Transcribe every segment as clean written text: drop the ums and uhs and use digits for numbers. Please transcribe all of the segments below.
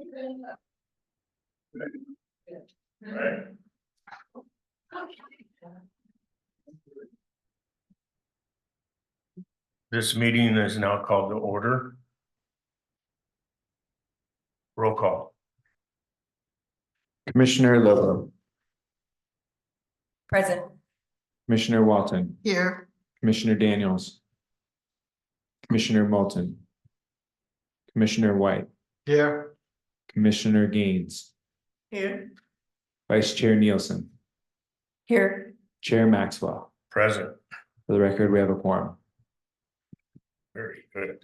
Right. This meeting is now called to order. Roll call. Commissioner Lobo, Present. Commissioner Walton, Here. Commissioner Daniels, Commissioner Moulton, Commissioner White, Here. Commissioner Gaines, Here. Vice Chair Nielsen, Here. Chair Maxwell. Present. For the record, we have a quorum. Very good.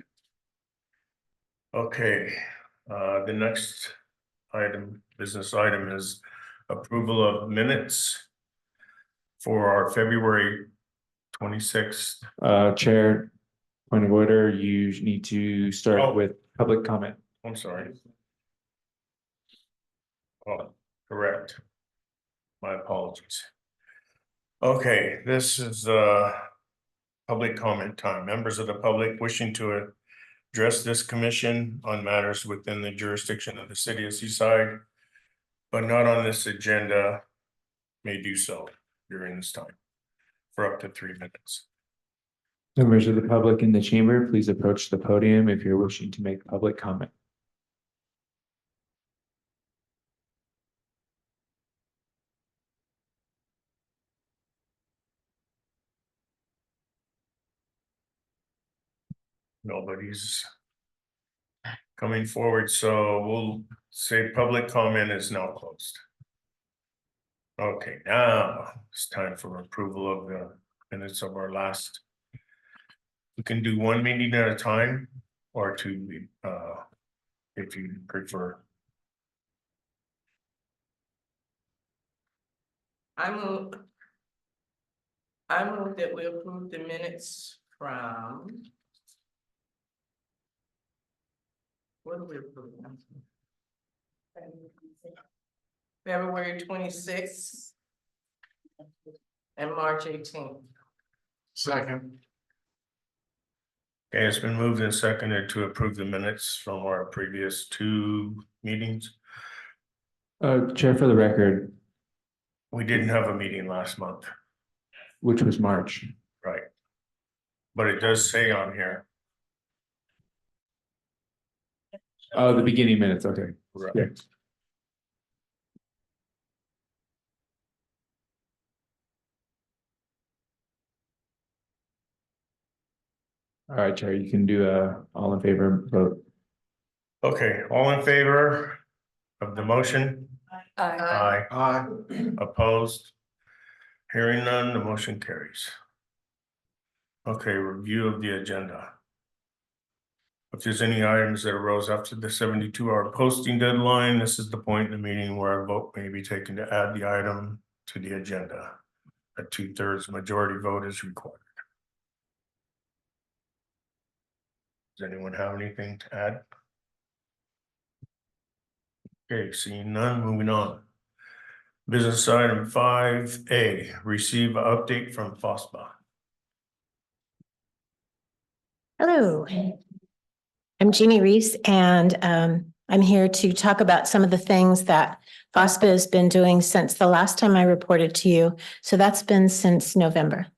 Okay, the next business item is approval of minutes for our February 26th. Chair, point of order, you need to start Oh. with public comment. I'm sorry. Oh, correct. My apologies. Okay, this is public comment time. Members of the public wishing to address this commission on matters within the jurisdiction of the city of Seaside, but not on this agenda, may do so during this time for up to 3 minutes. Members of the public in the chamber, please approach the podium if you're wishing to make public comment. Nobody's coming forward, so we'll say public comment is now closed. Okay, now it's time for approval of the minutes of our last. We can do one meeting at a time or two, if you prefer. I move that we approve the minutes from. What do we approve? February 26th. And March 18th. Second. Okay, it's been moved and seconded to approve the minutes from our previous 2 meetings. Chair, for the record, We didn't have a meeting last month, which was March. right? But it does say on here. Oh, the beginning minutes, okay. Right. Yeah. All right, Chair, you can do all in favor vote. Okay, all in favor of the motion? Aye. Aye. Opposed? Hearing none, the motion carries. Okay, review of the agenda. If there's any items that arose after the 72-hour posting deadline, this is the point in the meeting where a vote may be taken to add the item to the agenda. A 2/3 majority vote is required. Does anyone have anything to add? Okay, seeing none, moving on. Business item 5A, receive update from FOSBA. Hello, I'm Jeannie Reese, and I'm here to talk about some of the things that FOSBA has been doing since the last time I reported to you. So that's been since November.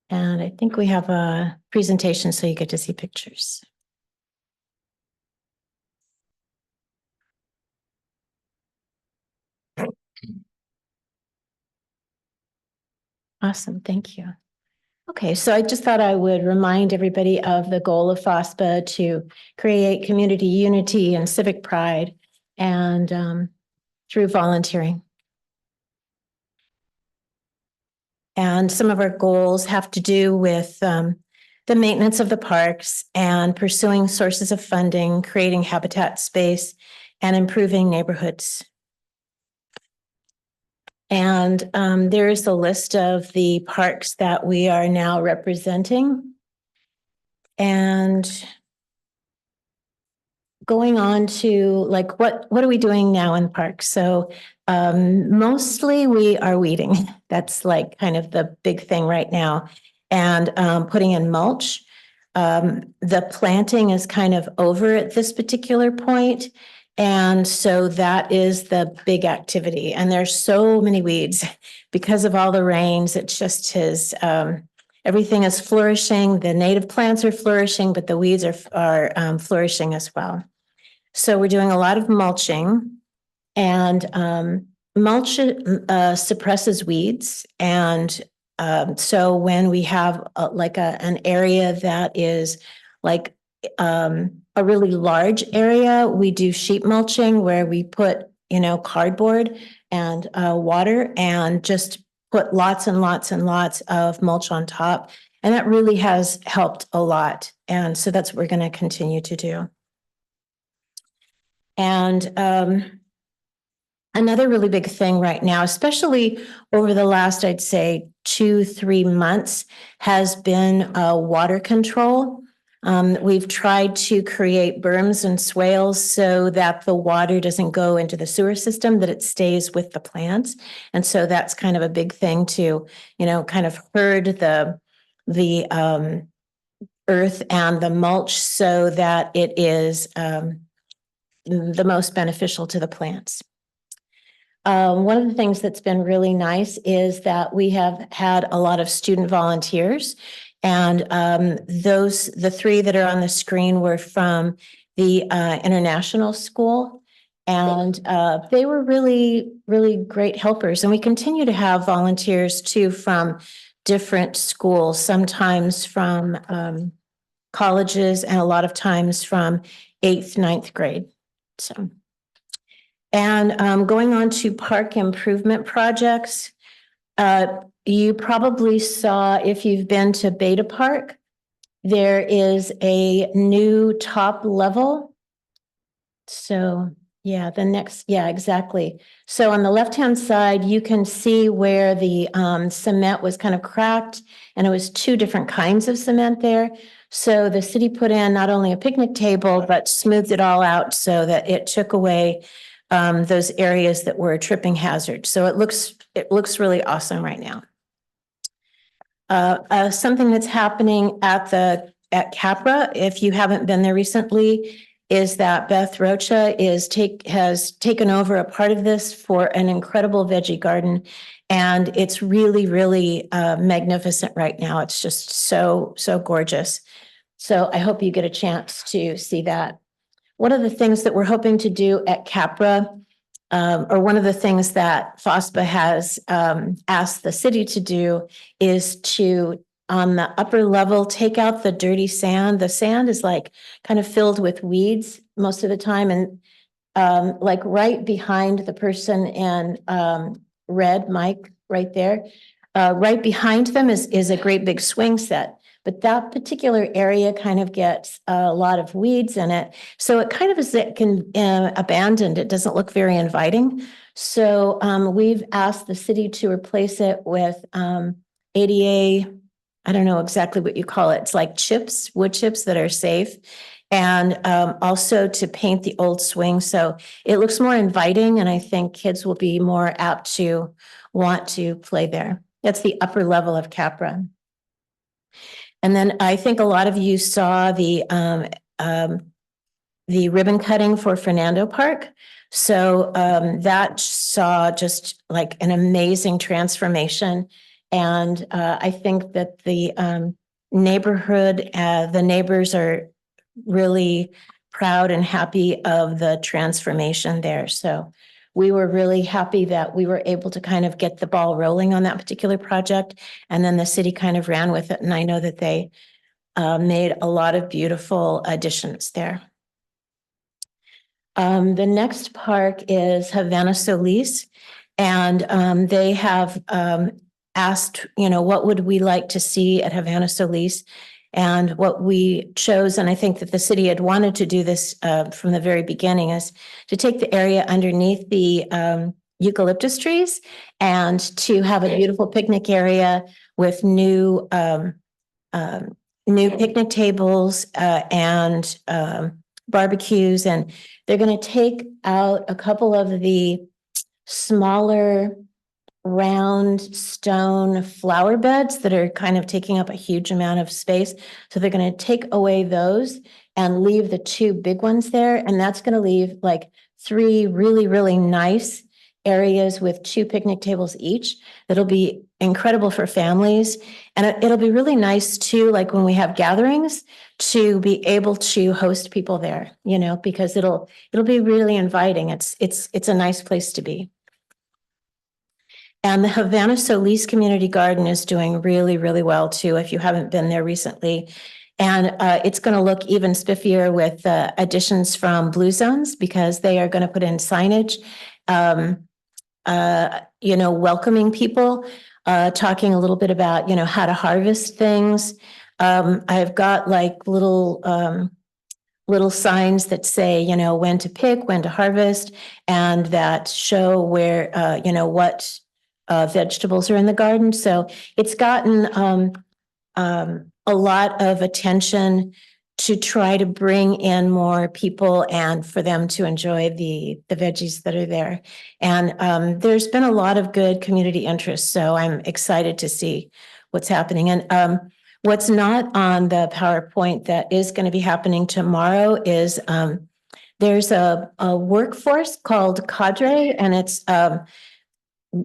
And I think we have a presentation so you get to see pictures. Awesome, thank you. Okay, so I just thought I would remind everybody of the goal of FOSBA to create community unity and civic pride and through volunteering. And some of our goals have to do with the maintenance of the parks and pursuing sources of funding, creating habitat space, and improving neighborhoods. And there is a list of the parks that we are now representing. And going on to like, what are we doing now in parks? So mostly we are weeding. That's like kind of the big thing right now. And putting in mulch. The planting is kind of over at this particular point. And so that is the big activity. And there's so many weeds because of all the rains. It just is, everything is flourishing. The native plants are flourishing, but the weeds are flourishing as well. So we're doing a lot of mulching, and mulch suppresses weeds. And so when we have an area that is like a really large area, we do sheet mulching where we put, cardboard and water and just put lots and lots and lots of mulch on top. And that really has helped a lot. And so that's what we're going to continue to do. And another really big thing right now, especially over the last, I'd say 2-3 months, has been water control. We've tried to create berms and swales so that the water doesn't go into the sewer system, that it stays with the plants. And so that's kind of a big thing to, kind of herd the earth and the mulch so that it is the most beneficial to the plants. One of the things that's been really nice is that we have had a lot of student volunteers, and the 3 that are on the screen were from the international school, and they were really, really great helpers. And we continue to have volunteers too from different schools, sometimes from colleges, and a lot of times from 8th, 9th grade. So. And going on to park improvement projects, you probably saw, if you've been to Beta Park, there is a new top level. So yeah, exactly. So on the left-hand side, you can see where the cement was kind of cracked, and it was 2 different kinds of cement there. So the city put in not only a picnic table, but smoothed it all out so that it took away those areas that were a tripping hazard. So it looks really awesome right now. Something that's happening at Capra, if you haven't been there recently, is that Beth Rocha has taken over a part of this for an incredible veggie garden. And it's really, really magnificent right now. It's just so, so gorgeous. So I hope you get a chance to see that. One of the things that we're hoping to do at Capra, or one of the things that FOSPA has asked the city to do, is to, on the upper level, take out the dirty sand. The sand is like kind of filled with weeds most of the time. And like right behind the person in red, Mike, right there, right behind them is a great big swing set. But that particular area kind of gets a lot of weeds in it. So it kind of is abandoned. It doesn't look very inviting. So we've asked the city to replace it with ADA, I don't know exactly what you call it. It's like chips, wood chips that are safe. And also to paint the old swing so it looks more inviting, and I think kids will be more apt to want to play there. That's the upper level of Capra. And then I think a lot of you saw the ribbon cutting for Fernando Park. So that saw just like an amazing transformation. And I think that the neighborhood, the neighbors are really proud and happy of the transformation there. So we were really happy that we were able to kind of get the ball rolling on that particular project. And then the city kind of ran with it. And I know that they made a lot of beautiful additions there. The next park is Havana Solis. And they have asked, what would we like to see at Havana Solis? And what we chose, and I think that the city had wanted to do this from the very beginning, is to take the area underneath the eucalyptus trees and to have a beautiful picnic area with new picnic tables and barbecues. And they're going to take out a couple of the smaller round stone flower beds that are kind of taking up a huge amount of space. So they're going to take away those and leave the two big ones there. And that's going to leave like three really, really nice areas with two picnic tables each. That'll be incredible for families. And it'll be really nice too, like when we have gatherings, to be able to host people there, you know, because it'll be really inviting. It's a nice place to be. And the Havana Solis Community Garden is doing really, really well too, if you haven't been there recently. And it's going to look even spiffier with additions from Blue Zones, because they are going to put in signage, you know, welcoming people, talking a little bit about, you know, how to harvest things. I've got like little signs that say, you know, when to pick, when to harvest, and that show where, you know, what vegetables are in the garden. So it's gotten a lot of attention to try to bring in more people and for them to enjoy the veggies that are there. And there's been a lot of good community interest. So I'm excited to see what's happening. And what's not on the PowerPoint that is going to be happening tomorrow is there's a workforce called Cadre, and it's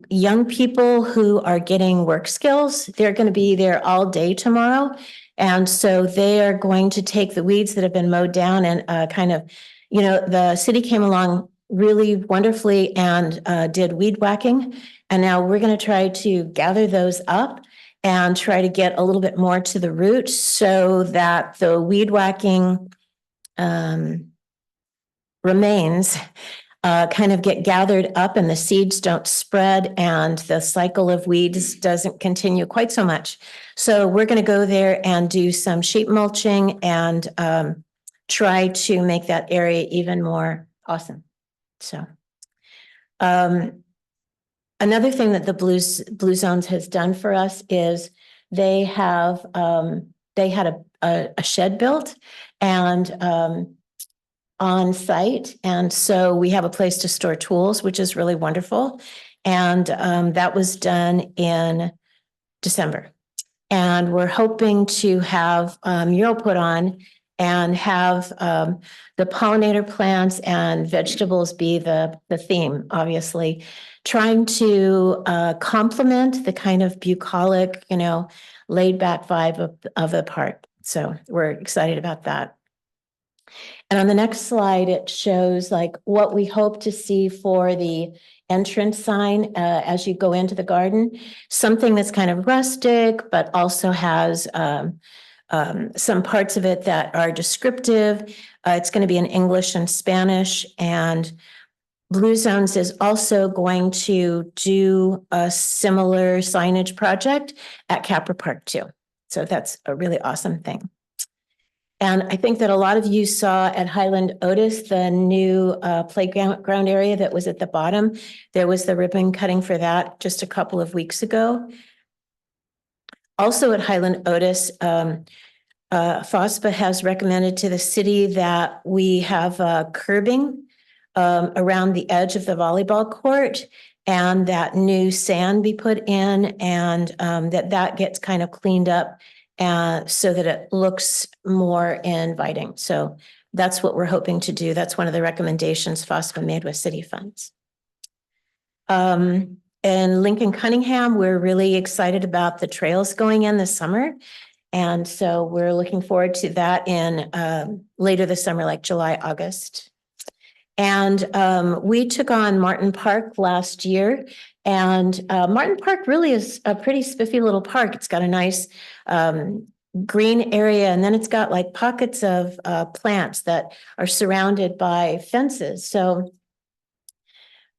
young people who are getting work skills. They're going to be there all day tomorrow. And so they are going to take the weeds that have been mowed down and kind of, you know, the city came along really wonderfully and did weed whacking. And now we're going to try to gather those up and try to get a little bit more to the root so that the weed whacking remains kind of get gathered up and the seeds don't spread and the cycle of weeds doesn't continue quite so much. So we're going to go there and do some sheet mulching and try to make that area even more awesome. So another thing that the Blue Zones has done for us is they had a shed built and on site. And so we have a place to store tools, which is really wonderful. And that was done in December. And we're hoping to have a mural put on and have the pollinator plants and vegetables be the theme, obviously, trying to complement the kind of bucolic, you know, laid back vibe of the park. So we're excited about that. And on the next slide, it shows like what we hope to see for the entrance sign as you go into the garden. Something that's kind of rustic, but also has some parts of it that are descriptive. It's going to be in English and Spanish. And Blue Zones is also going to do a similar signage project at Capra Park too. So that's a really awesome thing. And I think that a lot of you saw at Highland Otis, the new playground area that was at the bottom. There was the ribbon cutting for that just a couple of weeks ago. Also at Highland Otis, FOSPA has recommended to the city that we have curbing around the edge of the volleyball court and that new sand be put in and that gets kind of cleaned up so that it looks more inviting. So that's what we're hoping to do. That's one of the recommendations FOSPA made with city funds. In Lincoln Cunningham, we're really excited about the trails going in this summer. And so we're looking forward to that in later this summer, like July, August. And we took on Martin Park last year. And Martin Park really is a pretty spiffy little park. It's got a nice green area, and then it's got like pockets of plants that are surrounded by fences. So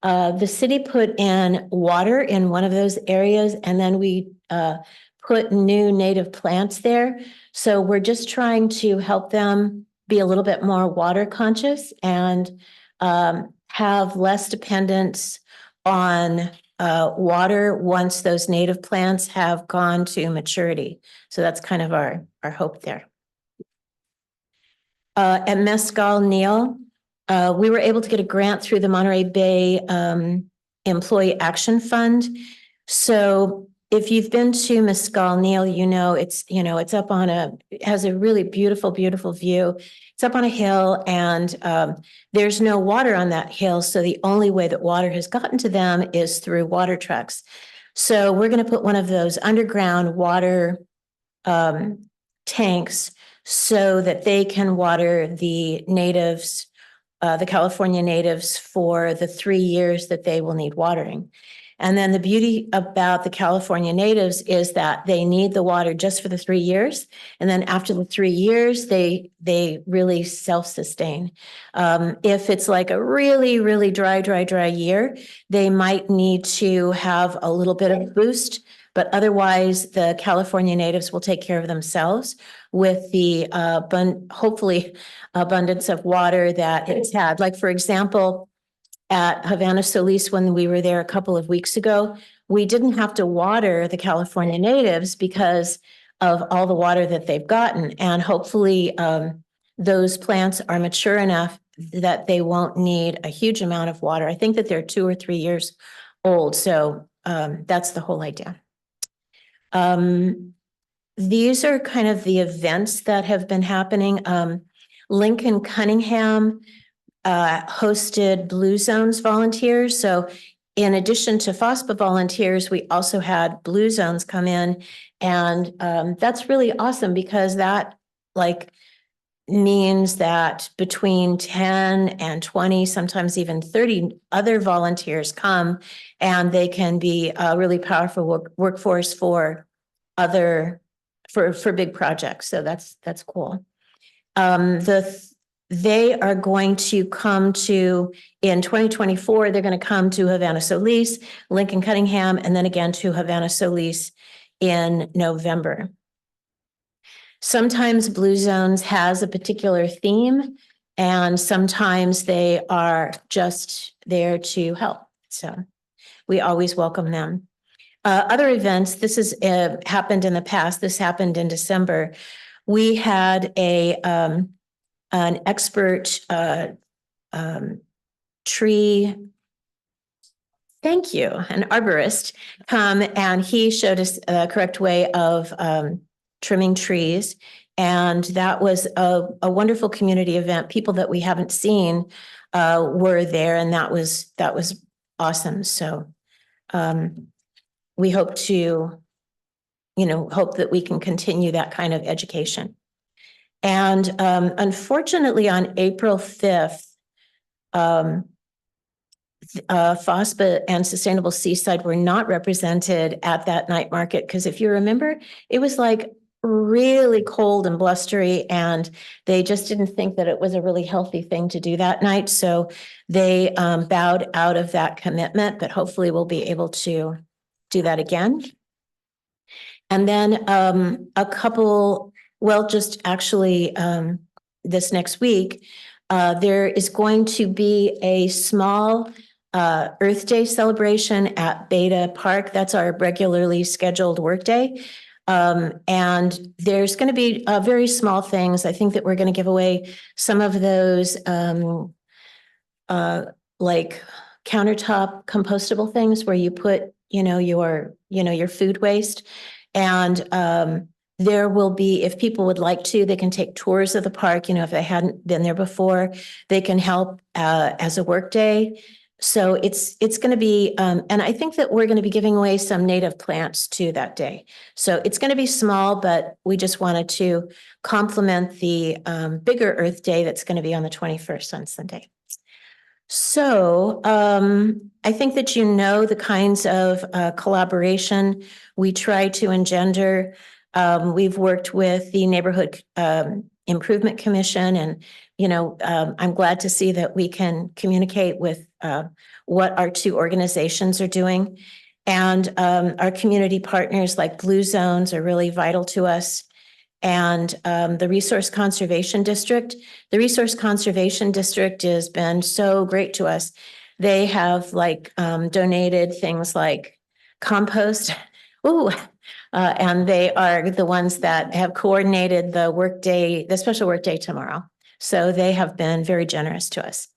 the city put in water in one of those areas, and then we put new native plants there. So we're just trying to help them be a little bit more water conscious and have less dependence on water once those native plants have gone to maturity. So that's kind of our hope there. At Mescal Neal, we were able to get a grant through the Monterey Bay Employee Action Fund. So if you've been to Mescal Neil, it's up on it has a really beautiful, beautiful view. It's up on a hill and there's no water on that hill. So the only way that water has gotten to them is through water trucks. So we're going to put one of those underground water tanks so that they can water the natives, the California natives for the 3 years that they will need watering. And then the beauty about the California natives is that they need the water just for the 3 years. And then after the 3 years, they really self-sustain. If it's like a really, really dry year, they might need to have a little bit of boost, but otherwise the California natives will take care of themselves with the hopefully abundance of water that it's had. Like, for example, at Havana Solis, when we were there a couple of weeks ago, we didn't have to water the California natives because of all the water that they've gotten. And hopefully those plants are mature enough that they won't need a huge amount of water. I think that they're 2 or 3 years old. So that's the whole idea. These are kind of the events that have been happening. Lincoln Cunningham hosted Blue Zones volunteers. So in addition to FOSPA volunteers, we also had Blue Zones come in. And that's really awesome because that means that between 10 and 20, sometimes even 30 other volunteers come and they can be a really powerful workforce for big projects. So that's cool. They are going to come to, in 2024, they're going to come to Havana Solis, Lincoln Cunningham, and then again to Havana Solis in November. Sometimes Blue Zones has a particular theme, and sometimes they are just there to help. So we always welcome them. Other events, this has happened in the past. This happened in December. We had an expert tree, thank you, an arborist come and he showed us a correct way of trimming trees. And that was a wonderful community event. People that we haven't seen were there, and that was awesome. So we hope to, hope that we can continue that kind of education. And unfortunately, on April 5th, FOSPA and Sustainable Seaside were not represented at that night market because if you remember, it was like really cold and blustery, and they just didn't think that it was a really healthy thing to do that night. So they bowed out of that commitment, but hopefully we'll be able to do that again. And then just actually this next week, there is going to be a small Earth Day celebration at Beta Park. That's our regularly scheduled workday. And there's going to be very small things. I think that we're going to give away some of those like countertop compostable things where you put, your food waste. And there will be, if people would like to, they can take tours of the park. If they hadn't been there before, they can help as a work day. So it's going to be, and I think that we're going to be giving away some native plants too that day. So it's going to be small, but we just wanted to complement the bigger Earth Day that's going to be on the 21st on Sunday. So I think that the kinds of collaboration we try to engender. We've worked with the Neighborhood Improvement Commission, and I'm glad to see that we can communicate with what our two organizations are doing. And our community partners like Blue Zones are really vital to us. And the Resource Conservation District. The Resource Conservation District has been so great to us. They have donated things like compost. And they are the ones that have coordinated the special workday tomorrow. So they have been very generous to us.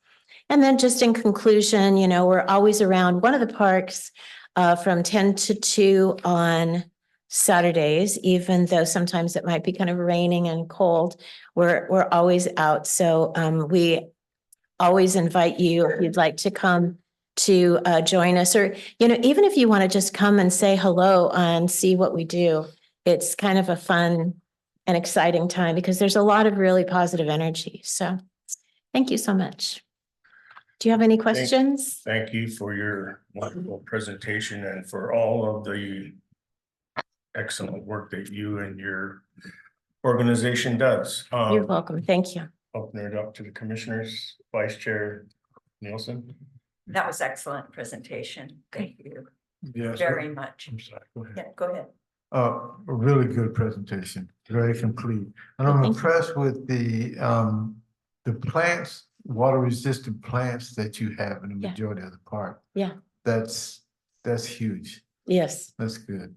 And then just in conclusion, we're always around one of the parks from 10 to 2 on Saturdays, even though sometimes it might be kind of raining and cold. We're always out. So we always invite you, if you'd like to come to join us, or, you know, even if you want to just come and say hello and see what we do. It's kind of a fun and exciting time because there's a lot of really positive energy. So thank you so much. Do you have any questions? Thank you for your wonderful presentation and for all of the excellent work that you and your organization does. You're welcome. Thank you. Open it up to the commissioners, Vice Chair Nielsen. That was excellent presentation. Thank you Yes. very much. I'm sorry, go ahead. Yeah, go ahead. A really good presentation, very complete. And I'm Thank you. impressed with the plants, water resistant plants that you have in the Yeah. majority of the park. Yeah. That's huge. Yes. That's good.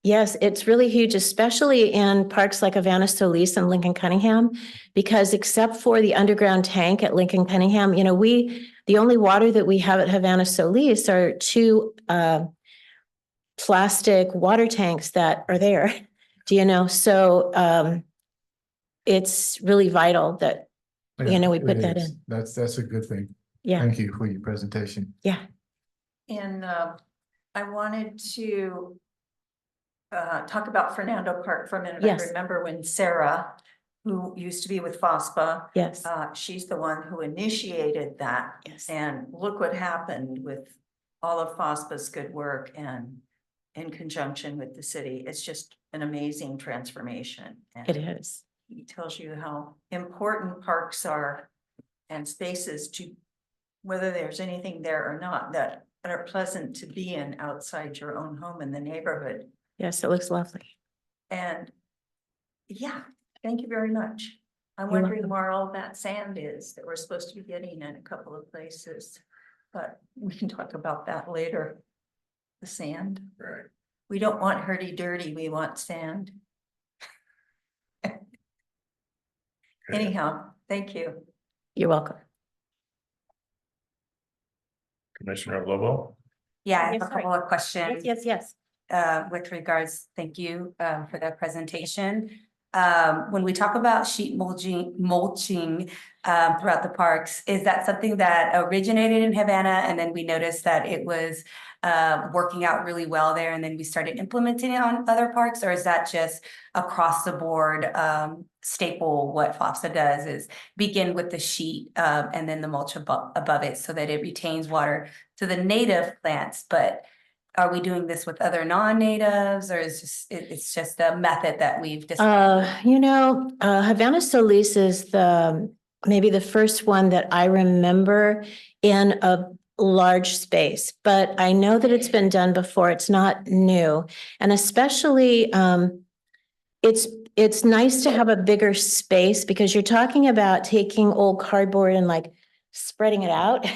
Yes, it's really huge, especially in parks like Havana Solis and Lincoln Cunningham, because except for the underground tank at Lincoln Cunningham, you know, the only water that we have at Havana Solis are 2 plastic water tanks that are there. Do you know? So it's really vital that, you know, we put It that is. in. That's a good thing. Yeah, Thank you for your presentation. yeah. And I wanted to talk about Fernando Park for a minute. Yes. I remember when Sarah, who used to be with FOSPA, Yes, she's the one who initiated that. yes, And look what happened with all of FOSPA's good work and in conjunction with the city. It's just an amazing transformation. And it is. he tells you how important parks are and spaces to, whether there's anything there or not, that are pleasant to be in outside your own home in the neighborhood. Yes, it looks lovely. And yeah, thank you very much. I'm You're wondering welcome. where all that sand is that we're supposed to be getting in a couple of places. But we can talk about that later. The sand. Right. We don't want hurdy-dirty, we want sand. Anyhow, thank you. You're welcome. Commissioner Lobo. Yeah, I have Yes, a sorry. couple of questions. Yes. With regards, thank you for that presentation. When we talk about sheet mulching throughout the parks, is that something that originated in Havana and then we noticed that it was working out really well there and then we started implementing it on other parks? Or is that just across the board staple? What FOSTA does is begin with the sheet and then the mulch above it so that it retains water to the native plants. But are we doing this with other non-natives, or is it's just a method that we've decided? You know, Havana Solis is maybe the first one that I remember in a large space, but I know that it's been done before. It's not new. And especially, it's nice to have a bigger space because you're talking about taking old cardboard and like spreading it out.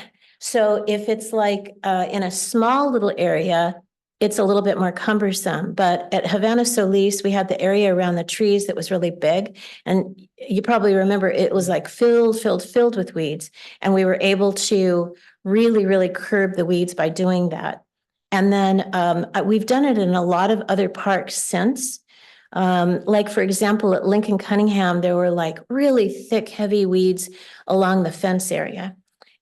So if it's like in a small little area, it's a little bit more cumbersome. But at Havana Solis, we had the area around the trees that was really big. And you probably remember it was like filled with weeds. And we were able to really curb the weeds by doing that. And then we've done it in a lot of other parks since. Like, for example, at Lincoln Cunningham, there were like really thick, heavy weeds along the fence area.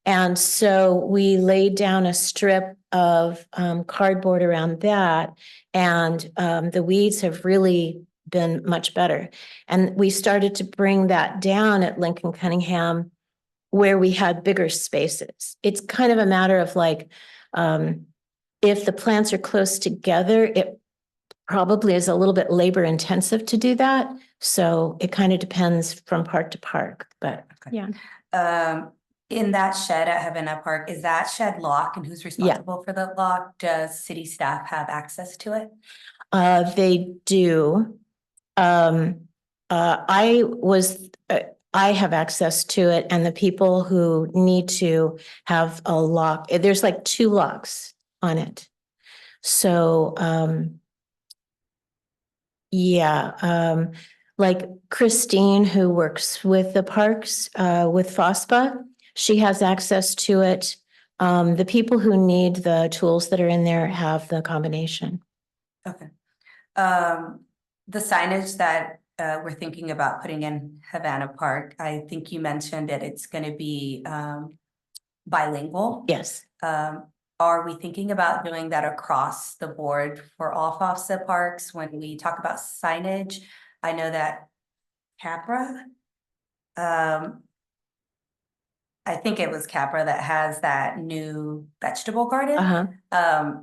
And so we laid down a strip of cardboard around that, and the weeds have really been much better. And we started to bring that down at Lincoln Cunningham where we had bigger spaces. It's kind of a matter of like, if the plants are close together, it probably is a little bit labor intensive to do that. So it kind of depends from park to park, but Okay. yeah. In that shed at Havana Park, is that shed locked and who's responsible for the lock? Does city staff have access to it? They do. I have access to it, and the people who need to have a lock, there's like 2 locks on it. So, like Christine, who works with the parks, with FOSPA, she has access to it. The people who need the tools that are in there have the combination. Okay. The signage that we're thinking about putting in Havana Park, I think you mentioned that it's gonna be bilingual. Yes. Are we thinking about doing that across the board for all FOSTA parks when we talk about signage? I know that Capra, I think it was Capra that has that new vegetable garden.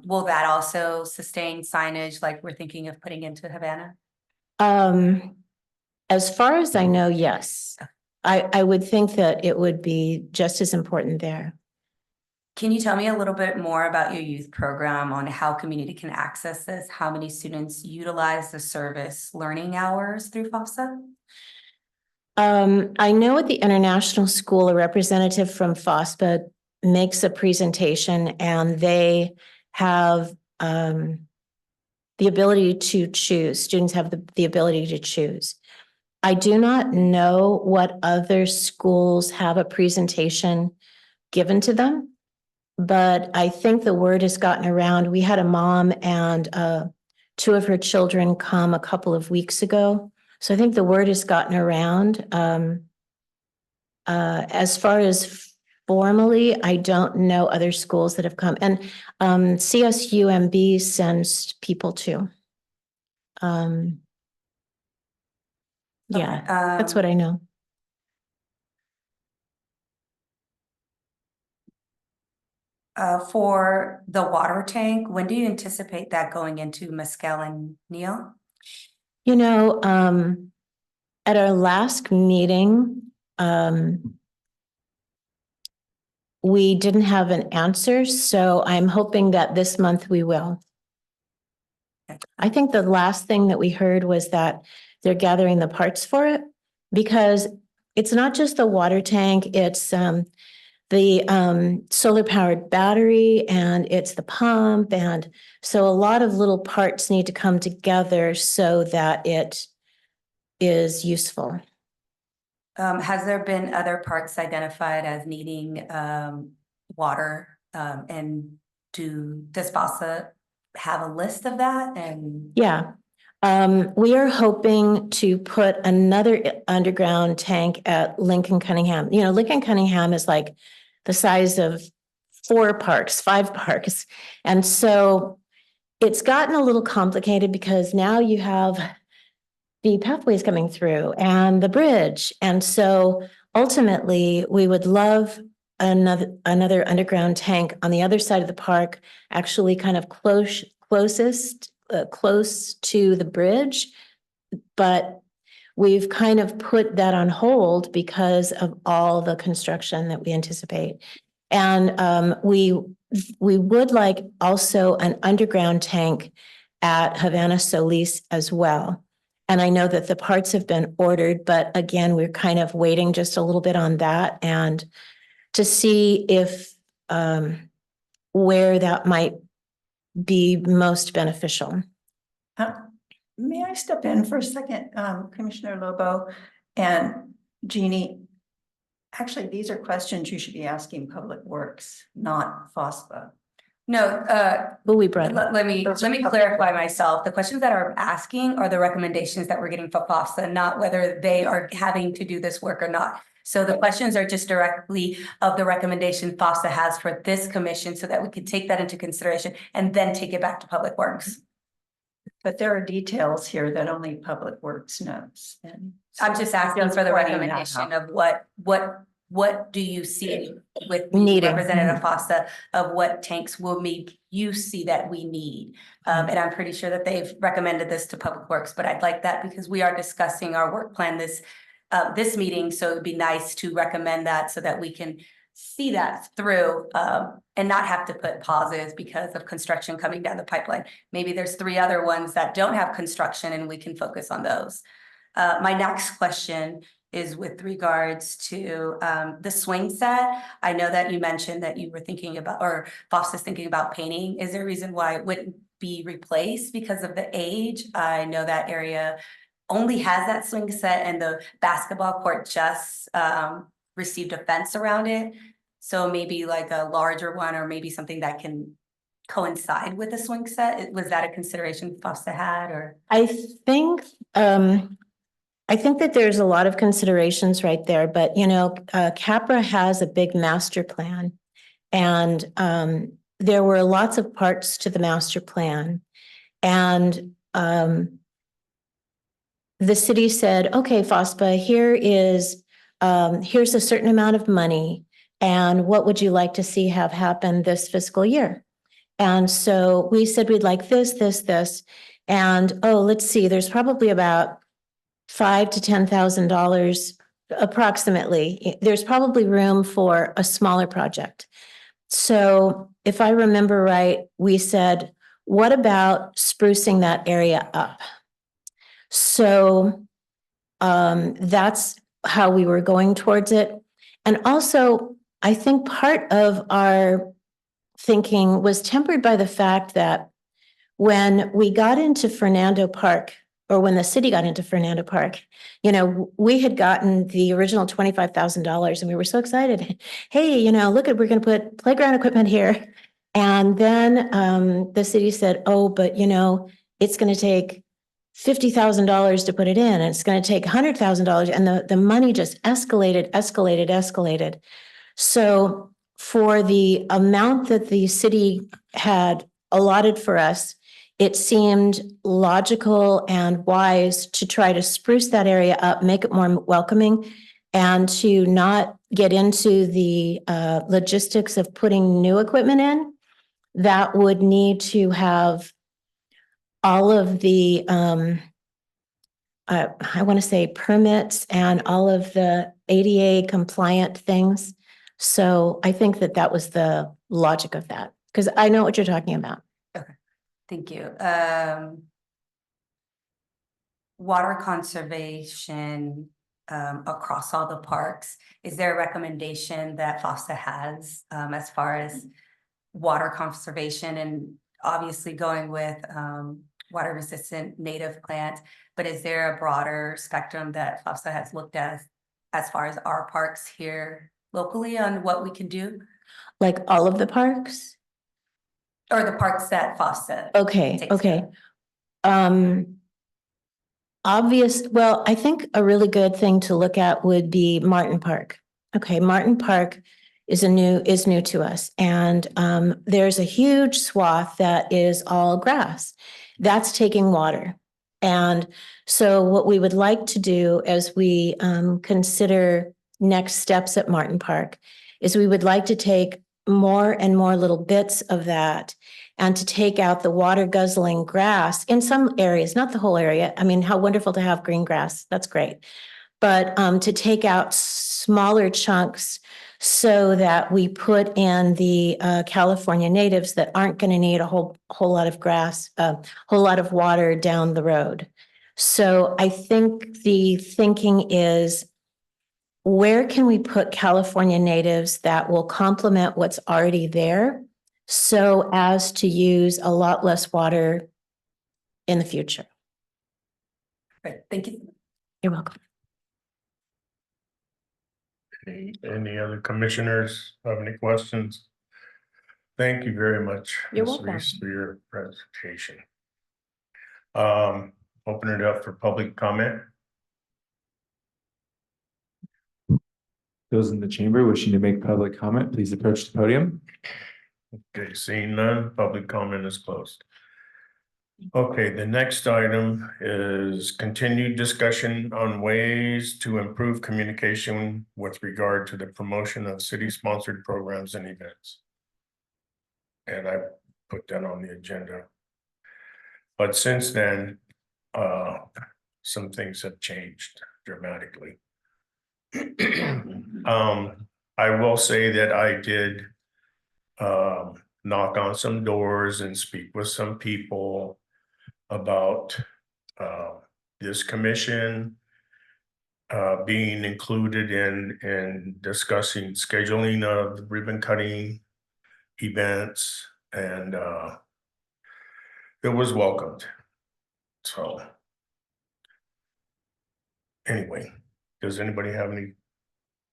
Will that also sustain signage like we're thinking of putting into Havana? As far as I know, yes. I would think that it would be just as important there. Can you tell me a little bit more about your youth program on how community can access this? How many students utilize the service learning hours through FOSTA? I know at the international school, a representative from FOSPA makes a presentation and they have the ability to choose. Students have the ability to choose. I do not know what other schools have a presentation given to them, but I think the word has gotten around. We had a mom and two of her children come a couple of weeks ago. So I think the word has gotten around. As far as formally, I don't know other schools that have come. And CSUMB sends people too. Yeah, that's what I know. For the water tank, when do you anticipate that going into Mescal and Neil? You know, at our last meeting, we didn't have an answer, so I'm hoping that this month we will. I think the last thing that we heard was that they're gathering the parts for it because it's not just the water tank, it's the solar powered battery and it's the pump. And so a lot of little parts need to come together so that it is useful. Has there been other parks identified as needing water? And does FOSTA have a list of that? And Yeah. We are hoping to put another underground tank at Lincoln Cunningham. You know, Lincoln Cunningham is like the size of 5 parks. And so it's gotten a little complicated because now you have the pathways coming through and the bridge. And so ultimately we would love another underground tank on the other side of the park, actually kind of close to the bridge. But we've kind of put that on hold because of all the construction that we anticipate. And we would like also an underground tank at Havana Solis as well. And I know that the parts have been ordered, but again, we're kind of waiting just a little bit on that and to see if where that might be most beneficial. May I step in for a second, Commissioner Lobo and Jeannie? Actually, these are questions you should be asking Public Works, not FOSPA. no, But we brought up. let me clarify myself. The questions that are asking are the recommendations that we're getting from FOSTA, not whether they are having to do this work or not. So the questions are just directly of the recommendation FOSTA has for this commission so that we can take that into consideration and then take it back to Public Works. But there are details here that only Public Works knows. And I'm just asking for the pointing that recommendation out. of what do you see with Needing. Representative FOSTA of what tanks will make you see that we need? And I'm pretty sure that they've recommended this to Public Works, but I'd like that because we are discussing our work plan this meeting. So it'd be nice to recommend that so that we can see that through and not have to put pauses because of construction coming down the pipeline. Maybe there's 3 other ones that don't have construction and we can focus on those. My next question is with regards to the swing set. I know that you mentioned that you were thinking about, or FOSTA's thinking about painting. Is there a reason why it wouldn't be replaced because of the age? I know that area only has that swing set and the basketball court just received a fence around it. So maybe like a larger one or maybe something that can coincide with the swing set? Was that a consideration FOSTA had or? I think, that there's a lot of considerations right there, but Capra has a big master plan. And there were lots of parts to the master plan. And the city said, okay, FOSPA, here's a certain amount of money. And what would you like to see have happen this fiscal year? And so we said we'd like this, this, this. And let's see, there's probably about $5,000 to $10,000 approximately. There's probably room for a smaller project. So if I remember right, we said, what about sprucing that area up? So that's how we were going towards it. And also, I think part of our thinking was tempered by the fact that when we got into Fernando Park, or when the city got into Fernando Park, we had gotten the original $25,000 and we were so excited. Hey, look we're going to put playground equipment here. And then the city said, oh, but it's going to take $50,000 to put it in, and it's going to take $100,000. And the money just escalated. So for the amount that the city had allotted for us, it seemed logical and wise to try to spruce that area up, make it more welcoming, and to not get into the logistics of putting new equipment in that would need to have all of the, I want to say permits and all of the ADA compliant things. So I think that was the logic of that, because I know what you're talking about. Thank you. Water conservation across all the parks. Is there a recommendation that FOSTA has as far as water conservation, and obviously going with water resistant native plants, but is there a broader spectrum that FOSTA has looked at as far as our parks here locally on what we can do? Like all of the parks? Or the parks that FOSTA. Okay, takes okay. care Well, I think a really good thing to look at would be Martin Park. Okay, Martin Park is new to us. And there's a huge swath that is all grass. That's taking water. And so what we would like to do as we consider next steps at Martin Park is we would like to take more and more little bits of that and to take out the water guzzling grass in some areas, not the whole area. I mean, how wonderful to have green grass. That's great. But to take out smaller chunks so that we put in the California natives that aren't going to need a whole lot of grass, whole lot of water down the road. So I think the thinking is, where can we put California natives that will complement what's already there so as to use a lot less water in the future? Great, thank you. You're welcome. Any other commissioners have any questions? Thank you very much, You're Ms. welcome. Reese, for your presentation. Open it up for public comment. Those in the chamber wishing to make public comment, please approach the podium. Okay, seeing none, public comment is closed. Okay, the next item is continued discussion on ways to improve communication with regard to the promotion of city-sponsored programs and events. And I put that on the agenda. But since then, some things have changed dramatically. I will say that I did knock on some doors and speak with some people about this commission being included in discussing scheduling of ribbon cutting events, and it was welcomed. So anyway, does anybody have any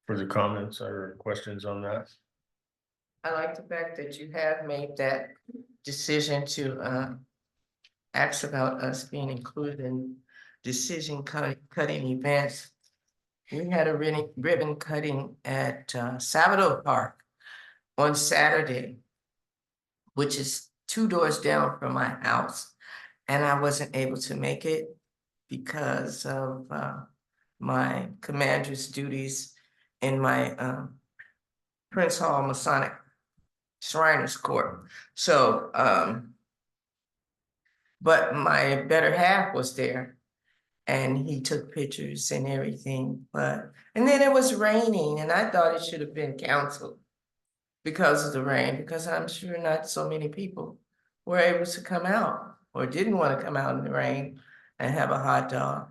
further comments or questions on that? I like the fact that you have made that decision to ask about us being included in cutting events. We had a ribbon cutting at Salvador Park on Saturday, which is 2 doors down from my house. And I wasn't able to make it because of my commander's duties in my Prince Hall Masonic Shriners Court. So, but my better half was there and he took pictures and everything, and then it was raining and I thought it should have been canceled because of the rain, because I'm sure not so many people were able to come out or didn't want to come out in the rain and have a hot dog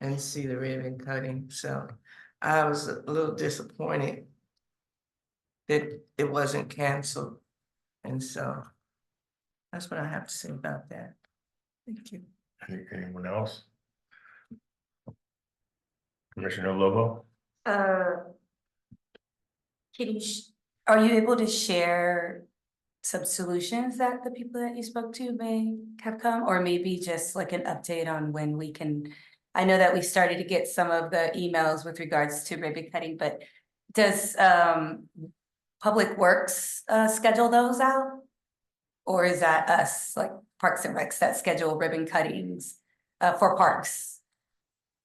and see the ribbon cutting. So I was a little disappointed that it wasn't canceled. And so that's what I have to say about that. Thank you. Anyone else? Commissioner Lobo? Are you able to share some solutions that the people that you spoke to may have come, or maybe just like an update on when we can? I know that we started to get some of the emails with regards to ribbon cutting, but does Public Works schedule those out? Or is that us, like Parks and Recs, that schedule ribbon cuttings for parks?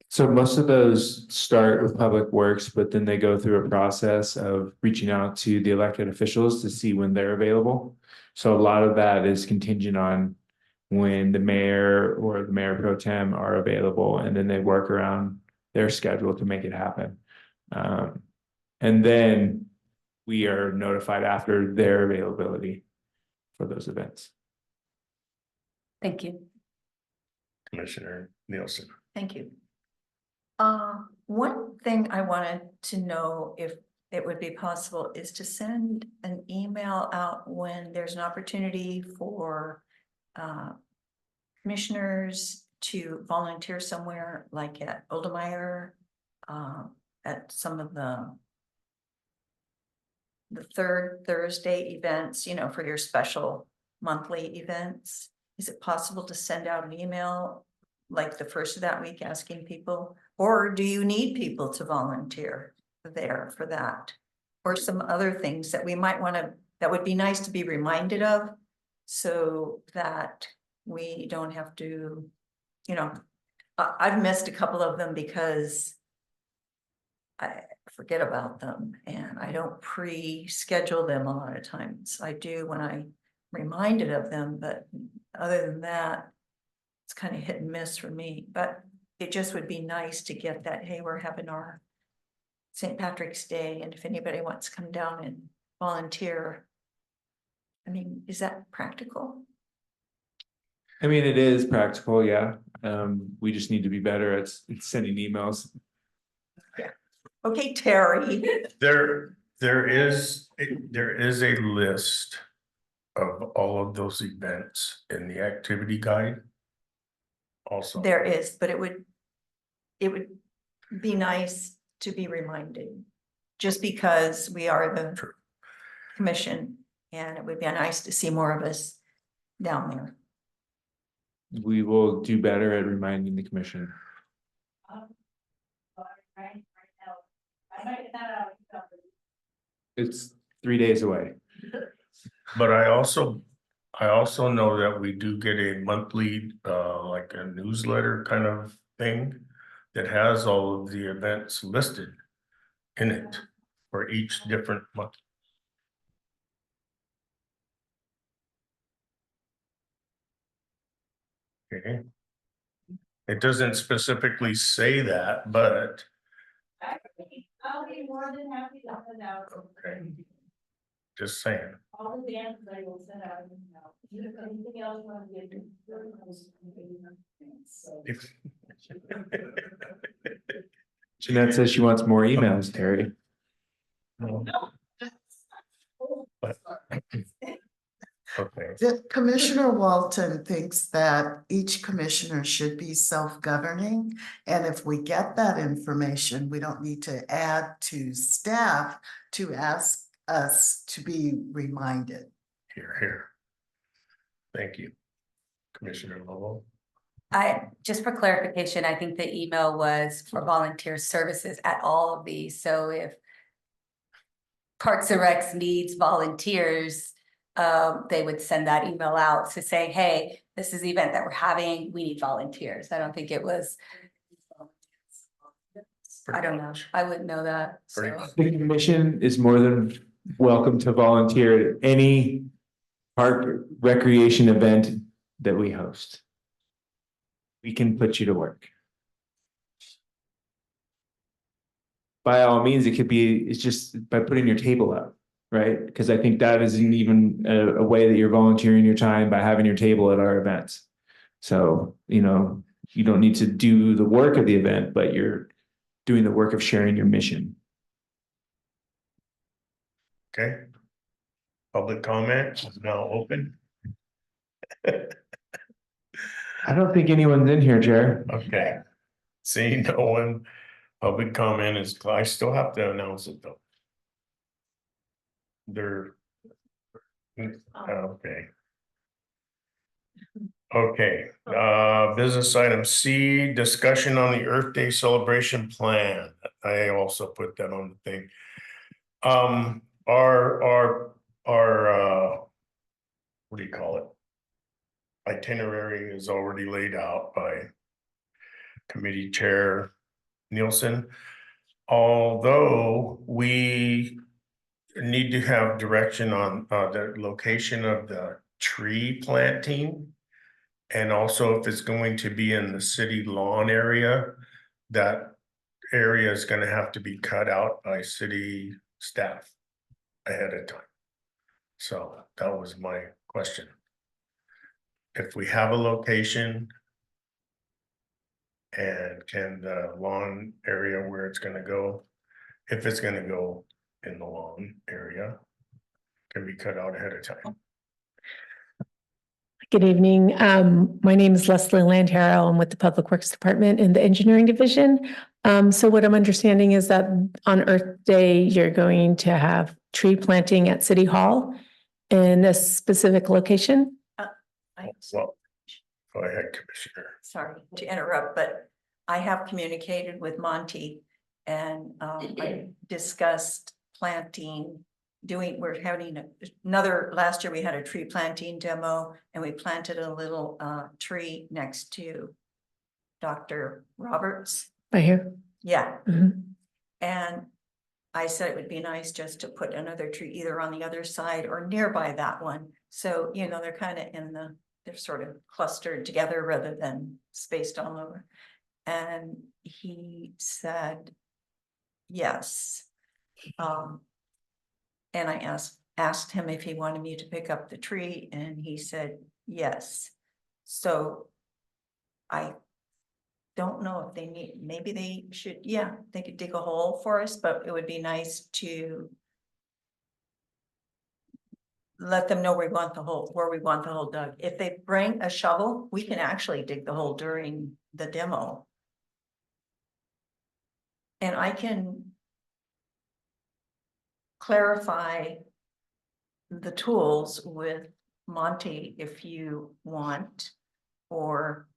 So most of those start with Public Works, but then they go through a process of reaching out to the elected officials to see when they're available. So a lot of that is contingent on when the mayor or the mayor pro tem are available, and then they work around their schedule to make it happen. And then we are notified after their availability for those events. Thank you. Commissioner Nielsen. Thank you. One thing I wanted to know if it would be possible is to send an email out when there's an opportunity for commissioners to volunteer somewhere, like at Oldemeyer, at some of the third Thursday events, you know, for your special monthly events. Is it possible to send out an email like the first of that week asking people, or do you need people to volunteer there for that? Or some other things that we might want to, that would be nice to be reminded of, so that we don't have to, you know, I've missed a couple of them because I forget about them and I don't pre-schedule them a lot of times. I do when I'm reminded of them, but other than that, it's kind of hit and miss for me. But it just would be nice to get that, hey, we're having our St. Patrick's Day, and if anybody wants to come down and volunteer. I mean, is that practical? I mean, it is practical, yeah. We just need to be better at sending emails. Okay, Terry. There is a list of all of those events in the activity guide. Also, There is, but it would be nice to be reminded, just because we are the True. commission, and it would be nice to see more of us down there. We will do better at reminding the commission. It's 3 days away. but I also know that we do get a monthly, like a newsletter kind of thing that has all of the events listed in it for each different month. Okay. It doesn't specifically say that, but. I'll be more than happy to send out. Okay. Just saying. All the dances I will send out. If anything else you want to get. Jeanette says she wants more emails, Terry. But. Okay, Commissioner Walton thinks that each commissioner should be self-governing. And if we get that information, we don't need to add to staff to ask us to be reminded. Here. Thank you. Commissioner Lovell. Just for clarification, I think the email was for volunteer services at all of these, so if Parks and Recs needs volunteers, they would send that email out to say, hey, this is the event that we're having, we need volunteers. I don't think it was. I don't know, I wouldn't know that, Pretty so. much. The commission is more than welcome to volunteer at any park recreation event that we host. We can put you to work. By all means, it could be, it's just by putting your table up, right? Because I think that is even a way that you're volunteering your time by having your table at our events. So, you know, you don't need to do the work of the event, but you're doing the work of sharing your mission. Okay. Public comment is now open. I don't think anyone's in here, Jared. Okay. Seeing no one, public comment is, I still have to announce it though. They're. Okay. Okay, business item C, discussion on the Earth Day celebration plan. I also put that on the thing. Our, what do you call it? Itinerary is already laid out by committee chair Nielsen. Although we need to have direction on the location of the tree planting. And also if it's going to be in the city lawn area, that area is gonna have to be cut out by city staff ahead of time. So that was my question. If we have a location and can the lawn area where it's gonna go, if it's gonna go in the lawn area, can be cut out ahead of time. Good evening. My name is Leslie Landharrow. I'm with the Public Works Department in the Engineering Division. So what I'm understanding is that on Earth Day, you're going to have tree planting at City Hall in a specific location. Well, go ahead, Commissioner. Sorry to interrupt, but I have communicated with Monty and I discussed planting. We're having last year we had a tree planting demo and we planted a little tree next to Dr. Roberts. Right here. Yeah. Mhm. And I said it would be nice just to put another tree either on the other side or nearby that one. So, you know, they're kind of they're sort of clustered together rather than spaced all over. And he said, yes. And I asked him if he wanted me to pick up the tree and he said, yes. So I don't know if they need, maybe they should, yeah, they could dig a hole for us, but it would be nice to let them know where we want the hole dug. If they bring a shovel, we can actually dig the hole during the demo. And I can clarify the tools with Monty if you want, or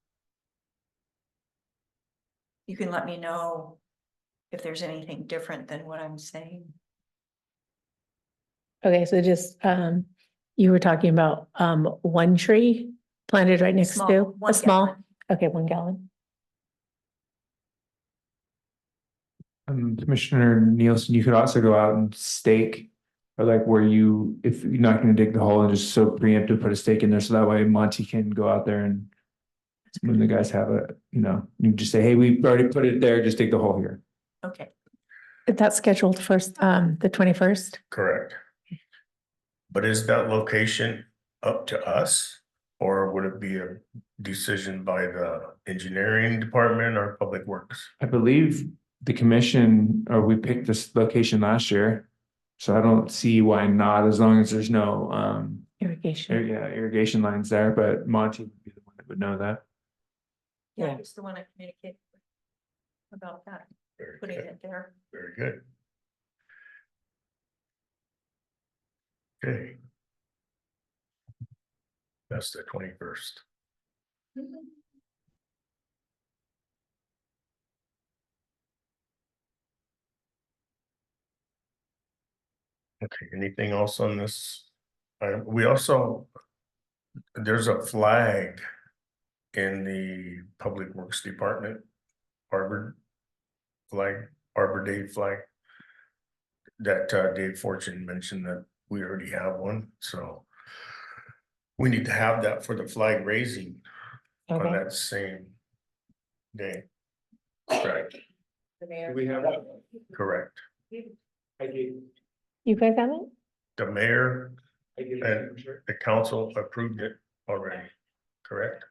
you can let me know if there's anything different than what I'm saying. Okay, so just, you were talking about, one tree planted right next Small, to, 1 a small, gallon. okay, 1 gallon. Commissioner Nielsen, you could also go out and stake, or like where you, if you're not gonna dig the hole and just so preemptive, put a stake in there, so that way Monty can go out there and when the guys have it, you know, you can just say, hey, we already put it there, just dig the hole here. Okay. That's scheduled for, the 21st. Correct. But is that location up to us? Or would it be a decision by the engineering department or public works? I believe the commission, or we picked this location last year. So I don't see why not, as long as there's no Irrigation. irrigation lines there, but Monty would be the one that would know that. Yeah, Yeah. he's the one I communicated with about that, Very putting good, it there. very good. Okay. That's the 21st. Okay, anything else on this? We also, there's a flag in the Public Works Department, Arbor Day flag. That Dave Fortune mentioned that we already have one, so we need to have that for the flag raising on Okay. that same day. Right, We have. correct. You guys have it? The mayor and the council approved it already, correct?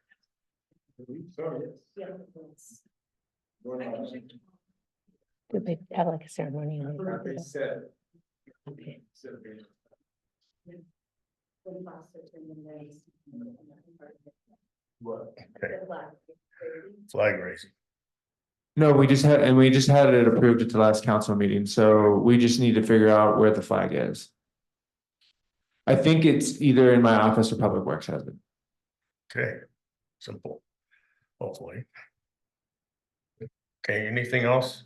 Did they have like a ceremony? and they brought it up? Okay. Okay. Flag raising. No, we just had it approved at the last council meeting, so we just need to figure out where the flag is. I think it's either in my office or Public Works has it. Okay, simple, hopefully. Okay, anything else?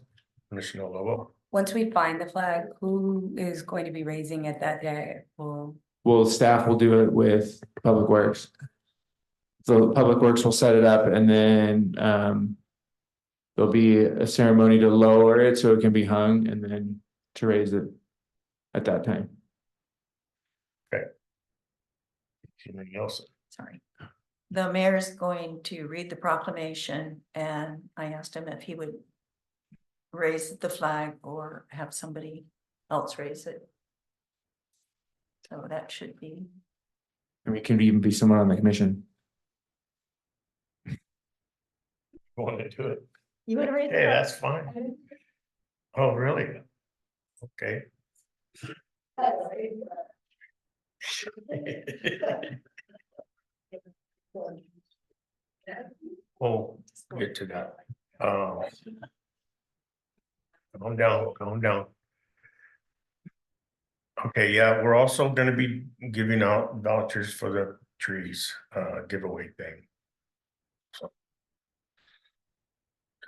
Commissioner Lobo? Once we find the flag, who is going to be raising it that day? Well, staff will do it with Public Works. So Public Works will set it up and then there'll be a ceremony to lower it so it can be hung and then to raise it at that time. Anything else? Sorry. The mayor is going to read the proclamation, and I asked him if he would raise the flag or have somebody else raise it. So that should be. I mean, it could even be someone on the commission. Want to do it? You would raise Hey, it? that's fine. Oh, really? Okay. We'll get to that. Calm down. Okay, yeah, we're also gonna be giving out vouchers for the trees, giveaway thing. So.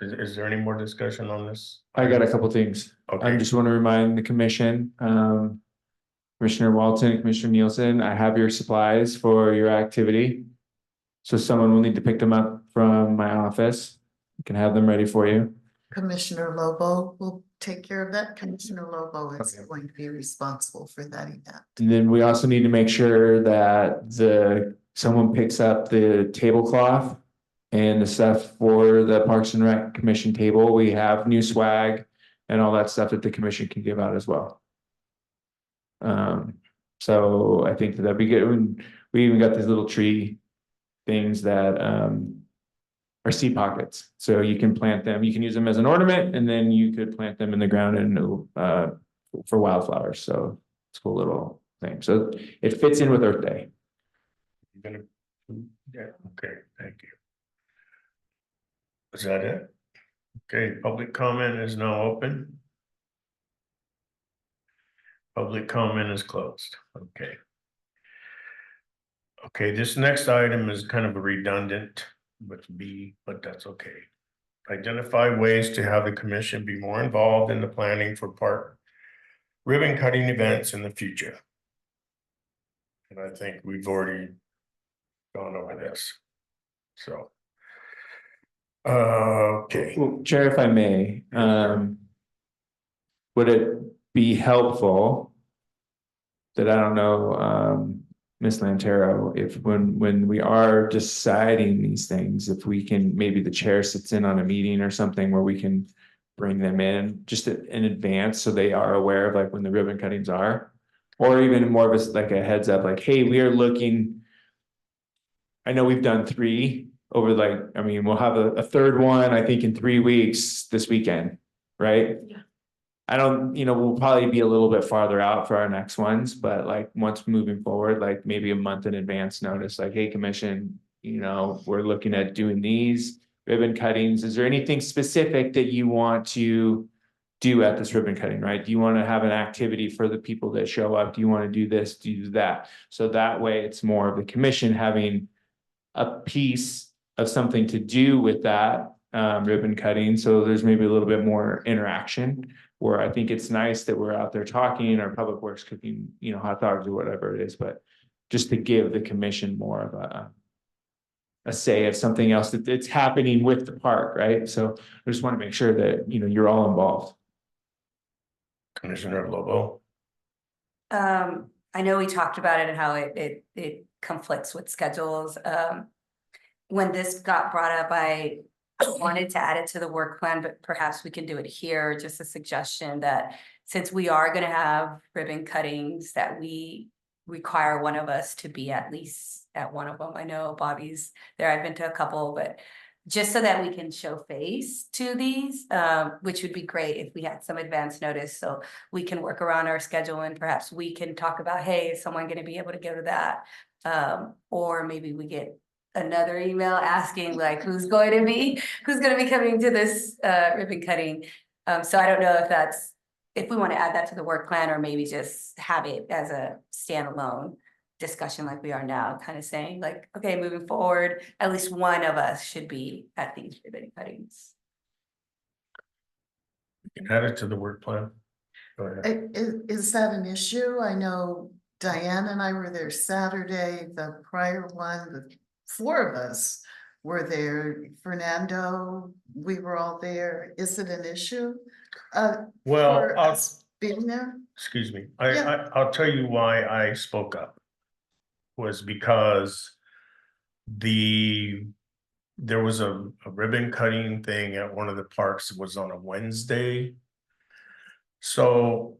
Is there any more discussion on this? I got a couple things. I Okay, just want to remind the commission, Commissioner Walton, Commissioner Nielsen, I have your supplies for your activity. So someone will need to pick them up from my office. I can have them ready for you. Commissioner Lobo will take care of that. Commissioner Lobo is Okay. going to be responsible for that event. And then we also need to make sure that someone picks up the tablecloth and the stuff for the Parks and Rec Commission table. We have new swag and all that stuff that the commission can give out as well. So I think that'd be good. And we even got these little tree things that are seed pockets. So you can plant them, you can use them as an ornament, and then you could plant them in the ground and for wildflowers. So it's a cool little thing. So it fits in with Earth Day. yeah, okay, thank you. Is that it? Okay, public comment is now open. Public comment is closed, okay. Okay, this next item is kind of a redundant with B, but that's okay. Identify ways to have the commission be more involved in the planning for park ribbon cutting events in the future. And I think we've already gone over this, so. Okay, Well, Chair, if I may, would it be helpful that I don't know, Ms. Lantero, if when we are deciding these things, if we can, maybe the chair sits in on a meeting or something where we can bring them in just in advance so they are aware of like when the ribbon cuttings are, or even more of a like a heads up, like, hey, we are looking. I know we've done 3 over we'll have a third one, I think in 3 weeks this weekend, right? Yeah. I don't, we'll probably be a little bit farther out for our next ones, but like once moving forward, like maybe a month in advance notice, like, hey, commission, we're looking at doing these ribbon cuttings. Is there anything specific that you want to do at this ribbon cutting, right? Do you want to have an activity for the people that show up? Do you want to do this, do that? So that way it's more of the commission having a piece of something to do with that ribbon cutting. So there's maybe a little bit more interaction, where I think it's nice that we're out there talking, or Public Works cooking, hot dogs or whatever it is, but just to give the commission more of a say of something else that it's happening with the park, right? So I just want to make sure that, you're all involved. Commissioner Lobo. I know we talked about it and how it conflicts with schedules. When this got brought up, I wanted to add it to the work plan, but perhaps we can do it here. Just a suggestion that since we are gonna have ribbon cuttings, that we require one of us to be at least at one of them. I know Bobby's there. I've been to a couple, but just so that we can show face to these, which would be great if we had some advance notice, so we can work around our schedule, and perhaps we can talk about, hey, is someone gonna be able to go to that? Or maybe we get another email asking like, who's going to be coming to this ribbon cutting? So I don't know if we want to add that to the work plan, or maybe just have it as a standalone discussion like we are now, kind of saying like, okay, moving forward, at least one of us should be at these ribbon cuttings. You can add it to the work plan. Go ahead. Is that an issue? I know Diane and I were there Saturday, the prior one, the four of us were there. Fernando, we were all there. Is it an issue? Well, for us being there? excuse me, Yeah. I'll tell you why I spoke up. Was because there was a ribbon cutting thing at one of the parks. It was on a Wednesday. So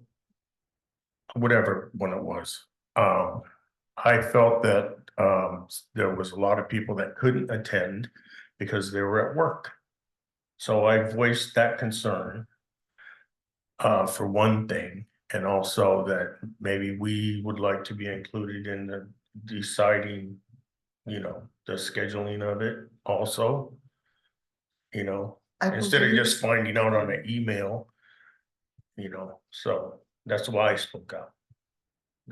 whatever one it was, I felt that there was a lot of people that couldn't attend because they were at work. So I voiced that concern for one thing, and also that maybe we would like to be included in the deciding, the scheduling of it also. I Instead of believe- just finding out on an email, so that's why I spoke out.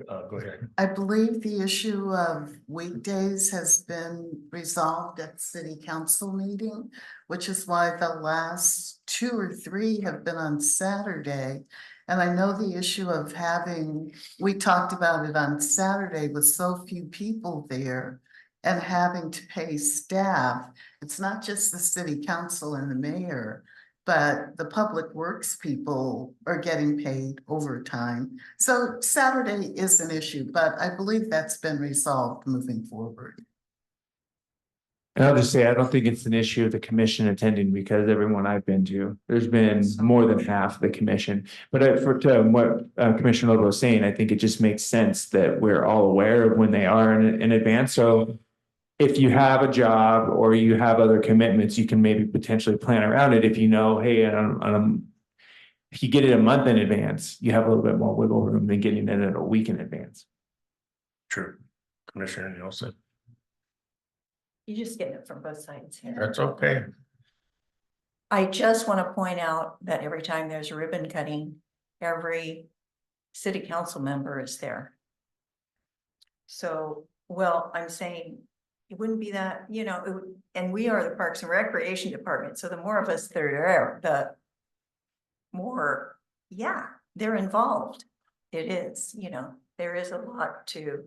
Go ahead. I believe the issue of weekdays has been resolved at city council meeting, which is why the last 2 or 3 have been on Saturday. And I know the issue of we talked about it on Saturday with so few people there and having to pay staff. It's not just the city council and the mayor, but the public works people are getting paid overtime. So Saturday is an issue, but I believe that's been resolved moving forward. And I'll just say, I don't think it's an issue of the commission attending, because everyone I've been to, there's been more than half the commission. But to what Commissioner Lobo was saying, I think it just makes sense that we're all aware of when they are in advance. So if you have a job or you have other commitments, you can maybe potentially plan around it. If you know, hey, if you get it a month in advance, you have a little bit more wiggle room than getting it in a week in advance. True. Commissioner Nielsen. You're just getting it from both sides here. That's okay. I just want to point out that every time there's a ribbon cutting, every city council member is there. So, well, I'm saying it wouldn't be that, and we are the Parks and Recreation Department. So the more of us that are there, the more, they're involved. It is, there is a lot to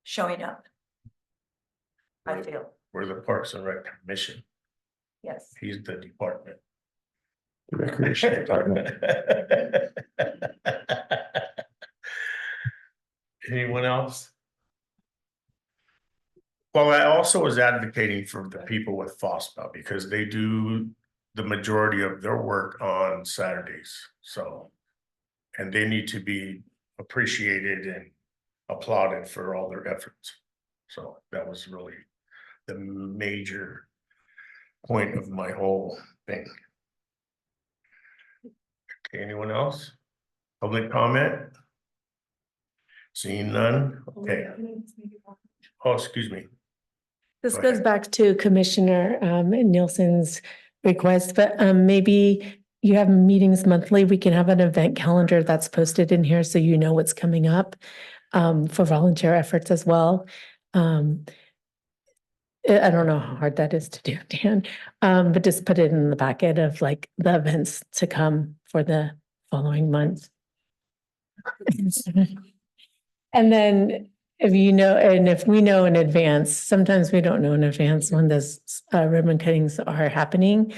showing up. I feel, We're the Parks and Rec Commission. yes. He's the department. The recreation department. Anyone else? Well, I also was advocating for the people with FOSPA, because they do the majority of their work on Saturdays. So, and they need to be appreciated and applauded for all their efforts. So that was really the major point of my whole thing. Okay, anyone else? Public comment? Seeing none? Okay. Oh, excuse me. This Go goes ahead. back to Commissioner Nielsen's request, but maybe you have meetings monthly, we can have an event calendar that's posted in here so you know what's coming up for volunteer efforts as well. I don't know how hard that is to do, Dan, but just put it in the packet of like the events to come for the following months. And then if you know, and if we know in advance, sometimes we don't know in advance when those ribbon cuttings are happening.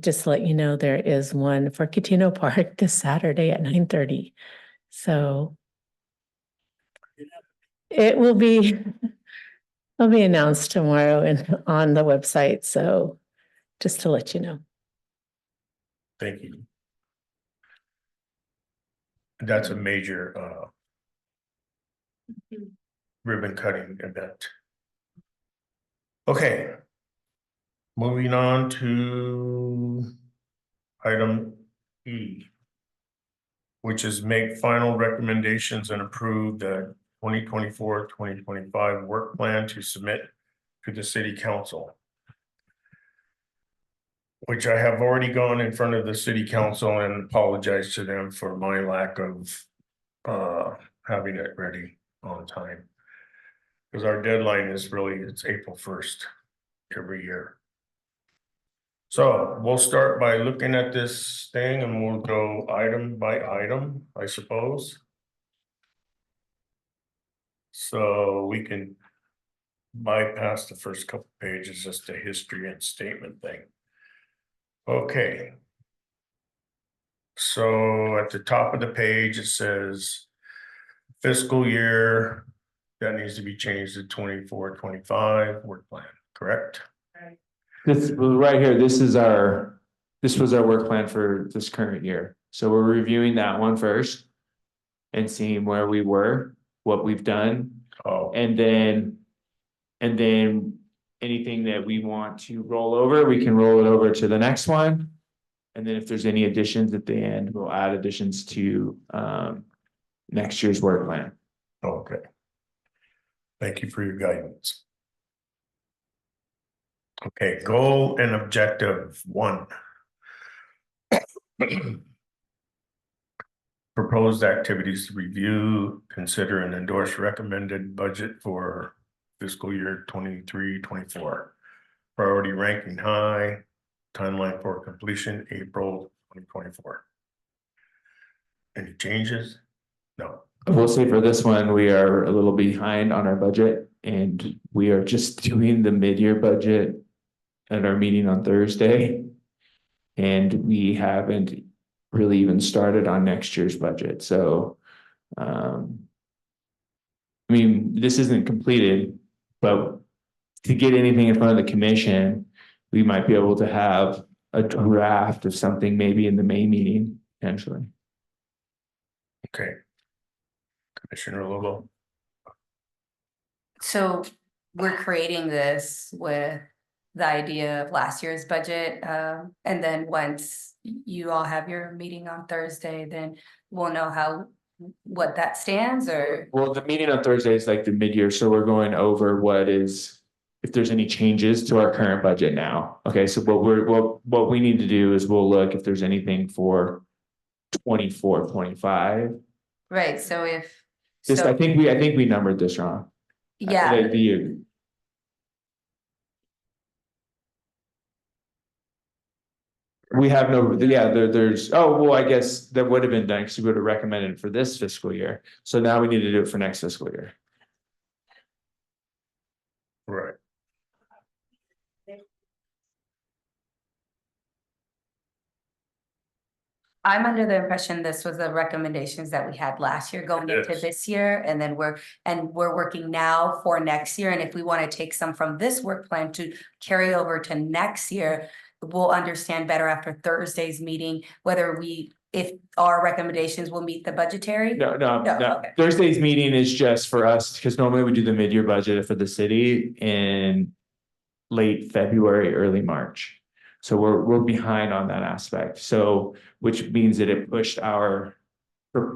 Just to let you know, there is one for Catino Park this Saturday at 9:30. So it will be, it'll be announced tomorrow and on the website. So just to let you know. Thank you. That's a major ribbon cutting event. Okay. Moving on to item E, which is make final recommendations and approve the 2024-2025 work plan to submit to the city council. Which I have already gone in front of the city council and apologized to them for my lack of having it ready on time. Because our deadline is really, it's April 1st every year. So we'll start by looking at this thing and we'll go item by item, I suppose. So we can bypass the first couple pages, just a history and statement thing. Okay. So at the top of the page, it says fiscal year, that needs to be changed to 24-25 work plan, correct? This right here, this was our work plan for this current year. So we're reviewing that one first. And seeing where we were, what we've done, Oh, and then anything that we want to roll over, we can roll it over to the next one. And then if there's any additions at the end, we'll add additions to next year's work plan. okay. Thank you for your guidance. Okay, goal and objective 1. Proposed activities to review, consider and endorse recommended budget for fiscal year 23-24. Priority ranking high, timeline for completion, April 2024. Any changes? No. I will say for this one, we are a little behind on our budget and we are just doing the mid-year budget at our meeting on Thursday. And we haven't really even started on next year's budget. So, I mean, this isn't completed, but to get anything in front of the commission, we might be able to have a draft of something maybe in the May meeting, potentially. Okay. Commissioner Lobo. So we're creating this with the idea of last year's budget. And then once you all have your meeting on Thursday, then we'll know what that stands or. Well, the meeting on Thursday is like the mid-year, so we're going over if there's any changes to our current budget now. Okay, so what we need to do is we'll look if there's anything for 24-25. Right, so I think we numbered this wrong. Yeah. We have there's, I guess that would have been done because we would have recommended it for this fiscal year. So now we need to do it for next fiscal year. Right. I'm under the impression this was the recommendations that we had last year going into this year, and then we're working now for next year. And if we want to take some from this work plan to carry over to next year, we'll understand better after Thursday's meeting, if our recommendations will meet the budgetary. No. Okay. Thursday's meeting is just for us, because normally we do the mid-year budget for the city in late February, early March. So we're behind on that aspect. So, which means that it pushed our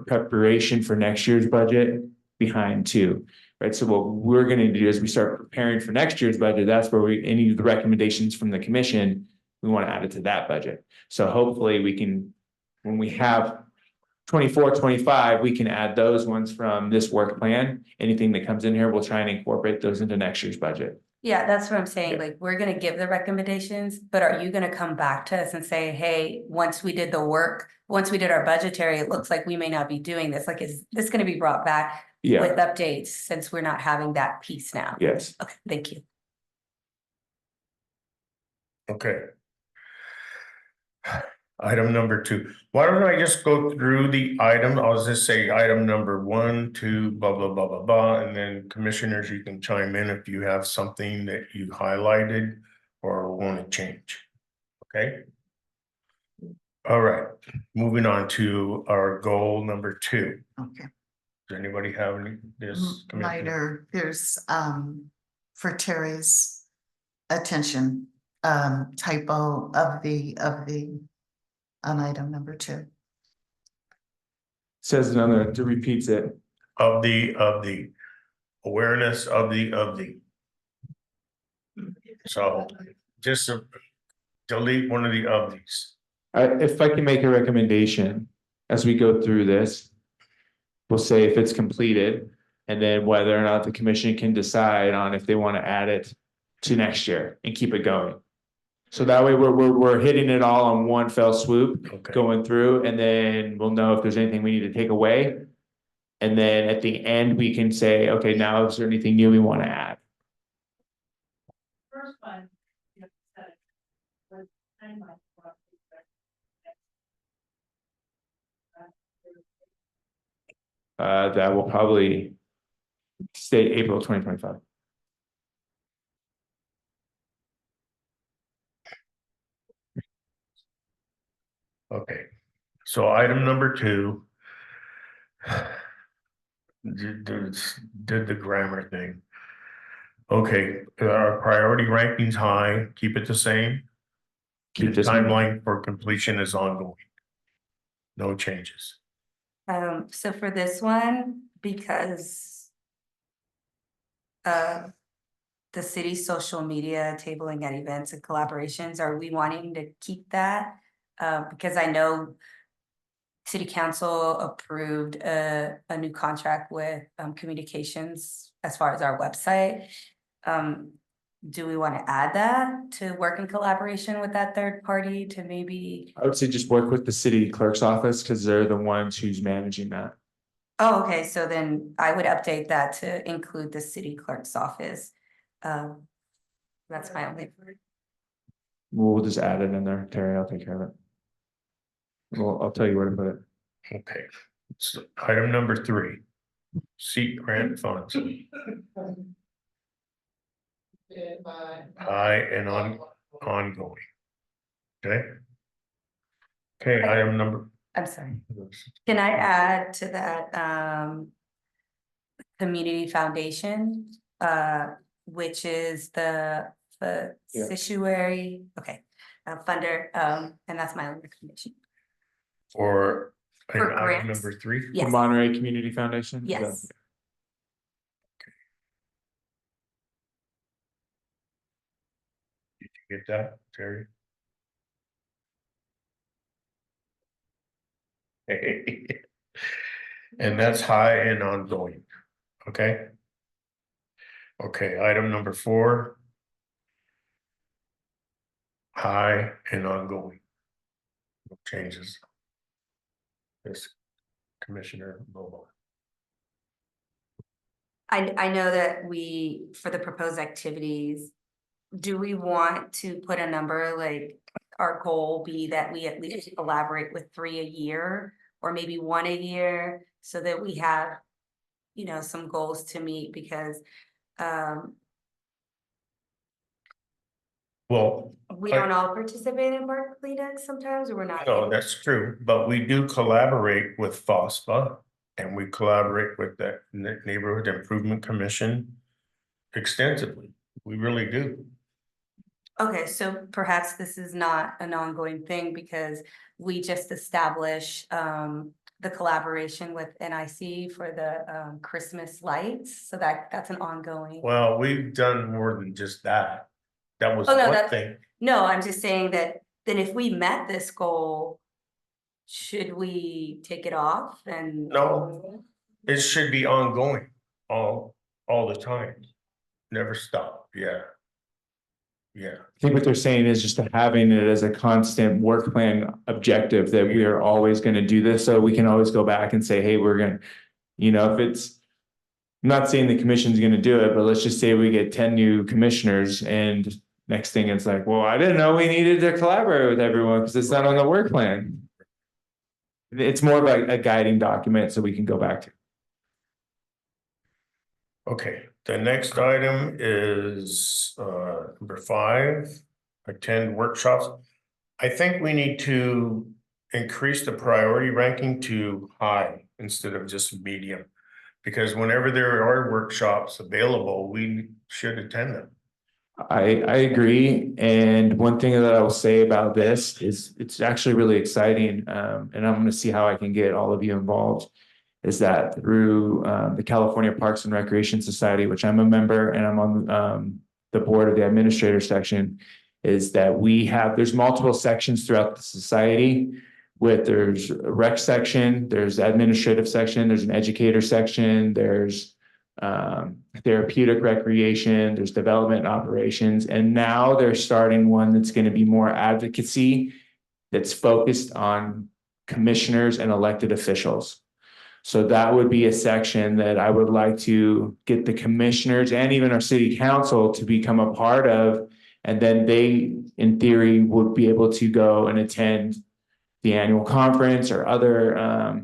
preparation for next year's budget behind too, right? So what we're going to do is we start preparing for next year's budget. That's where any of the recommendations from the commission we want to add it to that budget. So hopefully we can, when we have 24, 25, we can add those ones from this work plan. Anything that comes in here, we'll try and incorporate those into next year's budget. Yeah, that's what I'm saying, Yeah. like, we're gonna give the recommendations, but are you gonna come back to us and say, hey, once we did the work, once we did our budgetary, it looks like we may not be doing this, like, is this gonna be brought back Yeah, with updates, since we're not having that piece now? yes. Okay, thank you. Okay. Item number 2. Why don't I just go through the item? I'll just say item number 1, 2, blah, blah, blah, blah, blah, and then commissioners, you can chime in if you have something that you highlighted or want to change. Okay? All right, moving on to our goal number 2. Okay. Does anybody have any, this? Commissioner? Minor, there's, for Terry's attention, typo of the, on item number 2. Says it on there, it repeats it. Of the awareness of the. So just delete one of the of these. If I can make a recommendation as we go through this, we'll say if it's completed, and then whether or not the commission can decide on if they want to add it to next year and keep it going. So that way we're hitting it all on one fell swoop, Okay. going through, and then we'll know if there's anything we need to take away. And then at the end, we can say, okay, now is there anything new we want to add? First one, was That will probably stay April 2025. Okay, so item number 2. Did the grammar thing. Okay, our priority rankings high, keep it the same. Keep The this timeline for completion is ongoing. No changes. So for this one, because the city's social media tabling and events and collaborations, are we wanting to keep that? Because I know city council approved a new contract with communications as far as our website. Do we want to add that to work in collaboration with that third party to maybe? I would say just work with the city clerk's office because they're the ones who's managing that. Oh, okay, so then I would update that to include the city clerk's office. That's my only. We'll just add it in there, Terry, I'll take care of it. Well, I'll tell you where to put it. Okay, so item number 3. Seek grant funds. High and ongoing. Okay. Okay, item number. I'm sorry. Can I add to that, community foundation, which is the sanctuary, okay, funder, and that's my only recommendation. For For item grants. number 3. The Yes, Monterey Community Foundation? yes. Did you get that, Terry? And that's high and ongoing, okay? Okay, item number 4. High and ongoing. No changes. This Commissioner Bobo. I know that for the proposed activities, do we want to put a number, like our goal be that we at least collaborate with 3 a year or maybe 1 a year so that we have, some goals to meet because Well, we don't all participate in Berkeley Deck sometimes, or we're not. no, that's true, but we do collaborate with FOSPA and we collaborate with the Neighborhood Improvement Commission extensively. We really do. Okay, so perhaps this is not an ongoing thing because we just established the collaboration with NIC for the Christmas lights, so that's an ongoing. Well, we've done more than just that. That was Oh, no, one that's- thing. No, I'm just saying that then if we met this goal, should we take it off and? No. It should be ongoing, all the time. Never stop, yeah. Yeah, I think what they're saying is just having it as a constant work plan objective that we are always gonna do this, so we can always go back and say, hey, we're gonna. If it's. I'm not saying the commission's gonna do it, but let's just say we get 10 new commissioners and next thing it's like, well, I didn't know we needed to collaborate with everyone because it's not on the work plan. It's more of a guiding document so we can go back to. okay, the next item is number 5, attend workshops. I think we need to increase the priority ranking to high instead of just medium. Because whenever there are workshops available, we should attend them. I agree, and one thing that I will say about this is it's actually really exciting, and I'm gonna see how I can get all of you involved. Is that through the California Parks and Recreation Society, which I'm a member and I'm on the board of the administrator section, is that there's multiple sections throughout the society. There's a rec section, there's administrative section, there's an educator section, there's therapeutic recreation, there's development and operations, and now they're starting one that's going to be more advocacy, that's focused on commissioners and elected officials. So that would be a section that I would like to get the commissioners and even our city council to become a part of. And then they, in theory, would be able to go and attend the annual conference or other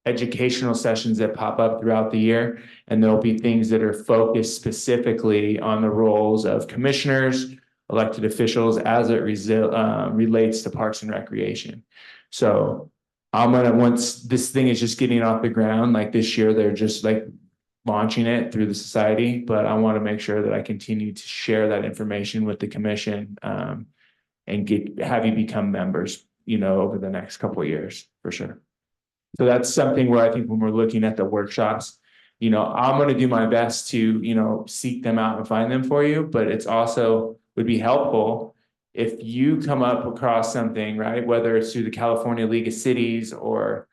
educational sessions that pop up throughout the year. And there'll be things that are focused specifically on the roles of commissioners, elected officials as it relates to parks and recreation. So once this thing is just getting off the ground, like this year, they're just like launching it through the society, but I want to make sure that I continue to share that information with the commission and have you become members, over the next couple of years, for sure. So that's something where I think when we're looking at the workshops, I'm going to do my best to, seek them out and find them for you, but it's also would be helpful if you come up across something, right? Whether it's through the California League of Cities or,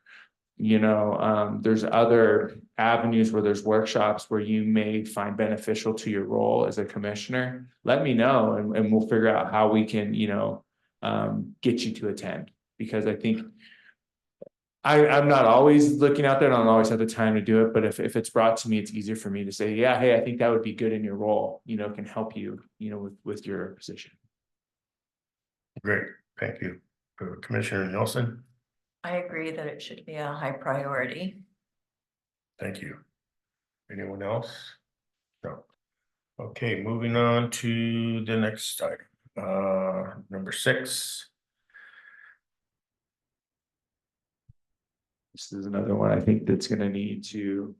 there's other avenues where there's workshops where you may find beneficial to your role as a commissioner, let me know and we'll figure out how we can, get you to attend, because I think I'm not always looking out there and I don't always have the time to do it, but if it's brought to me, it's easier for me to say, yeah, hey, I think that would be good in your role, can help you, with your position. Great, thank you. Commissioner Nelson, I agree that it should be a high priority. thank you. Anyone else? No. Okay, moving on to the next item. Number 6. This is another one I think that's gonna need to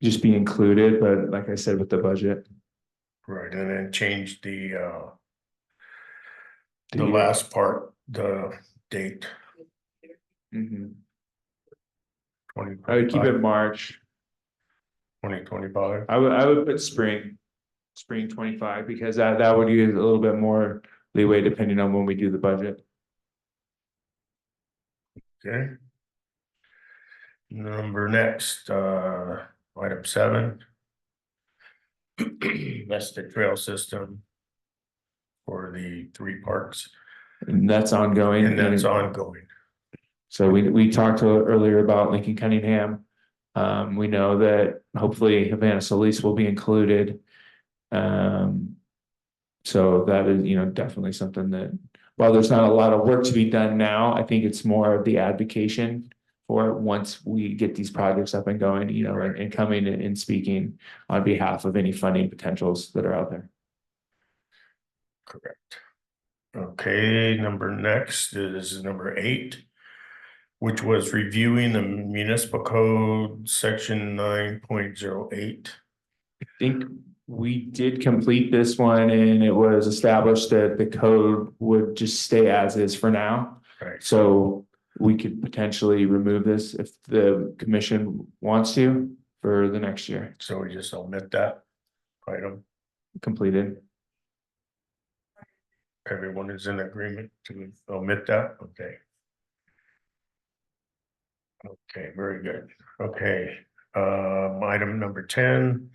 just be included, but like I said, with the budget. Right, and then change the year. last part, the date. Mhm. 2025. I would keep it March. 2025. I would put spring 25, because that would give a little bit more leeway depending on when we do the budget. Okay. Next, item 7. That's the trail system for the 3 parks, And that's ongoing. and that's ongoing. So we talked earlier about Lincoln Cunningham. We know that hopefully Havana Solis will be included. So that is, definitely something that, while there's not a lot of work to be done now, I think it's more of the advocation for once we get these projects up and going, and coming and speaking on behalf of any funding potentials that are out there. Correct. Okay, next is number 8, which was reviewing the municipal code section 9.08. I think we did complete this one and it was established that the code would just stay as is for now. Right. So we could potentially remove this if the commission wants to for the next year. So we just omit that item. completed. Everyone is in agreement to omit that, okay. Okay, very good, okay, item number 10.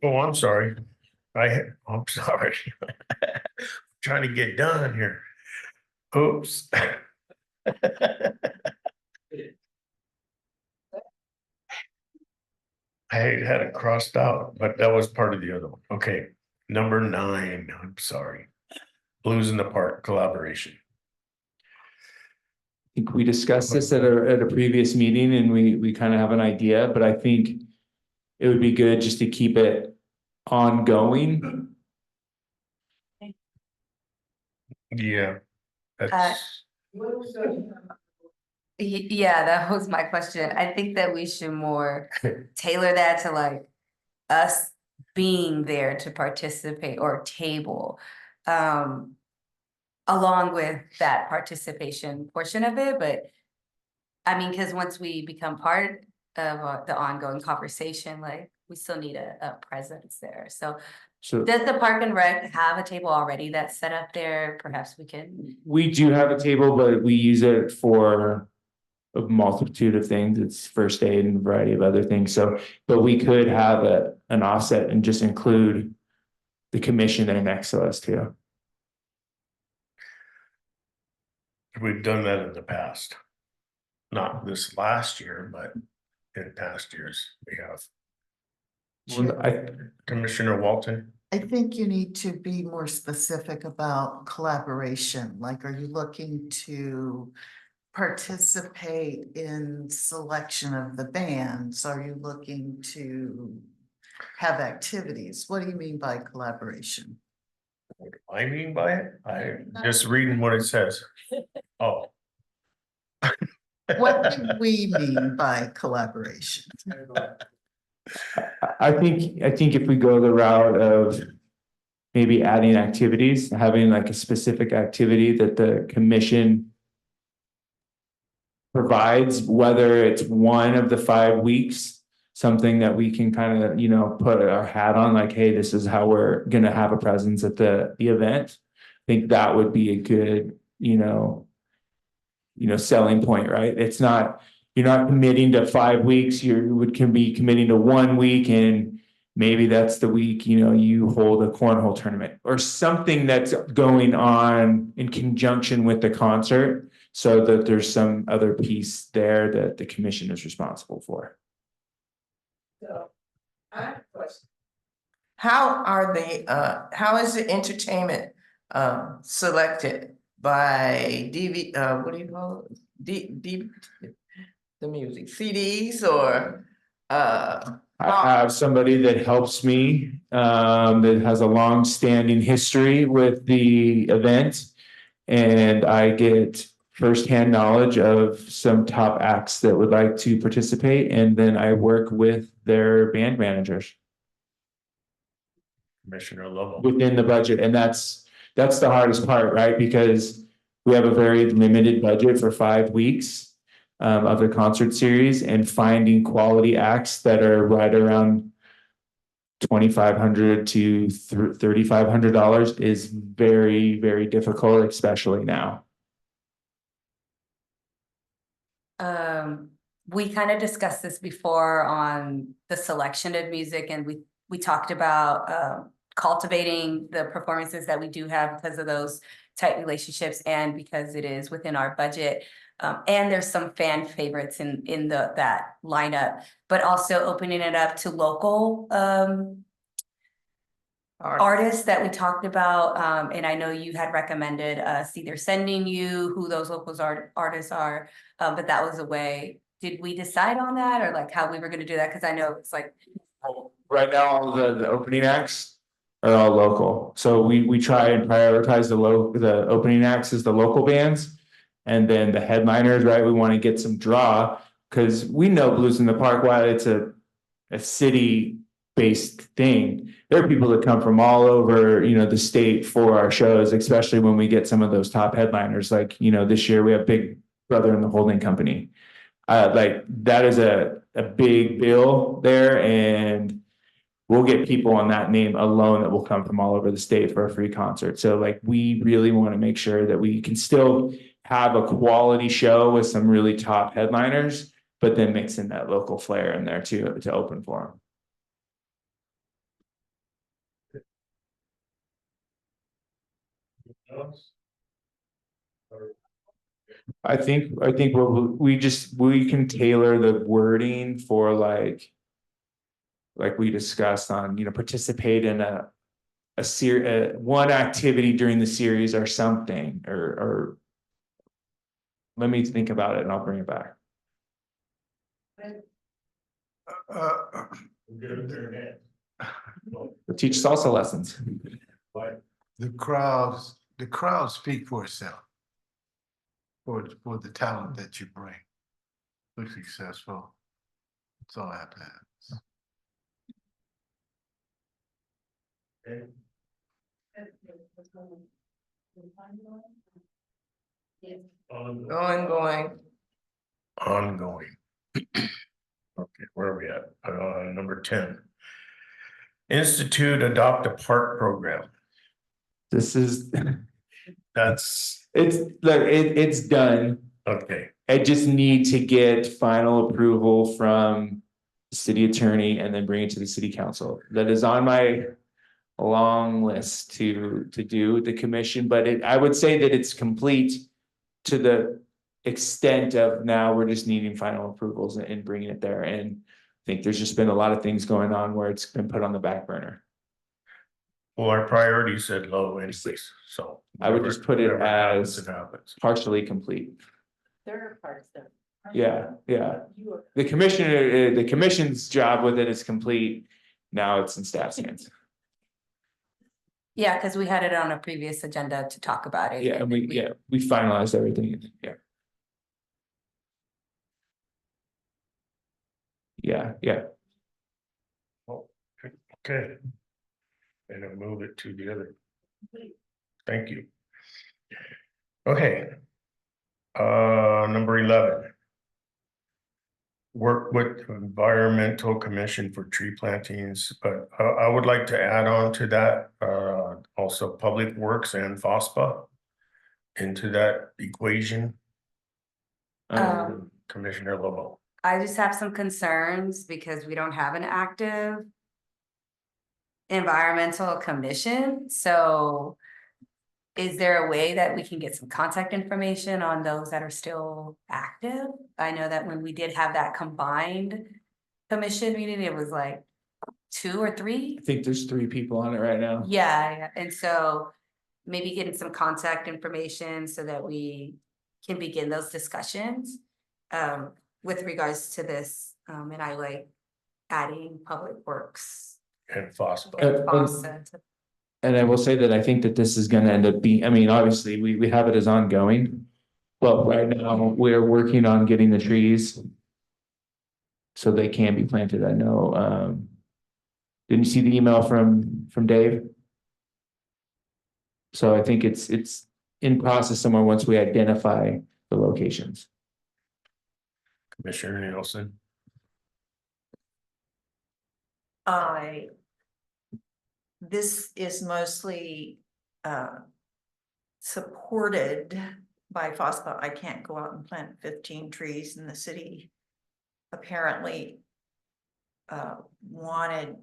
Oh, I'm sorry. I'm sorry. Trying to get done here. Oops. I had it crossed out, but that was part of the other one. Okay, number 9, I'm sorry. Blues in the Park collaboration. I think we discussed this at a previous meeting and we kind of have an idea, but I think it would be good just to keep it ongoing. Yeah. That's, Yeah, that was my question. I think that we should more tailor that to like us being there to participate or table. Along with that participation portion of it, but I mean, because once we become part of the ongoing conversation, like we still need a presence there. So So does the Park and Rec have a table already that's set up there? Perhaps we can. we do have a table, but we use it for a multitude of things. It's first aid and a variety of other things. So, but we could have an offset and just include the commission there next to us too. we've done that in the past. Not this last year, but in past years, we have. Well, Commissioner Walton? I think you need to be more specific about collaboration. Like, are you looking to participate in selection of the bands? Are you looking to have activities? What do you mean by collaboration? What do I mean by it? I'm just reading what it says. Oh. What do we mean by collaboration? I think if we go the route of maybe adding activities, having like a specific activity that the commission provides, whether it's one of the 5 weeks, something that we can kind of, put our hat on, like, hey, this is how we're gonna have a presence at the event. I think that would be a good, selling point, right? It's not, you're not committing to 5 weeks, can be committing to 1 week, and maybe that's the week, you hold a cornhole tournament or something that's going on in conjunction with the concert, so that there's some other piece there that the commission is responsible for. So, I have a question. How is the entertainment selected by what do you call it? The music, CDs or I have somebody that helps me, that has a long-standing history with the event, and I get firsthand knowledge of some top acts that would like to participate, and then I work with their band managers Commissioner Lovell. within the budget, and that's the hardest part, right? Because we have a very limited budget for 5 weeks of the concert series, and finding quality acts that are right around $2,500 to $3,500 is very, very difficult, especially now. We kind of discussed this before on the selection of music, and we talked about cultivating the performances that we do have because of those tight relationships and because it is within our budget. And there's some fan favorites in that lineup, but also opening it up to local artists that we talked about. And I know you had recommended us either sending you who those local artists are, but that was a way. Did we decide on that, or like how we were going to do that? Because I know it's like right now all the opening acts are all local, so we try and prioritize the opening acts as the local bands, and then the headliners, right? We want to get some draw because we know Blues in the Park, while it's a city based thing, there are people that come from all over the state for our shows, especially when we get some of those top headliners. Like this year we have Big Brother and the Holding Company. Like that is a big bill there, and we'll get people on that name alone that will come from all over the state for a free concert. So like, we really want to make sure that we can still have a quality show with some really top headliners, but then mix in that local flair in there too, to open for them. I think what we can tailor the wording for like we discussed on, participate in a one activity during the series or something, or let me think about it and I'll bring it back. We'll teach salsa lessons. The crowds speak for itself. For the talent that you bring. Look successful. That's all I have to ask. Ongoing. Ongoing. Okay, where are we at? Number 10. Institute adopt a park program. This is, That's, it's done. okay, I just need to get final approval from the city attorney and then bring it to the city council. That is on my long list to do with the commission, but I would say that it's complete to the extent of now we're just needing final approvals and bringing it there. And I think there's just been a lot of things going on where it's been put on the back burner. well, our priority said low anyways, so. I would just put it whatever happens, as it happens. partially complete. There are parts that. Yeah. The commission's job with it is complete. Now it's in staff's hands. Yeah, because we had it on a previous agenda to talk about it. Yeah, and we finalized everything. Yeah. Okay. And I'll move it to the other. Thank you. Okay. Number 11. Work with environmental commission for tree plantings, but I would like to add on to that, also public works and FOSPA into that equation. Commissioner Lobo. I just have some concerns because we don't have an active environmental commission, so is there a way that we can get some contact information on those that are still active? I know that when we did have that combined commission meeting, it was like 2 or 3. I think there's 3 people on it right now. Yeah, and so maybe getting some contact information so that we can begin those discussions with regards to this. And I like adding public works. And FOSPA. And FOSPA to And I will say that I think that this is gonna end up being, I mean, obviously, we have it as ongoing. But right now, we're working on getting the trees. So they can be planted. I know, didn't you see the email from Dave? So I think it's in process somewhere once we identify the locations. Commissioner Nielsen. This is mostly supported by FOSPA. I can't go out and plant 15 trees in the city. Apparently wanted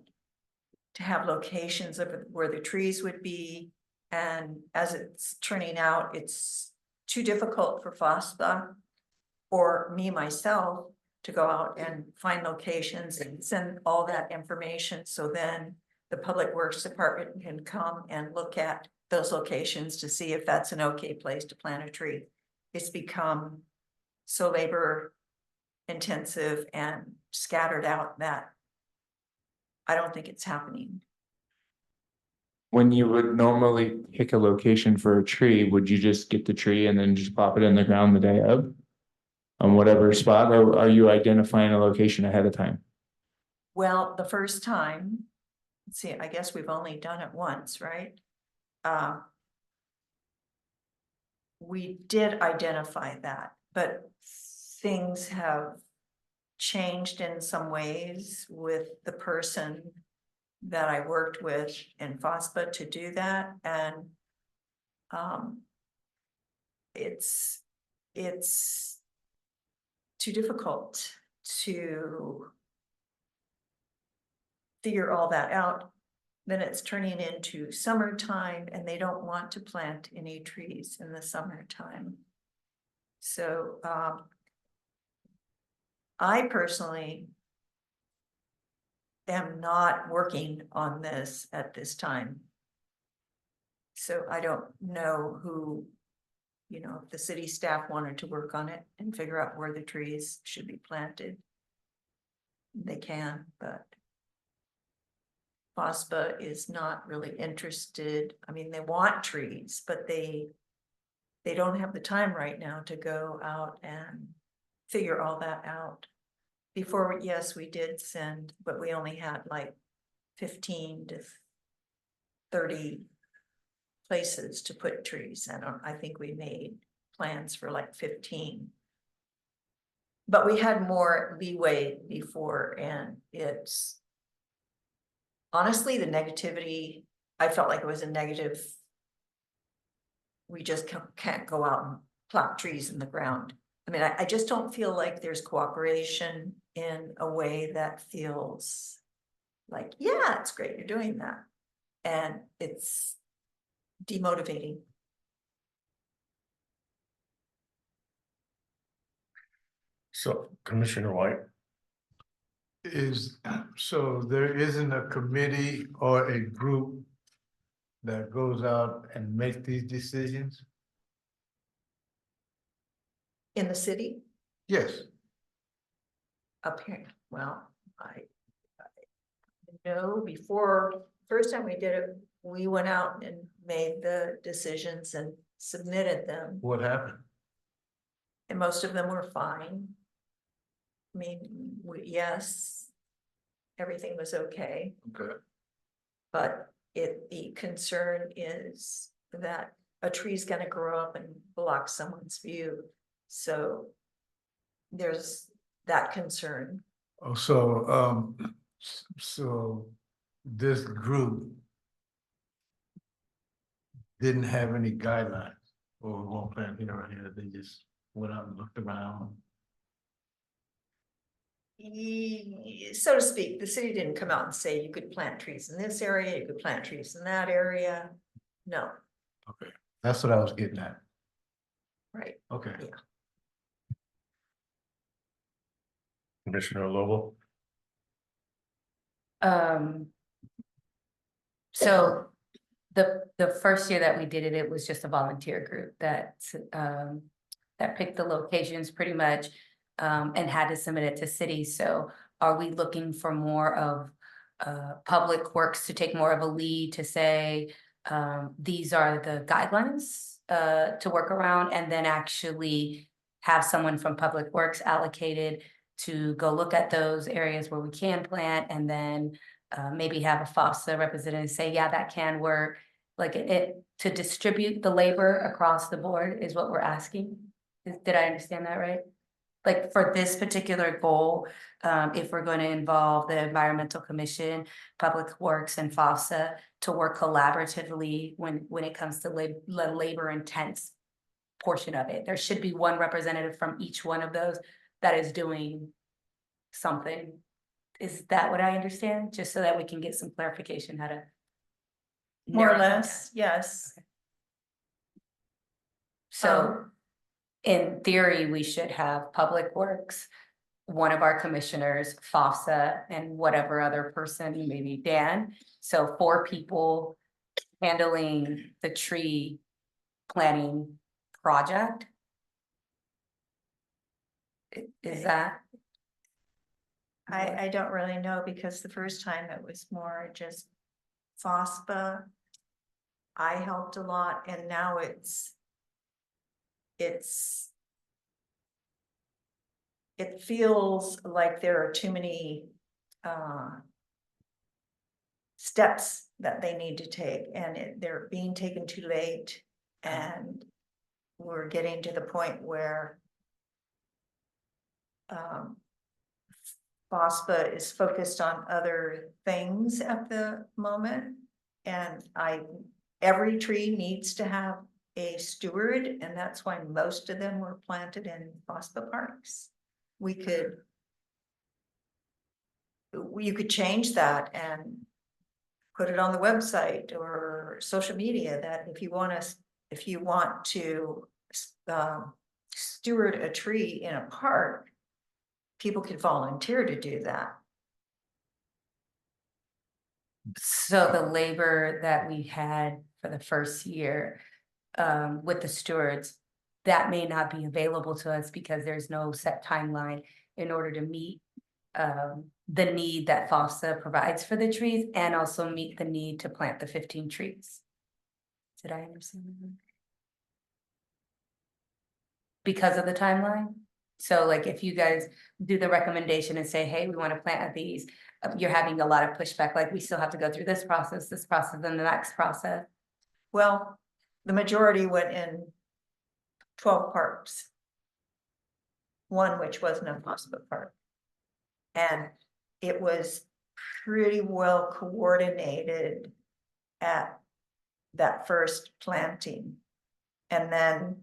to have locations of where the trees would be. And as it's turning out, it's too difficult for FOSPA or me myself to go out and find locations and send all that information. So then the Public Works Department can come and look at those locations to see if that's an okay place to plant a tree. It's become so labor intensive and scattered out that I don't think it's happening. When you would normally pick a location for a tree, would you just get the tree and then just plop it in the ground the day of? On whatever spot, or are you identifying a location ahead of time? Well, the first time, let's see, I guess we've only done it once, right? We did identify that, but things have changed in some ways with the person that I worked with in FOSPA to do that, and it's too difficult to figure all that out. Then it's turning into summertime and they don't want to plant any trees in the summertime. So I personally am not working on this at this time. So I don't know who, you know, if the city staff wanted to work on it and figure out where the trees should be planted. They can, but FOSPA is not really interested. I mean, they want trees, but they don't have the time right now to go out and figure all that out. Before, yes, we did send, but we only had like 15 to 30 places to put trees, and I think we made plans for like 15. But we had more leeway before, and it's honestly the negativity, I felt like it was a negative. We just can't go out and plop trees in the ground. I mean, I just don't feel like there's cooperation in a way that feels like, yeah, it's great you're doing that. And it's demotivating. So Commissioner White, So there isn't a committee or a group that goes out and makes these decisions? In the city, Yes. up here, well, I know before, first time we did it, we went out and made the decisions and submitted them, What happened? and most of them were fine. I mean, yes, everything was okay, Okay. but the concern is that a tree's gonna grow up and block someone's view. So there's that concern. Oh, so this group didn't have any guidelines, or we won't plant here or here, they just went out and looked around. So to speak, the city didn't come out and say you could plant trees in this area, you could plant trees in that area. No, Okay, that's what I was getting at. right, Okay. yeah. Commissioner Lobo, So the first year that we did it, it was just a volunteer group that picked the locations pretty much and had to submit it to city. So are we looking for more of public works to take more of a lead to say these are the guidelines to work around, and then actually have someone from public works allocated to go look at those areas where we can plant, and then maybe have a FOSTA representative say, yeah, that can work. Like it to distribute the labor across the board is what we're asking. Did I understand that right? Like for this particular goal, if we're going to involve the Environmental Commission, Public Works, and FOSTA to work collaboratively when it comes to the labor intense portion of it, there should be one representative from each one of those that is doing something. Is that what I understand? Just so that we can get some clarification how to. More or narrow that less, yes. So in theory, we should have Public Works, one of our commissioners, FOSA, and whatever other person, maybe Dan. So 4 people handling the tree planting project. Is that? I don't really know, because the first time it was more just FOSPA. I helped a lot, and now it feels like there are too many steps that they need to take, and they're being taken too late, and we're getting to the point where FOSPA is focused on other things at the moment. And every tree needs to have a steward, and that's why most of them were planted in FOSPA parks. You could change that and put it on the website or social media that if you want to steward a tree in a park, people could volunteer to do that. So the labor that we had for the first year with the stewards, that may not be available to us because there's no set timeline in order to meet the need that FOSTA provides for the trees and also meet the need to plant the 15 trees. Did I understand that? Because of the timeline? So like if you guys do the recommendation and say, hey, we want to plant these, you're having a lot of pushback, like we still have to go through this process, and the next process. Well, the majority went in 12 parks. One which wasn't a FOSPA park. And it was pretty well coordinated at that first planting. And then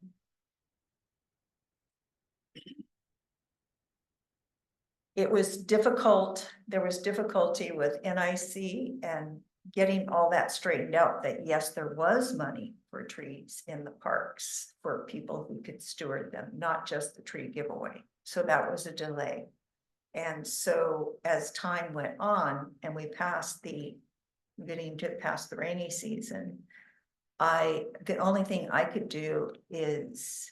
it was difficult, there was difficulty with NIC and getting all that straightened out, that yes, there was money for trees in the parks for people who could steward them, not just the tree giveaway. So that was a delay. And so as time went on and we getting to past the rainy season, the only thing I could do is,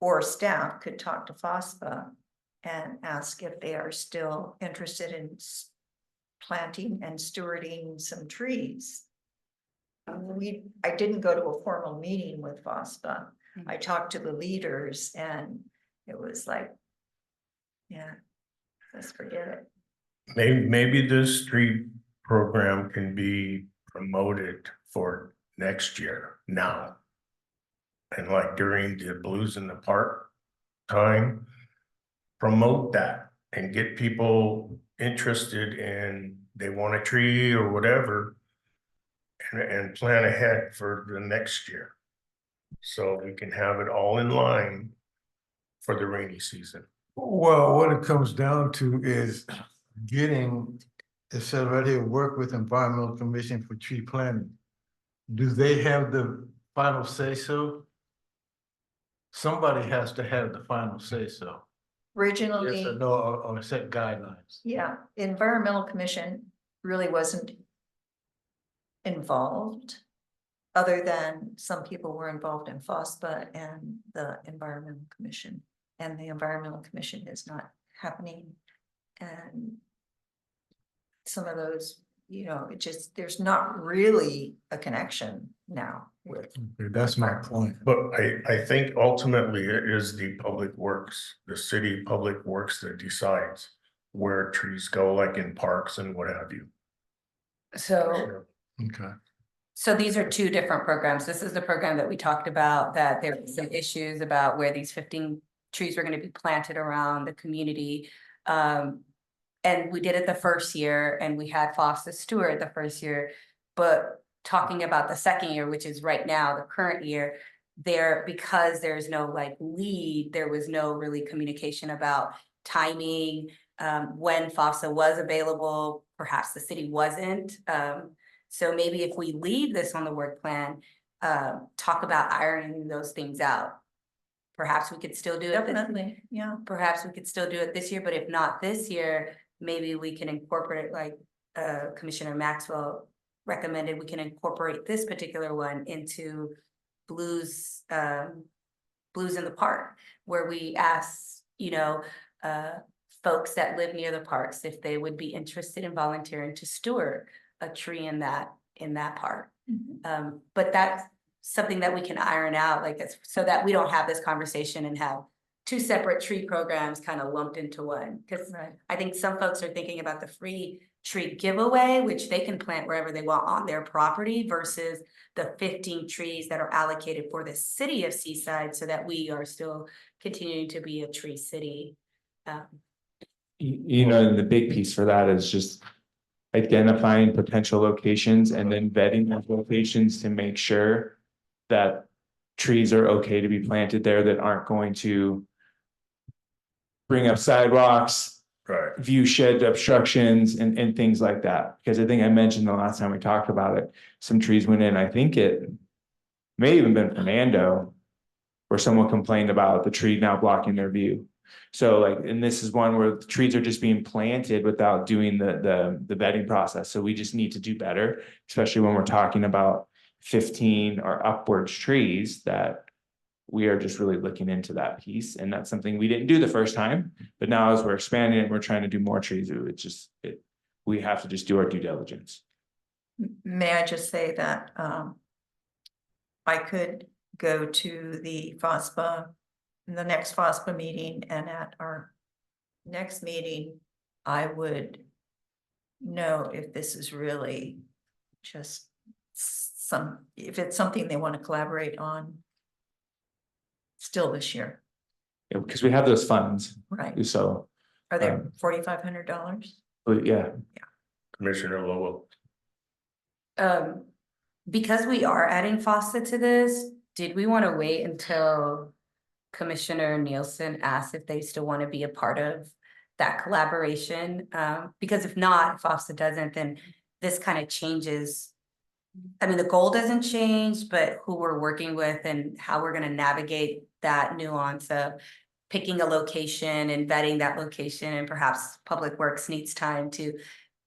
or staff could talk to FOSPA and ask if they are still interested in planting and stewarding some trees. I didn't go to a formal meeting with FOSPA. I talked to the leaders and it was like, yeah, let's forget it. Maybe this tree program can be promoted for next year now. And like during the Blues in the Park time, promote that and get people interested in, they want a tree or whatever, and plan ahead for the next year. So we can have it all in line for the rainy season. Well, what it comes down to is getting, it said right here, work with Environmental Commission for tree planting. Do they have the final say so? Somebody has to have the final say so. Originally. Yes or no, or set guidelines. Yeah, Environmental Commission really wasn't involved. Other than some people were involved in FOSPA and the Environmental Commission. And the Environmental Commission is not happening. And some of those, there's not really a connection now with. Okay, that's my point. But I think ultimately it is the public works, the city public works that decides where trees go, like in parks and what have you. So, Okay. so these are two different programs. This is the program that we talked about, that there were some issues about where these 15 trees were going to be planted around the community. And we did it the first year and we had FOSTA steward the first year, but talking about the second year, which is right now, the current year, because there's no like lead, there was no really communication about timing, when FOSTA was available, perhaps the city wasn't. So maybe if we leave this on the work plan, talk about ironing those things out. Perhaps we could still do it. Definitely, yeah. Perhaps we could still do it this year, but if not this year, maybe we can incorporate, like Commissioner Maxwell recommended, we can incorporate this particular one into Blues in the Park, where we ask, folks that live near the parks if they would be interested in volunteering to steward a tree in that park. Mm-hmm. But that's something that we can iron out, like this, so that we don't have this conversation and have two separate tree programs kind of lumped into one. Because I think some folks are thinking about the free tree giveaway, which they can plant wherever they want on their property versus the 15 trees that are allocated for the city of Seaside so that we are still continuing to be a tree city. You know, and the big piece for that is just identifying potential locations and then vetting those locations to make sure that trees are okay to be planted there that aren't going to bring up sidewalks, Right. view shed obstructions and things like that. Because I think I mentioned the last time we talked about it, some trees went in, I think it may even been Fernando, where someone complained about the tree now blocking their view. So like, and this is one where the trees are just being planted without doing the vetting process. So we just need to do better, especially when we're talking about 15 or upwards trees, that we are just really looking into that piece. And that's something we didn't do the first time, but now as we're expanding it, we're trying to do more trees. We have to just do our due diligence. May I just say that I could go to the next FOSPA meeting, and at our next meeting, I would know if this is really just if it's something they want to collaborate on still this year, Yeah, because we have those funds. right? So, Are there $4,500? but yeah, Commissioner Lowell. Because we are adding FOSTA to this, did we want to wait until Commissioner Nielsen asked if they still want to be a part of that collaboration? Because if not, if FOSTA doesn't, then this kind of changes. I mean, the goal doesn't change, but who we're working with and how we're going to navigate that nuance of picking a location and vetting that location, and perhaps Public Works needs time to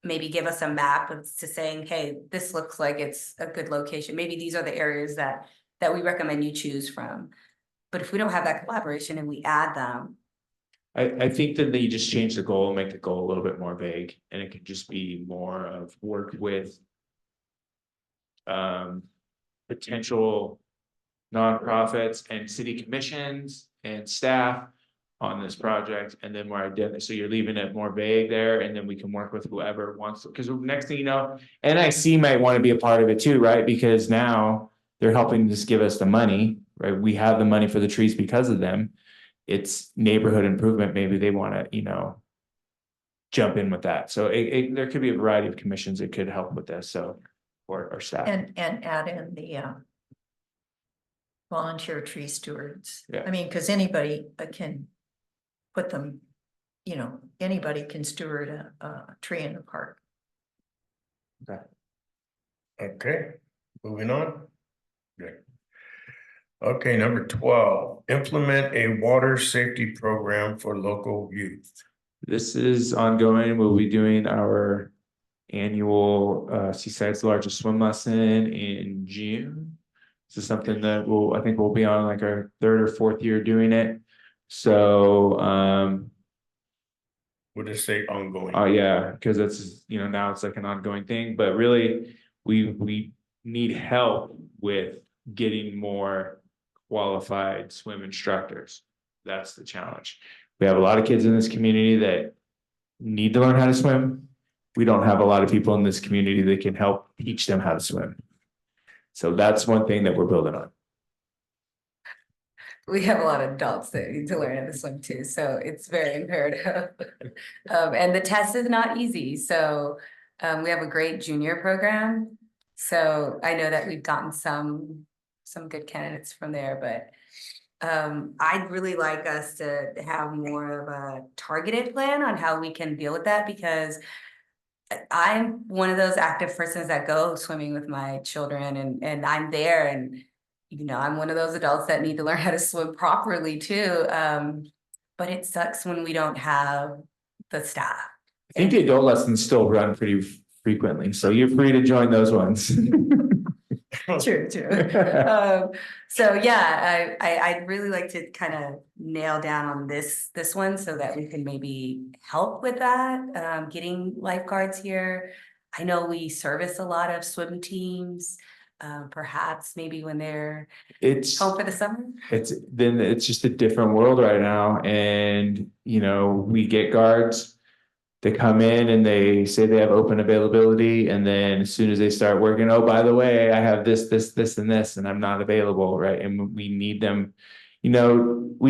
maybe give us a map to saying, hey, this looks like it's a good location. Maybe these are the areas that we recommend you choose from. But if we don't have that collaboration and we add them. I think that they just change the goal, make the goal a little bit more vague, and it could just be more of work with potential nonprofits and city commissions and staff on this project, and then we're identifying, so you're leaving it more vague there, and then we can work with whoever wants, because next thing you know, NIC might want to be a part of it too, right? Because now they're helping just give us the money, right? We have the money for the trees because of them. It's neighborhood improvement, maybe they want to, jump in with that. So there could be a variety of commissions that could help with this, so, or staff. And add in the volunteer tree stewards. Yeah. I mean, because anybody can put them, anybody can steward a tree in the park. Okay, moving on. Good. Okay, number 12, implement a water safety program for local youth. This is ongoing. We'll be doing our annual Seaside's largest swim lesson in June. This is something that I think we'll be on like our 3rd or 4th year doing it. So Would it say ongoing? oh yeah, because it's now it's like an ongoing thing, but really we need help with getting more qualified swim instructors. That's the challenge. We have a lot of kids in this community that need to learn how to swim. We don't have a lot of people in this community that can help teach them how to swim. So that's one thing that we're building on. We have a lot of adults that need to learn how to swim too, so it's very imperative. And the test is not easy, so we have a great junior program. So I know that we've gotten some good candidates from there, but I'd really like us to have more of a targeted plan on how we can deal with that, because I'm one of those active persons that go swimming with my children, and I'm there, and I'm one of those adults that need to learn how to swim properly too. But it sucks when we don't have the staff. I think the adult lessons still run pretty frequently, so you're free to join those ones. True. So yeah, I'd really like to kind of nail down on this one so that we can maybe help with that, getting lifeguards here. I know we service a lot of swim teams, perhaps maybe when they're home for the summer. It's just a different world right now, and we get guards. They come in and they say they have open availability, and then as soon as they start working, oh, by the way, I have this, and this, and I'm not available, right? And we need them, we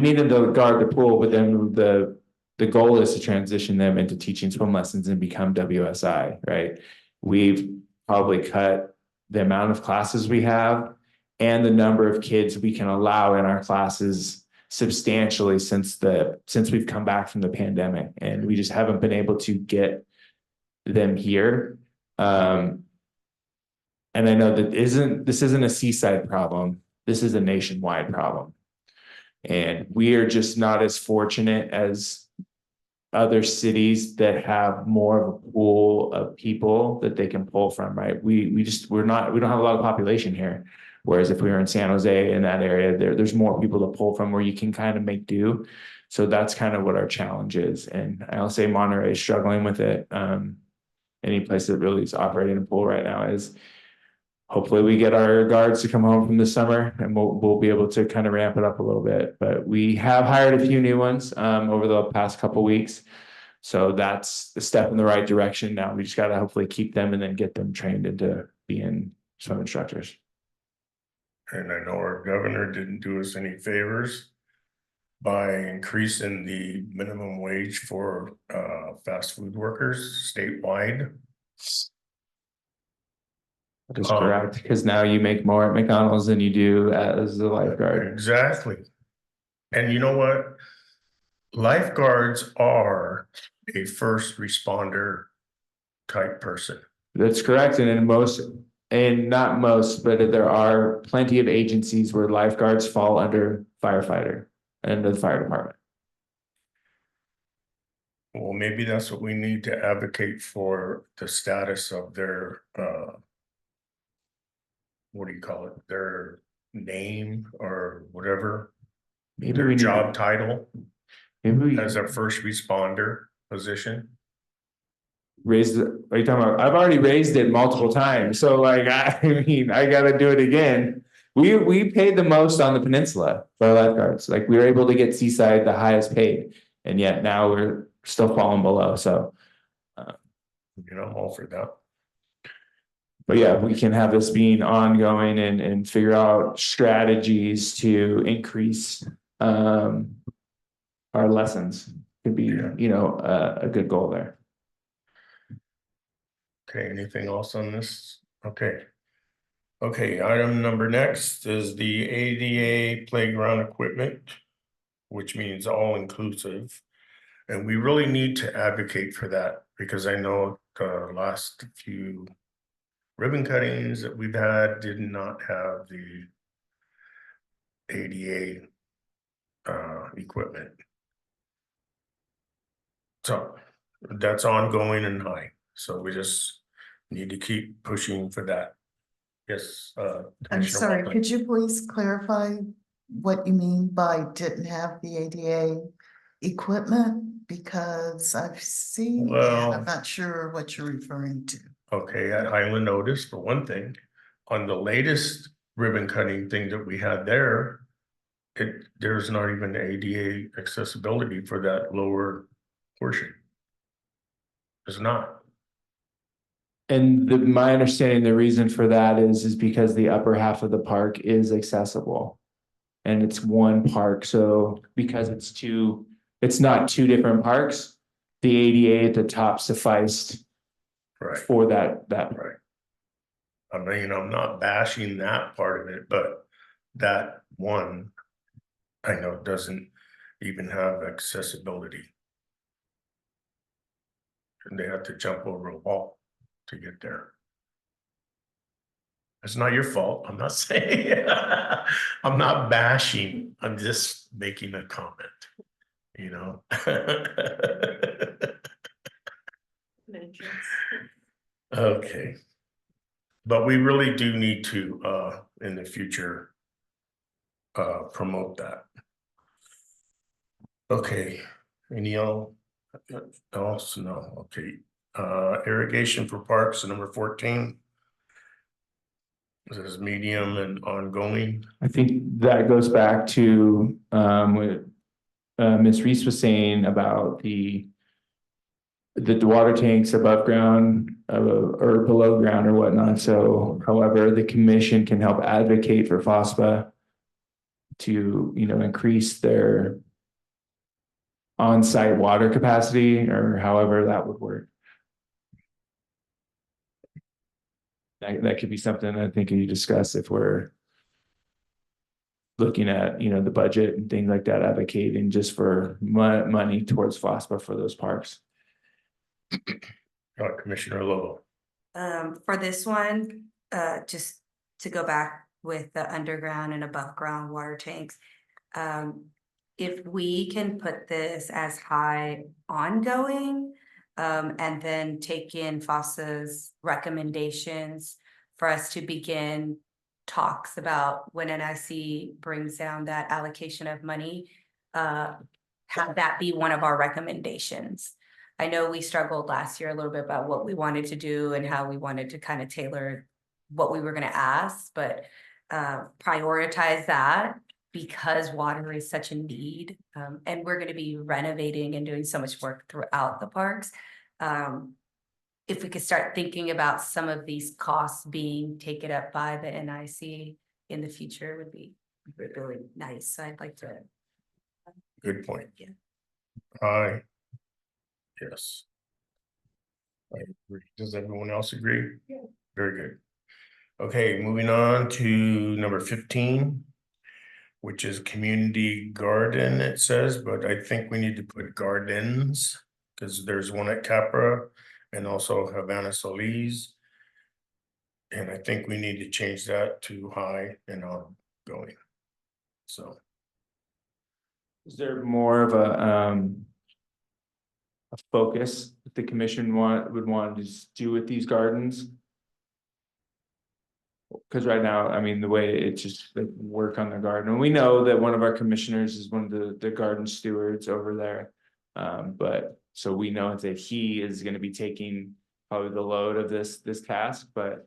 need them to guard the pool, but then the goal is to transition them into teaching swim lessons and become WSI, right? We've probably cut the amount of classes we have and the number of kids we can allow in our classes substantially since we've come back from the pandemic, and we just haven't been able to get them here. And I know that this isn't a seaside problem. This is a nationwide problem. And we are just not as fortunate as other cities that have more of a pool of people that they can pull from, right? We don't have a lot of population here. Whereas if we were in San Jose in that area, there's more people to pull from where you can kind of make do. So that's kind of what our challenge is. And I'll say Monterey is struggling with it. Any place that really is operating a pool right now is, hopefully we get our guards to come home from the summer and we'll be able to kind of ramp it up a little bit. But we have hired a few new ones over the past couple weeks. So that's the step in the right direction. Now we just got to hopefully keep them and then get them trained into being swim instructors. And I know our governor didn't do us any favors by increasing the minimum wage for fast food workers statewide. That is correct, because now you make more at McDonald's than you do as a lifeguard. Exactly. And you know what? Lifeguards are a first responder type person. That's correct. And not most, but there are plenty of agencies where lifeguards fall under firefighter and the fire department. Well, maybe that's what we need to advocate for, the status of their what do you call it? Their name or whatever. Maybe Their we need job title maybe we as a first responder position. raise the, what are you talking about? I've already raised it multiple times. So like, I mean, I gotta do it again. We paid the most on the peninsula for our lifeguards. Like, we were able to get Seaside the highest paid, and yet now we're still falling below. So I'm all for that. but yeah, we can have this being ongoing and figure out strategies to increase our lessons. Could be, a good goal there. Okay, anything else on this? Okay. Okay, item number next is the ADA playground equipment, which means all inclusive. And we really need to advocate for that, because I know the last few ribbon cuttings that we've had did not have the ADA equipment. So that's ongoing and high. So we just need to keep pushing for that. Yes. I'm Commissioner sorry, Walker. could you please clarify what you mean by didn't have the ADA equipment? Because I've seen that, Well- I'm not sure what you're referring to. Okay, at Highland Notice, for one thing, on the latest ribbon cutting thing that we had there, there's not even ADA accessibility for that lower portion. There's not. And my understanding, the reason for that is because the upper half of the park is accessible. And it's one park, so because it's not two different parks, the ADA at the top sufficed Right. for that. Right. I mean, I'm not bashing that part of it, but that one, I know doesn't even have accessibility. And they have to jump over a wall to get there. It's not your fault. I'm not saying, I'm not bashing. I'm just making a comment, Okay. But we really do need to, in the future, promote that. Okay, any else? No, okay. Irrigation for parks, number 14. This is medium and ongoing. I think that goes back to what Ms. Reese was saying about the the water tanks above ground, or below ground or whatnot. So however, the commission can help advocate for FOSPA to, increase their on-site water capacity, or however that would work. That could be something I think you discuss if we're looking at, the budget and things like that, advocating just for money towards FOSPA for those parks. Commissioner Lobo. For this one, just to go back with the underground and above ground water tanks. If we can put this as high ongoing, and then take in FOSSA's recommendations for us to begin talks about when NIC brings down that allocation of money, have that be one of our recommendations. I know we struggled last year a little bit about what we wanted to do and how we wanted to kind of tailor what we were going to ask, but prioritize that because water is such a need. And we're going to be renovating and doing so much work throughout the parks. If we could start thinking about some of these costs being taken up by the NIC in the future would be really nice. So I'd like to. Good point. Yeah. Yes. I agree. Does everyone else agree? Yeah. Very good. Okay, moving on to number 15, which is community garden, it says, but I think we need to put gardens because there's one at Capra and also Havana Solis. And I think we need to change that to high and ongoing. So. Is there more of a focus that the commission would want to do with these gardens? Because right now, I mean, the way it's just like work on the garden, and we know that one of our commissioners is one of the garden stewards over there. But so we know that he is going to be taking probably the load of this task, but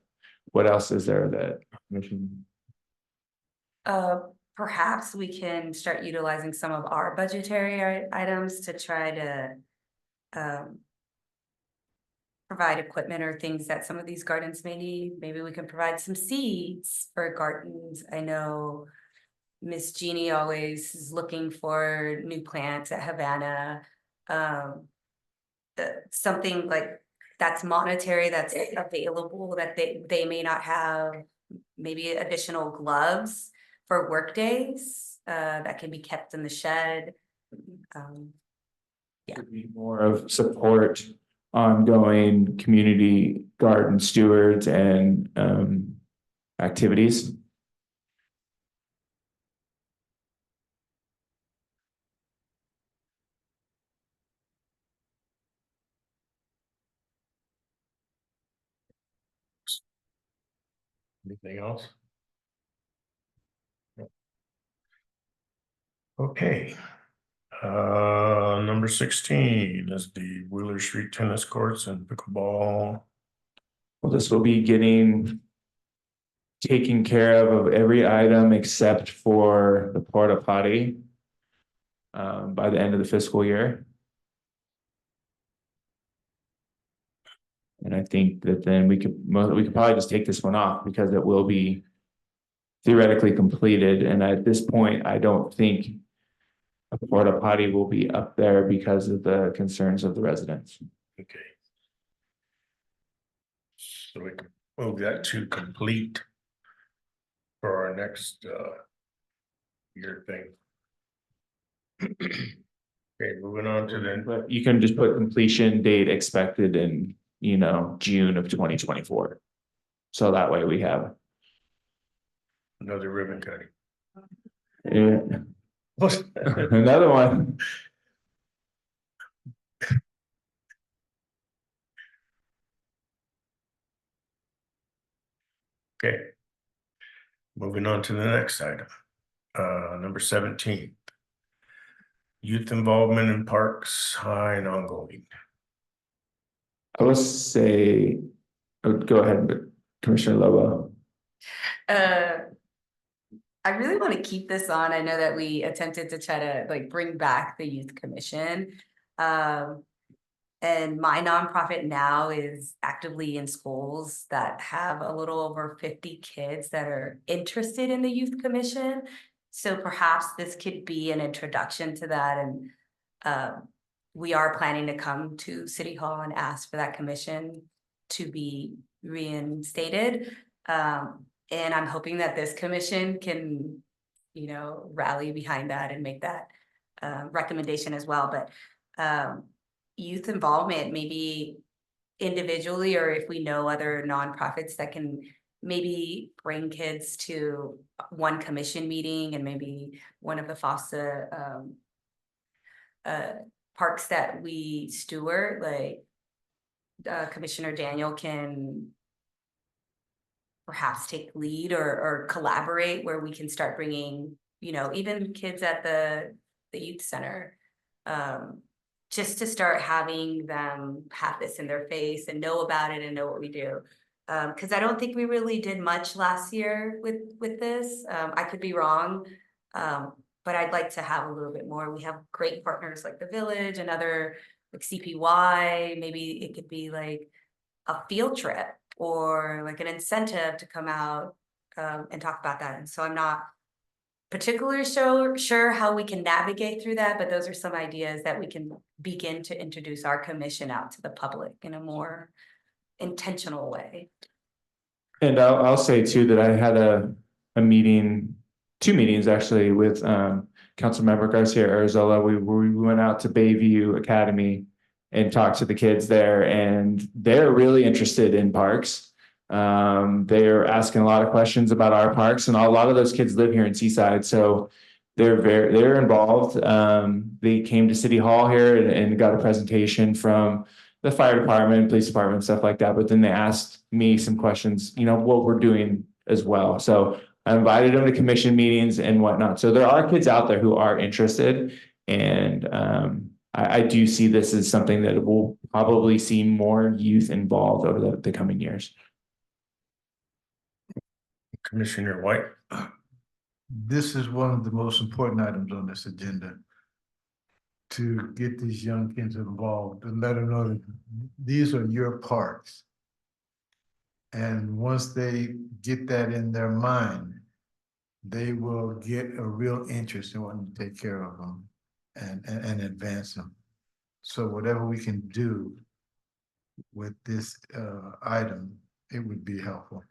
what else is there that commission? Perhaps we can start utilizing some of our budgetary items to try to provide equipment or things that some of these gardens may need. Maybe we can provide some seeds for gardens. I know Miss Jeannie always is looking for new plants at Havana. Something like that's monetary, that's available, that they may not have. Maybe additional gloves for work days that can be kept in the shed. Yeah. Could be more of support, ongoing community garden stewards and activities. Anything else? Okay. Number 16 is the Wheeler Street tennis courts and pickleball. Well, this will be getting taken care of every item except for the porta potty by the end of the fiscal year. And I think that then we could probably just take this one off because it will be theoretically completed. And at this point, I don't think a porta potty will be up there because of the concerns of the residents. Okay. So we can move that to complete for our next year thing. Okay, moving on to then. But you can just put completion date expected in, June of 2024. So that way we have Another ribbon cutting. another one. Okay. Moving on to the next item. Number 17. Youth involvement in parks, high and ongoing. I will say, go ahead, but Commissioner Lobo. I really want to keep this on. I know that we attempted to try to bring back the youth commission. And And my nonprofit now is actively in schools that have a little over 50 kids that are interested in the youth commission. So perhaps this could be an introduction to that, and we are planning to come to City Hall and ask for that commission to be reinstated. And I'm hoping that this commission can, rally behind that and make that recommendation as well. But youth involvement, maybe individually, or if we know other nonprofits that can maybe bring kids to one commission meeting, and maybe one of the FOSTA parks that we steward, like Commissioner Daniel can perhaps take lead or collaborate, where we can start bringing, even kids at the youth center, just to start having them have this in their face and know about it and know what we do. Because I don't think we really did much last year with this. I could be wrong, but I'd like to have a little bit more. We have great partners like the Village and other, like CPY. Maybe it could be like a field trip or like an incentive to come out and talk about that. And so I'm not particularly sure how we can navigate through that, but those are some ideas that we can begin to introduce our commission out to the public in a more intentional way. And I'll say too that I had a meeting, 2 meetings actually, with Councilmember Garcia Arizola. We went out to Bayview Academy and talked to the kids there, and they're really interested in parks. They're asking a lot of questions about our parks, and a lot of those kids live here in Seaside, so they're involved. They came to City Hall here and got a presentation from the fire department, police department, stuff like that. But then they asked me some questions, what we're doing as well. So I invited them to commission meetings and whatnot. So there are kids out there who are interested, and I do see this as something that will probably see more youth involved over the coming years. Commissioner White. This is one of the most important items on this agenda. To get these young kids involved and let them know that these are your parks. And once they get that in their mind, they will get a real interest in wanting to take care of them and advance them. So whatever we can do with this item, it would be helpful.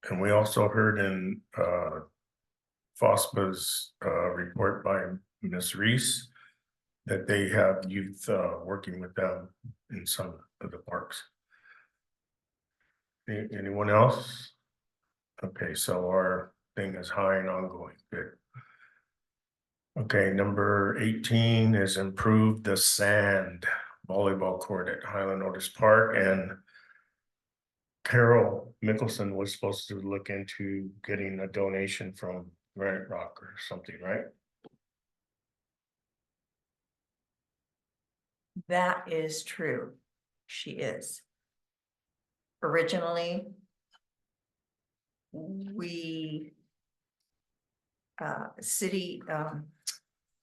And we also heard in FOSPA's report by Ms. Reese that they have youth working with them in some of the parks. Anyone else? Okay, so our thing is high and ongoing. Good. Okay, number 18 is improve the sand volleyball court at Highland Otis Park, and Carol Mickelson was supposed to look into getting a donation from Granite Rock or something, right? That is true. She is. Originally, we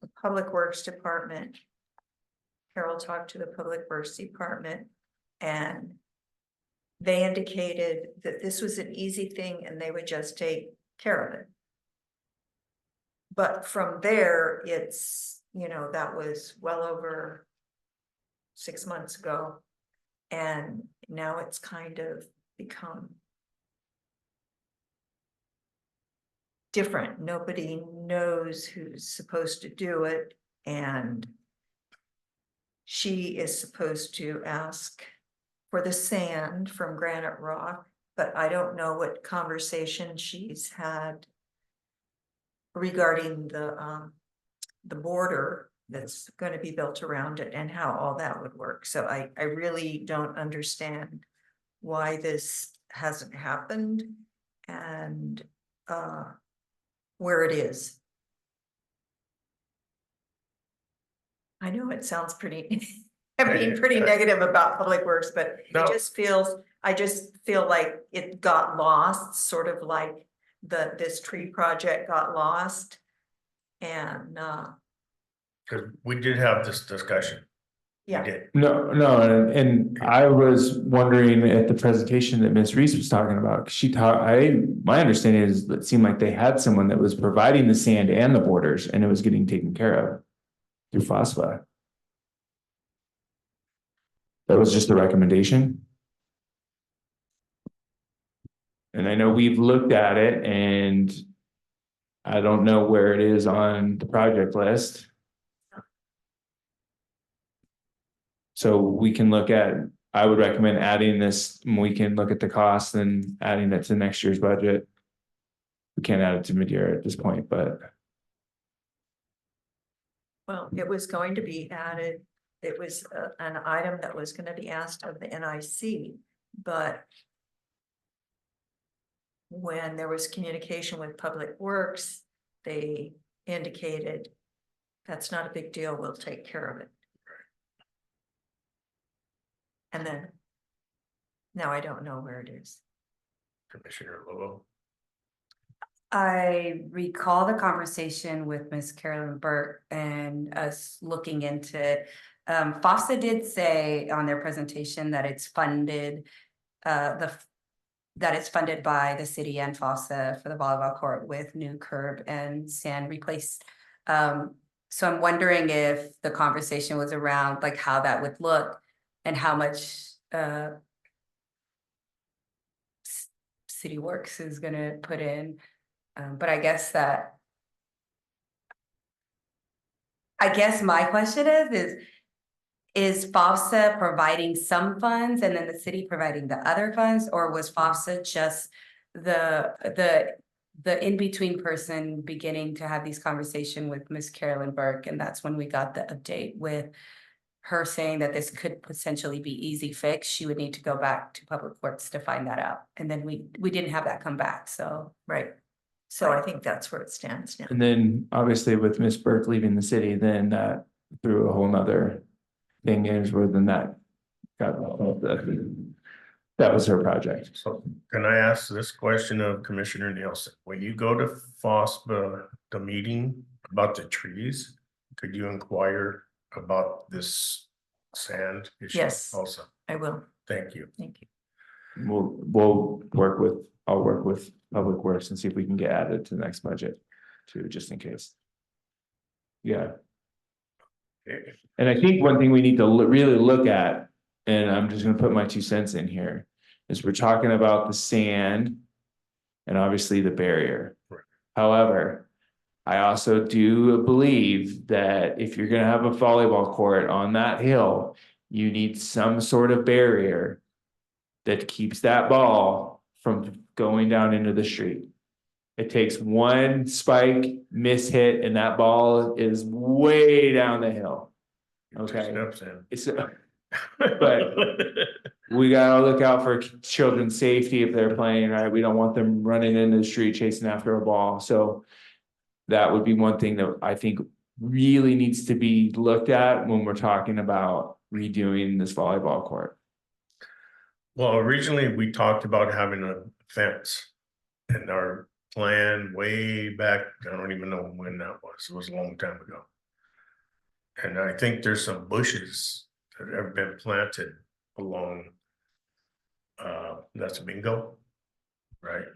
the Public Works Department, Carol talked to the Public Works Department, and they indicated that this was an easy thing and they would just take care of it. But from there, it's, that was well over 6 months ago. And now it's kind of become different. Nobody knows who's supposed to do it. And she is supposed to ask for the sand from Granite Rock, but I don't know what conversation she's had regarding the border that's going to be built around it and how all that would work. So I really don't understand why this hasn't happened and where it is. I know it sounds pretty, I'm being pretty negative about Public Works, but No. I just feel like it got lost, sort of like this tree project got lost. And Cause we did have this discussion. We Yeah. did. No, and I was wondering at the presentation that Ms. Reese was talking about, 'cause she taught, my understanding is it seemed like they had someone that was providing the sand and the borders and it was getting taken care of through FOSFA. That was just a recommendation. And I know we've looked at it and I don't know where it is on the project list. So we can look at, I would recommend adding this, and we can look at the cost and adding it to next year's budget. We can't add it to mid-year at this point, but Well, it was going to be added, it was an item that was gonna be asked of the NIC, but when there was communication with Public Works, they indicated that's not a big deal, we'll take care of it. And then now I don't know where it is. Commissioner Lobo. I recall the conversation with Miss Carolyn Burke and us looking into it. FOSTA did say on their presentation that it's funded, that it's funded by the city and FOSTA for the volleyball court with new curb and sand replaced. So I'm wondering if the conversation was around like how that would look and how much City Works is gonna put in. But I guess my question is FOSTA providing some funds and then the city providing the other funds, or was FOSTA just the in-between person beginning to have these conversations with Miss Carolyn Burke, and that's when we got the update with her saying that this could potentially be easy fix. She would need to go back to Public Works to find that out, and then we didn't have that come back, so. Right. So I think that's where it stands now. and then obviously with Miss Burke leaving the city, then that threw a whole nother thing is where then that got that was her project. So can I ask this question of Commissioner Nielsen? When you go to FOSBA, the meeting about the trees, could you inquire about this sand issue? Yes. Also, I will. thank you. Thank you. I'll work with Public Works and see if we can get added to the next budget too, just in case. Yeah. Okay. And I think one thing we need to really look at, and I'm just gonna put my 2 cents in here, is we're talking about the sand and obviously the barrier. Right. However, I also do believe that if you're gonna have a volleyball court on that hill, you need some sort of barrier that keeps that ball from going down into the street. It takes one spike, miss hit, and that ball is way down the hill. Okay. Steps in. It's but we gotta look out for children's safety if they're playing, right? We don't want them running into the street chasing after a ball, so. That would be one thing that I think really needs to be looked at when we're talking about redoing this volleyball court. Well, originally we talked about having a fence and our plan way back, I don't even know when that was. It was a long time ago. And I think there's some bushes that have been planted along that's bingo, right?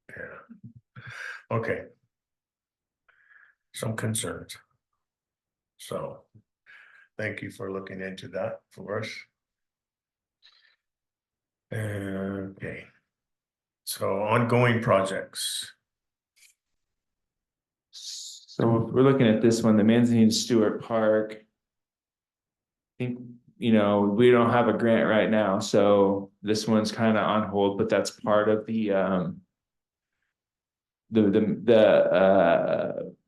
Yeah. Okay. Some concerns. So thank you for looking into that for us. Okay. So ongoing projects. So if we're looking at this one, the Manzanita Stewart Park. I think, we don't have a grant right now, so this one's kind of on hold, but that's part of the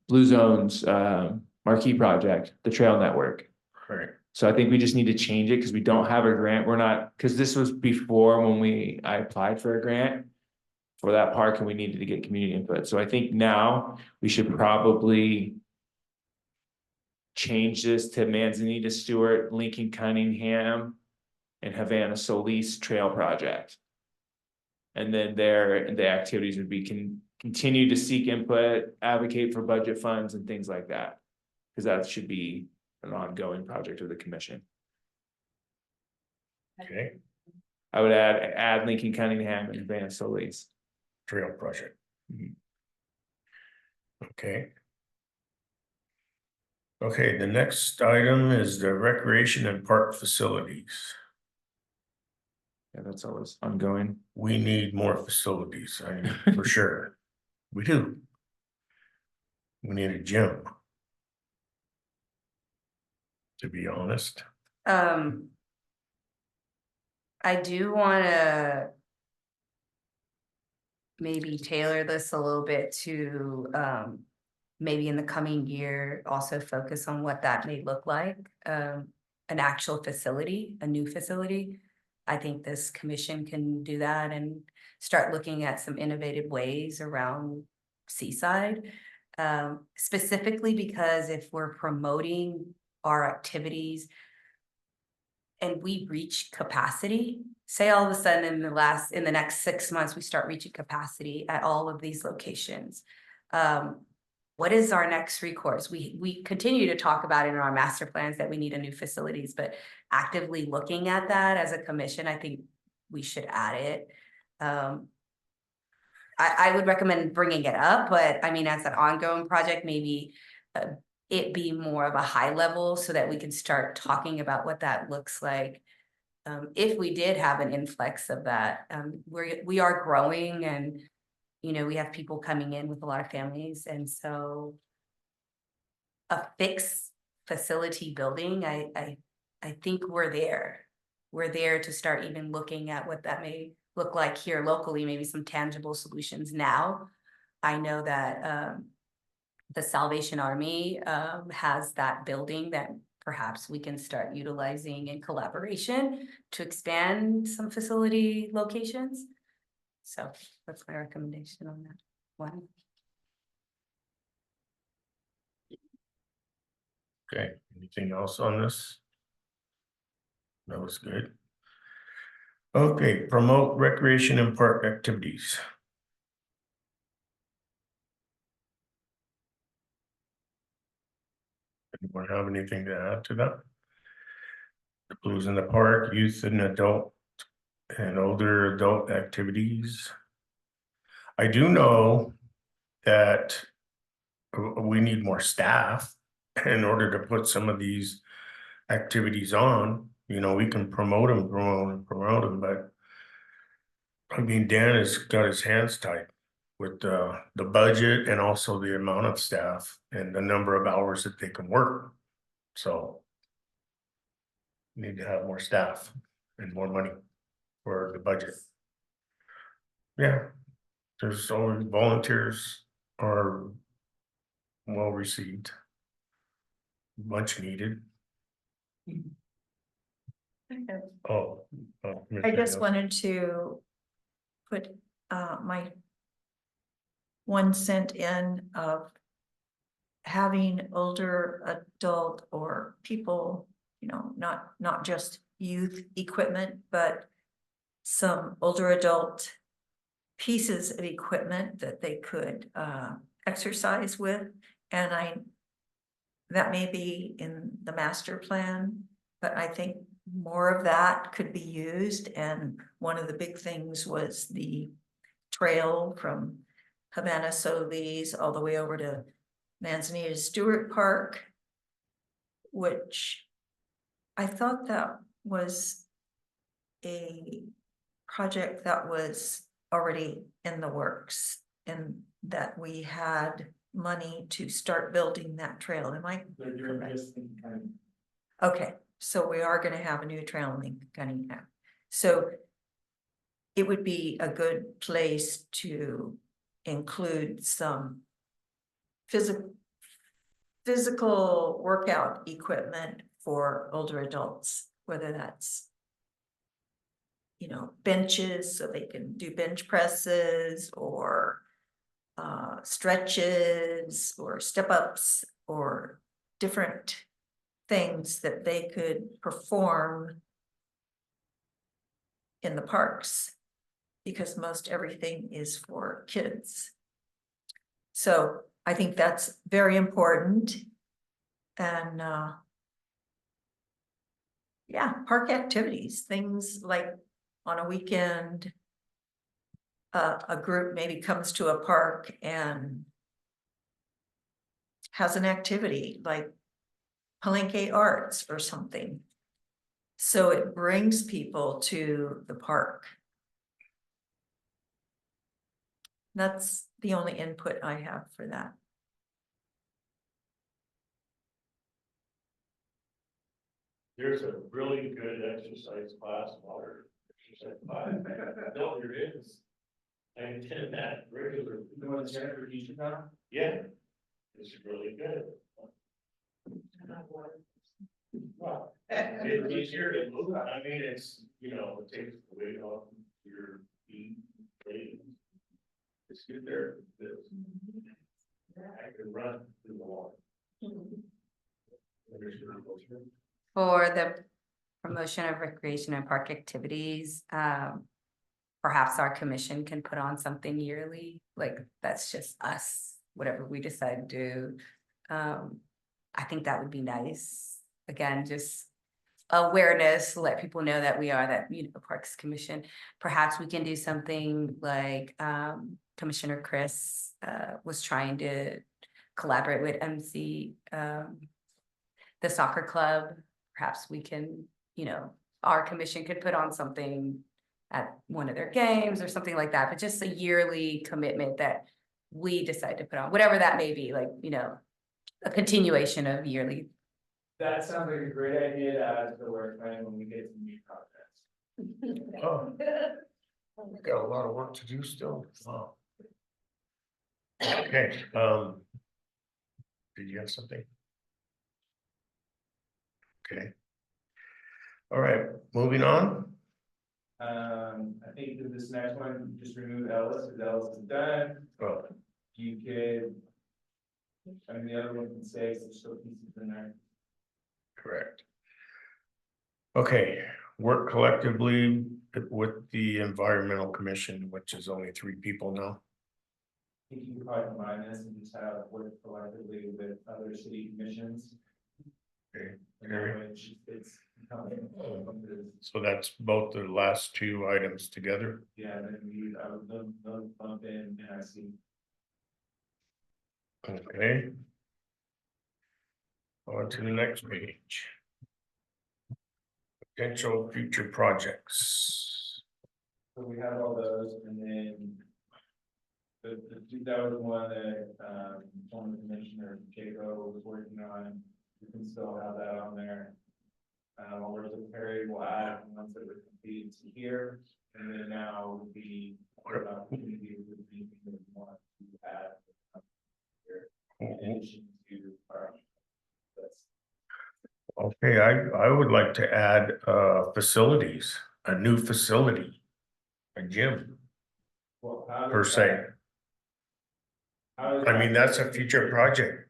Blue Zones marquee project, the trail network. Right. So I think we just need to change it because we don't have a grant. We're not, because this was before when I applied for a grant for that park and we needed to get community input. So I think now we should probably change this to Manzanita Stewart, Lincoln Cunningham, and Havana Solis Trail Project. And then the activities would be continue to seek input, advocate for budget funds and things like that. Because that should be an ongoing project of the commission. Okay, I would add Lincoln Cunningham and Van Solis. trail project. Okay. Okay, the next item is the recreation and park facilities. Yeah, that's always ongoing. We need more facilities, I mean, for sure. We do. We need a gym. To be honest, I do wanna maybe tailor this a little bit to, maybe in the coming year, also focus on what that may look like. An actual facility, a new facility. I think this commission can do that and start looking at some innovative ways around Seaside. Specifically because if we're promoting our activities and we reach capacity, say all of a sudden in the next 6 months, we start reaching capacity at all of these locations. What is our next recourse? We continue to talk about it in our master plans that we need a new facilities, but actively looking at that as a commission, I think we should add it. I would recommend bringing it up, but I mean, as an ongoing project, maybe it be more of a high level so that we can start talking about what that looks like. If we did have an influx of that, we are growing and, you know, we have people coming in with a lot of families. And so a fixed facility building, I think we're there. We're there to start even looking at what that may look like here locally, maybe some tangible solutions now. I know that the Salvation Army has that building that perhaps we can start utilizing in collaboration to expand some facility locations. So that's my recommendation on that one. okay, anything else on this? That was good. Okay, promote recreation and park activities. Anyone have anything to add to that? The blues in the park, youth and adult and older adult activities. I do know that we need more staff in order to put some of these activities on. You know, we can promote them, but I mean, Dan has got his hands tied with the budget and also the amount of staff and the number of hours that they can work. So need to have more staff and more money for the budget. Yeah, there's always volunteers are well received. Much needed. Oh. I just wanted to put my 1 cent in of having older adult or people, you know, not just youth equipment, but some older adult pieces of equipment that they could exercise with. And that may be in the master plan, but I think more of that could be used. And one of the big things was the trail from Havana Solis all the way over to Manzanita Stewart Park, which I thought that was a project that was already in the works and that we had money to start building that trail. Am I correct? Okay, so we are gonna have a new trail in Lincoln Cunningham. So it would be a good place to include some physical workout equipment for older adults, whether that's, you know, benches so they can do bench presses or stretches or step ups or different things that they could perform in the parks, because most everything is for kids. So I think that's very important. And yeah, park activities, things like on a weekend. A group maybe comes to a park and has an activity like Palenque Arts or something. So it brings people to the park. That's the only input I have for that. There's a really good exercise class, water exercise class. No, there is. I attend that regularly. The one Jennifer teaches now? Yeah, it's really good. Well, it's easier to move. I mean, it's, you know, it takes the weight off your feet, legs. It's good there. I can run through the water. For the promotion of recreation and park activities, perhaps our commission can put on something yearly, like that's just us, whatever we decide to do. I think that would be nice. Again, just awareness, let people know that we are that, Parks Commission. Perhaps we can do something like Commissioner Chris was trying to collaborate with MC, the soccer club. Perhaps we can, our commission could put on something at one of their games or something like that, but just a yearly commitment that we decide to put on, whatever that may be, like, a continuation of yearly. That sounds like a great idea to add to the work plan when we get to new projects. Oh, we got a lot of work to do still. Wow. Okay, did you have something? Okay. All right, moving on. I think that this next one, just remove Ellis, because Ellis is done. Oh, You could. I mean, the other one can stay, so there's still pieces in there. correct. Okay, work collectively with the environmental commission, which is only 3 people now. I think you could probably combine this and just have work collectively with other city commissions. Okay. And that way it's. So that's both the last 2 items together. Yeah, then I would bump in NIC. Okay. On to the next page. Potential future projects. So we have all those, and then. That was one that, former commissioner Jaco was working on, you can still have that on there. Over to Perry, we'll add ones that were completed to here, and then now would be. What opportunity would be that we want to add. In addition to our. Okay, I would like to add facilities, a new facility. A gym Well, how per does se. that- how does I mean, that- that's a future project.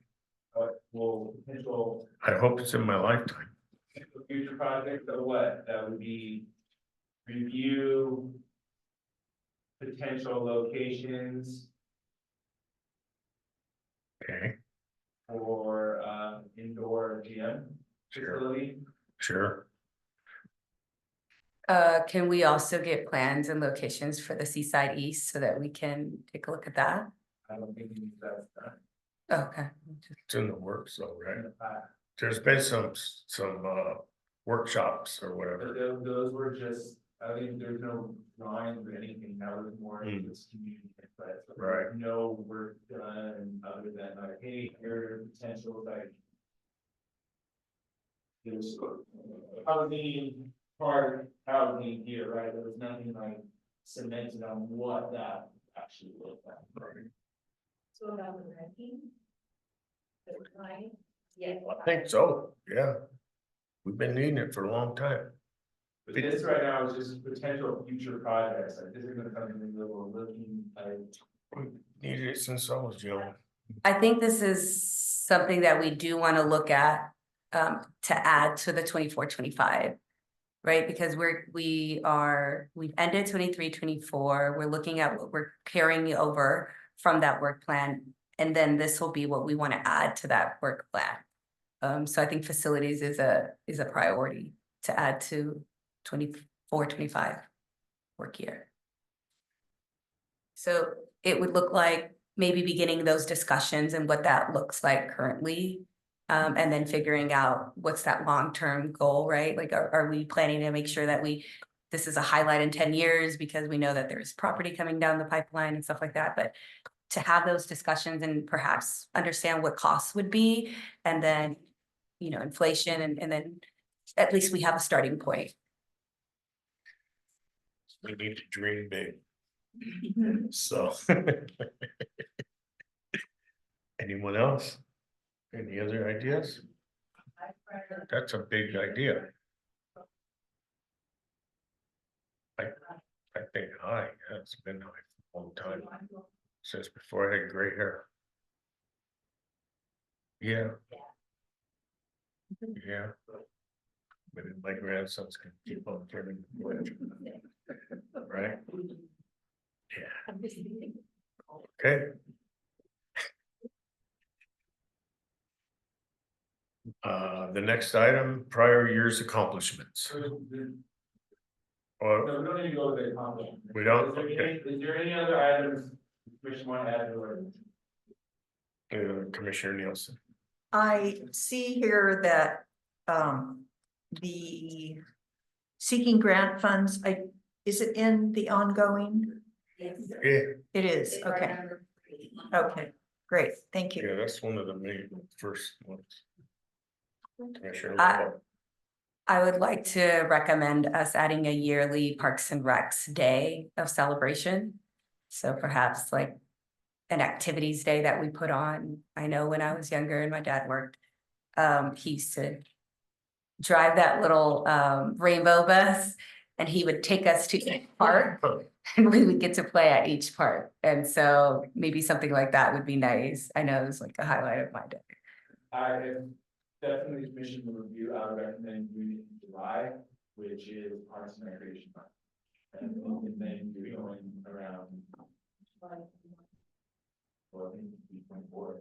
Well, potential. I hope it's in my lifetime. Future project of what? That would be review potential locations Okay, for indoor gym Sure. facility. sure. Can we also get plans and locations for the Seaside East so that we can take a look at that? I don't think that's done. Okay. It's in the works though, right? In the past. There's been some workshops or But whatever. those were just, I think there's no drawings or anything, that was more just community input. So there's Right. no work done other than like, hey, here are potential like. There's housing, part housing here, right, there was nothing like cemented on what that actually looked like. Right. So about the ranking? The client? Yeah. I think so, yeah. We've been needing it for a long time. But this right now is just potential future projects, like this is gonna come in the middle of looking like. We needed it since I was young. I think this is something that we do want to look at to add to the 24-25. Right, because we've ended 23-24. We're looking at what we're carrying over from that work plan. And then this will be what we want to add to that work plan. So I think facilities is a priority to add to 24-25 work year. So it would look like maybe beginning those discussions and what that looks like currently. And then figuring out what's that long-term goal, right? Like, are we planning to make sure that this is a highlight in 10 years because we know that there's property coming down the pipeline and stuff like that, but to have those discussions and perhaps understand what costs would be, and then, inflation, and then at least we have a starting point. We need to dream big. So. Anyone else? Any other ideas? That's a big idea. I think high, it's been high for a long time, since before I had gray hair. Yeah. Yeah. But my grandsons can keep on turning. Right? Yeah. Okay. The next item, prior year's accomplishments. Or, No, we don't need to go to the accomplishment. we don't, Is there any other items the commission want to add to the ordinance? Commissioner Nielsen. I see here that the seeking grant funds, is it in the ongoing? Yeah, It is, okay. Okay, great, thank you. yeah, that's one of the main first ones. Commissioner. I would like to recommend us adding a yearly Parks and Recs Day of celebration. So perhaps like an activities day that we put on. I know when I was younger and my dad worked, he used to drive that little rainbow bus, and he would take us to each park and we would get to play at each park. And so maybe something like that would be nice. I know it was like a highlight of my day. I definitely the commission will review. I would recommend doing it in July, which is Parks and Recreation Month. And then you're going around. Well, I think it's 24.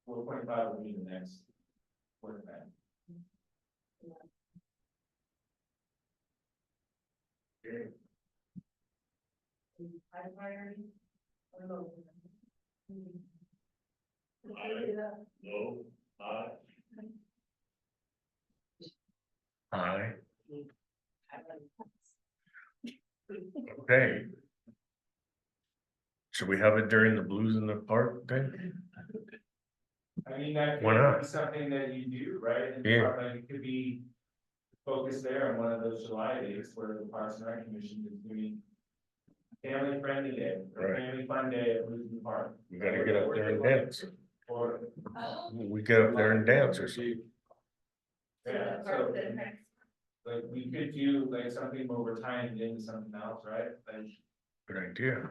4.5 will be the next work event. Aye. Okay. Should we have it during the Blues in the Park then? I mean, that Why could not? be something that you do, right? And Yeah. like, it could be focused there on one of those July days where the Parks and Rec Commission is doing family friendly day, or Right. family fun day at Blues in the Park. We gotta get up there and dance. Or, We get up there and dance or something. yeah, so like we could do like something where we're tying it into something else, right? Like, Good idea.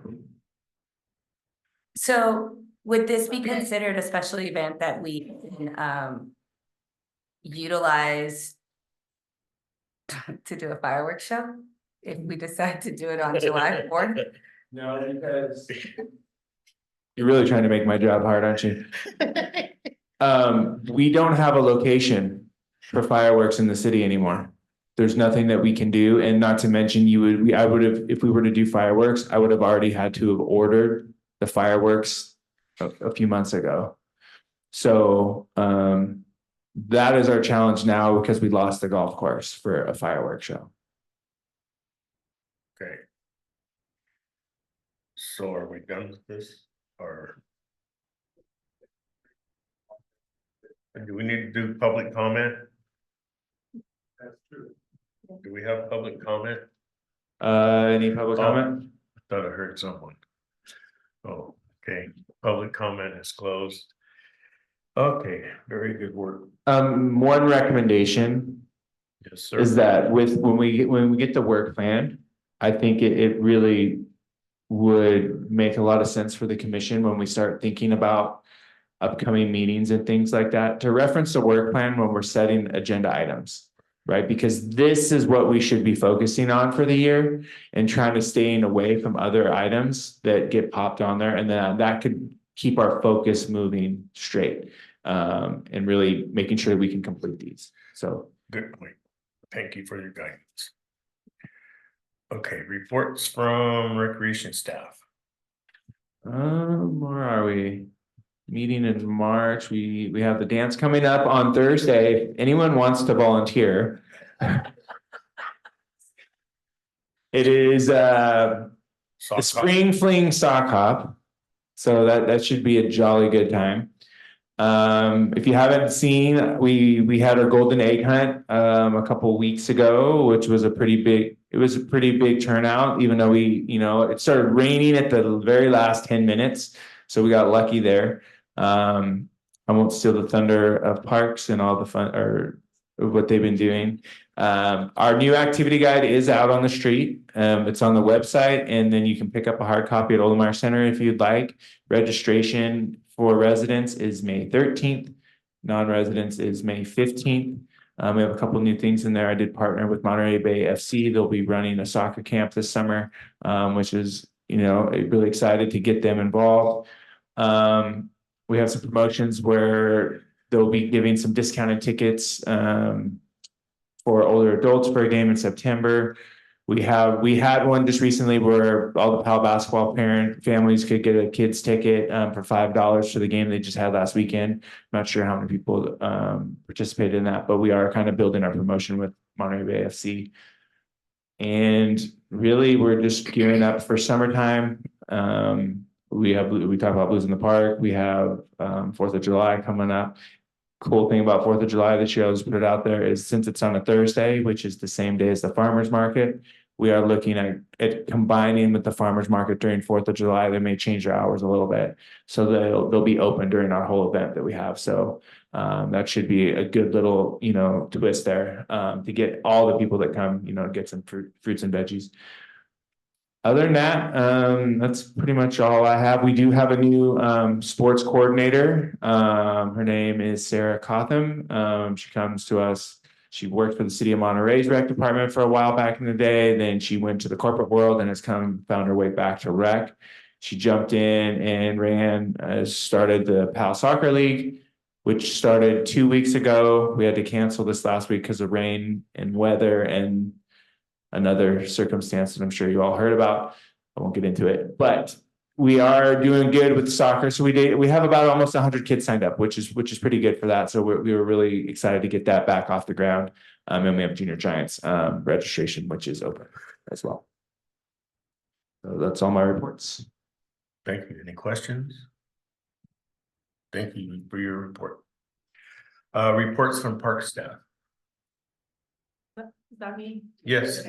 So would this be considered a special event that we utilize to do a fireworks show? If we decide to do it on July 4th? no, because you're really trying to make my job hard, aren't you? We don't have a location for fireworks in the city anymore. There's nothing that we can do, and not to mention I would have, if we were to do fireworks, I would have already had to have ordered the fireworks a few months ago. So, that is our challenge now because we lost the golf course for a fireworks show. Okay. So are we done with this or? Do we need to do public comment? That's true. Do we have public comment? Any public comment? I thought I heard someone. Oh, okay. Public comment is closed. Okay, very good work. One recommendation Yes, sir. is that when we get the work plan, I think it really would make a lot of sense for the commission when we start thinking about upcoming meetings and things like that, to reference the work plan when we're setting agenda items. right? Because this is what we should be focusing on for the year and trying to staying away from other items that get popped on there. And then that could keep our focus moving straight, and really making sure we can complete these. So. Good point. Thank you for your guidance. Okay, reports from recreation staff. Where are we? Meeting in March. We have the dance coming up on Thursday. If anyone wants to volunteer. It is the Sock hop. spring fling sock hop. So that should be a jolly good time. If you haven't seen, we had our golden egg hunt a couple weeks ago, which was a pretty big turnout, even though it started raining at the very last 10 minutes. So we got lucky there. I won't steal the thunder of parks and all the fun or what they've been doing. Our new activity guide is out on the street. It's on the website, and then you can pick up a hard copy at Oldemar Center if you'd like. Registration for residents is May 13th. Non-residents is May 15th. We have a couple new things in there. I did partner with Monterey Bay FC. They'll be running a soccer camp this summer, which is, really excited to get them involved. We have some promotions where they'll be giving some discounted tickets for older adults for a game in September. We had one just recently where all the PAL basketball families could get a kid's ticket for $5 for the game they just had last weekend. I'm not sure how many people participated in that, but we are kind of building our promotion with Monterey Bay FC. And really, we're just gearing up for summertime. We talk about Blues in the Park. We have 4th of July coming up. Cool thing about 4th of July this year, I'll just put it out there, is since it's on a Thursday, which is the same day as the farmers market, we are looking at combining with the farmers market during 4th of July. They may change their hours a little bit, so they'll be open during our whole event that we have. So that should be a good little twist there to get all the people that come get some fruits and veggies. Other than that, that's pretty much all I have. We do have a new sports coordinator. Her name is Sarah Cotham. She comes to us. She worked for the City of Monterey's rec department for a while back in the day. Then she went to the corporate world and has found her way back to rec. She jumped in and started the PAL Soccer League, which started 2 weeks ago. We had to cancel this last week because of rain and weather and another circumstance that I'm sure you all heard about. I won't get into it, but we are doing good with soccer. So we have about almost 100 kids signed up, which is pretty good for that. So we were really excited to get that back off the ground. And we have Junior Giants registration, which is open as well. So that's all my reports. Thank you. Any questions? Thank you for your report. Reports from park staff. Is that me? Yes.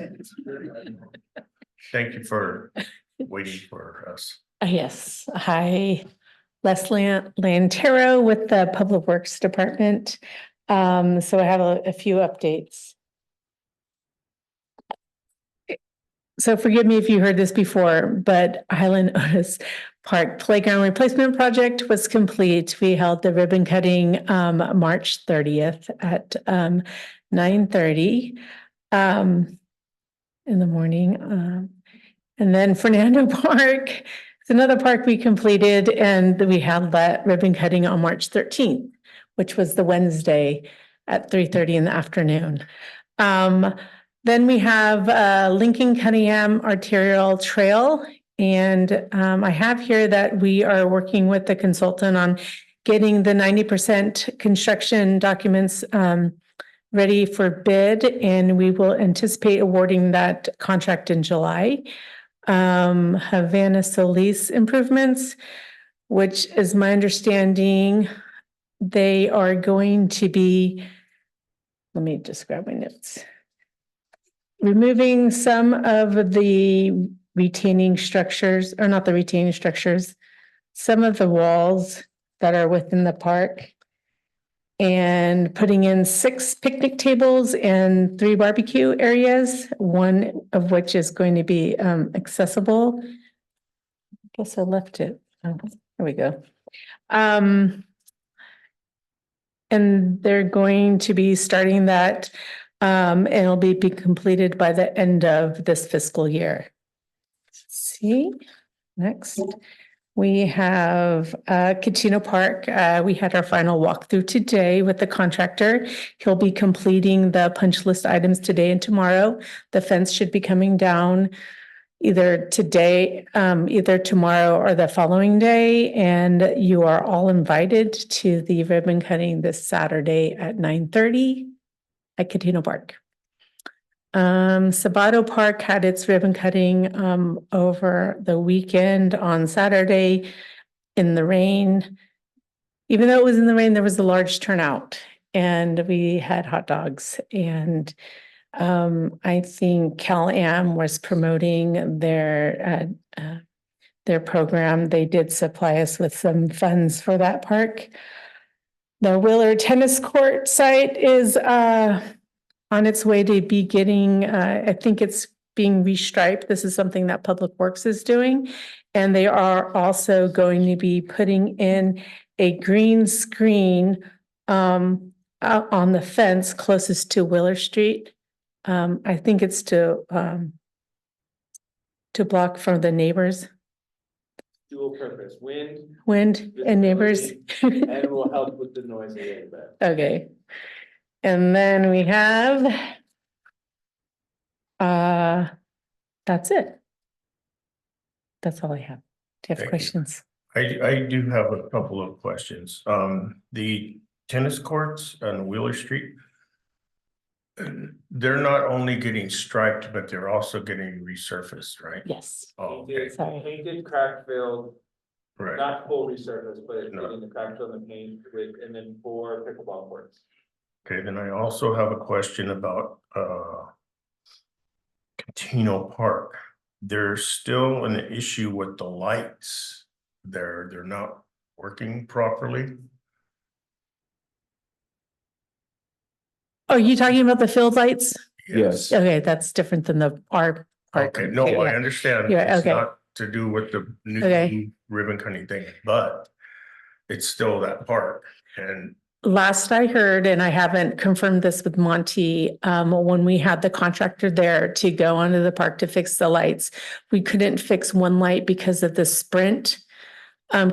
Thank you for waiting for us. Yes, hi, Leslie Lantero with the Public Works Department. So I have a few updates. So forgive me if you heard this before, but Highland Otis Park Playground Replacement Project was complete. We held the ribbon cutting March 30th at 9:30 in the morning. And then Fernando Park, it's another park we completed, and we had that ribbon cutting on March 13th, which was the Wednesday at 3:30 in the afternoon. Then we have Lincoln Cunningham Arterial Trail. And I have here that we are working with the consultant on getting the 90% construction documents ready for bid, and we will anticipate awarding that contract in July. Havana Solis improvements, which is my understanding, they are going to be, let me just grab my notes. Removing some of the retaining structures, or not the retaining structures, some of the walls that are within the park, and putting in 6 picnic tables and 3 barbecue areas, one of which is going to be accessible. I guess I left it. Oh, there we go. And they're going to be starting that And it'll be completed by the end of this fiscal year. See, next. We have Catino Park. We had our final walkthrough today with the contractor. He'll be completing the punch list items today and tomorrow. The fence should be coming down either today, either tomorrow or the following day. And you are all invited to the ribbon cutting this Saturday at 9:30 at Catino Park. Sabato Park had its ribbon cutting over the weekend on Saturday in the rain. Even though it was in the rain, there was a large turnout and we had hot dogs. And I think Cal-Am was promoting their program. They did supply us with some funds for that park. The Willard Tennis Court site is on its way to be getting, I think it's being restriped. This is something that Public Works is doing. And they are also going to be putting in a green screen out on the fence closest to Willer Street. I think it's to block from the neighbors, Dual purpose, wind and neighbors. and will help with the noise a little bit. Okay. And then we have, that's it. That's all I have. Do you have Thank you. questions? I do have a couple of questions. The tennis courts on Wheeler Street. They're not only getting striped, but they're also getting resurfaced, right? Yes. Oh, okay, Sorry. Painted, crack filled, right. not full resurface, but No. getting the crack fill and paint with, and then 4 pickleball courts. Okay, then I also have a question about Catino Park. There's still an issue with the lights. They're not working properly. Are you talking about the field lights? Yes. Okay, that's different than our park. Okay, no, I Yeah. understand. Yeah, It's okay. not to do with the Okay. new ribbon cutting thing, but it's still that park and Last I heard, and I haven't confirmed this with Monty, when we had the contractor there to go onto the park to fix the lights, we couldn't fix one light because of the Sprint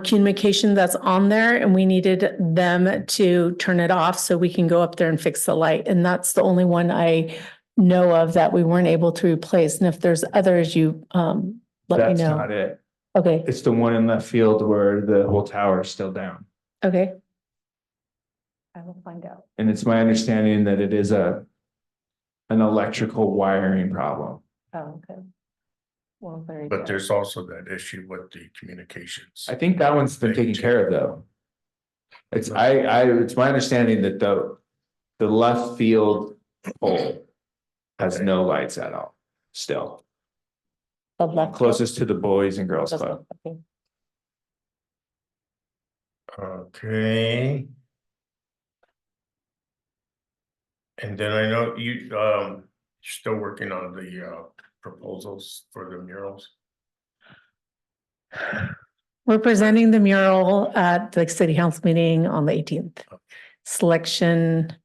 communication that's on there, and we needed them to turn it off so we can go up there and fix the light. And that's the only one I know of that we weren't able to replace. And if there's others, you let me That's know. not it. Okay, It's the one in left field where the whole tower is still down. okay. I will find out. And it's my understanding that it is an electrical wiring problem. Oh, okay. Well, very but good. there's also that issue with the communications. I think that one's been taken care of though. It's it's my understanding that the left field pole has Okay. no lights at all, still. The left- Closest to the Boys and Girls Club. Okay. Okay. And then I know you're still working on the proposals for the murals. We're presenting the mural at the city council meeting on the 18th. Selection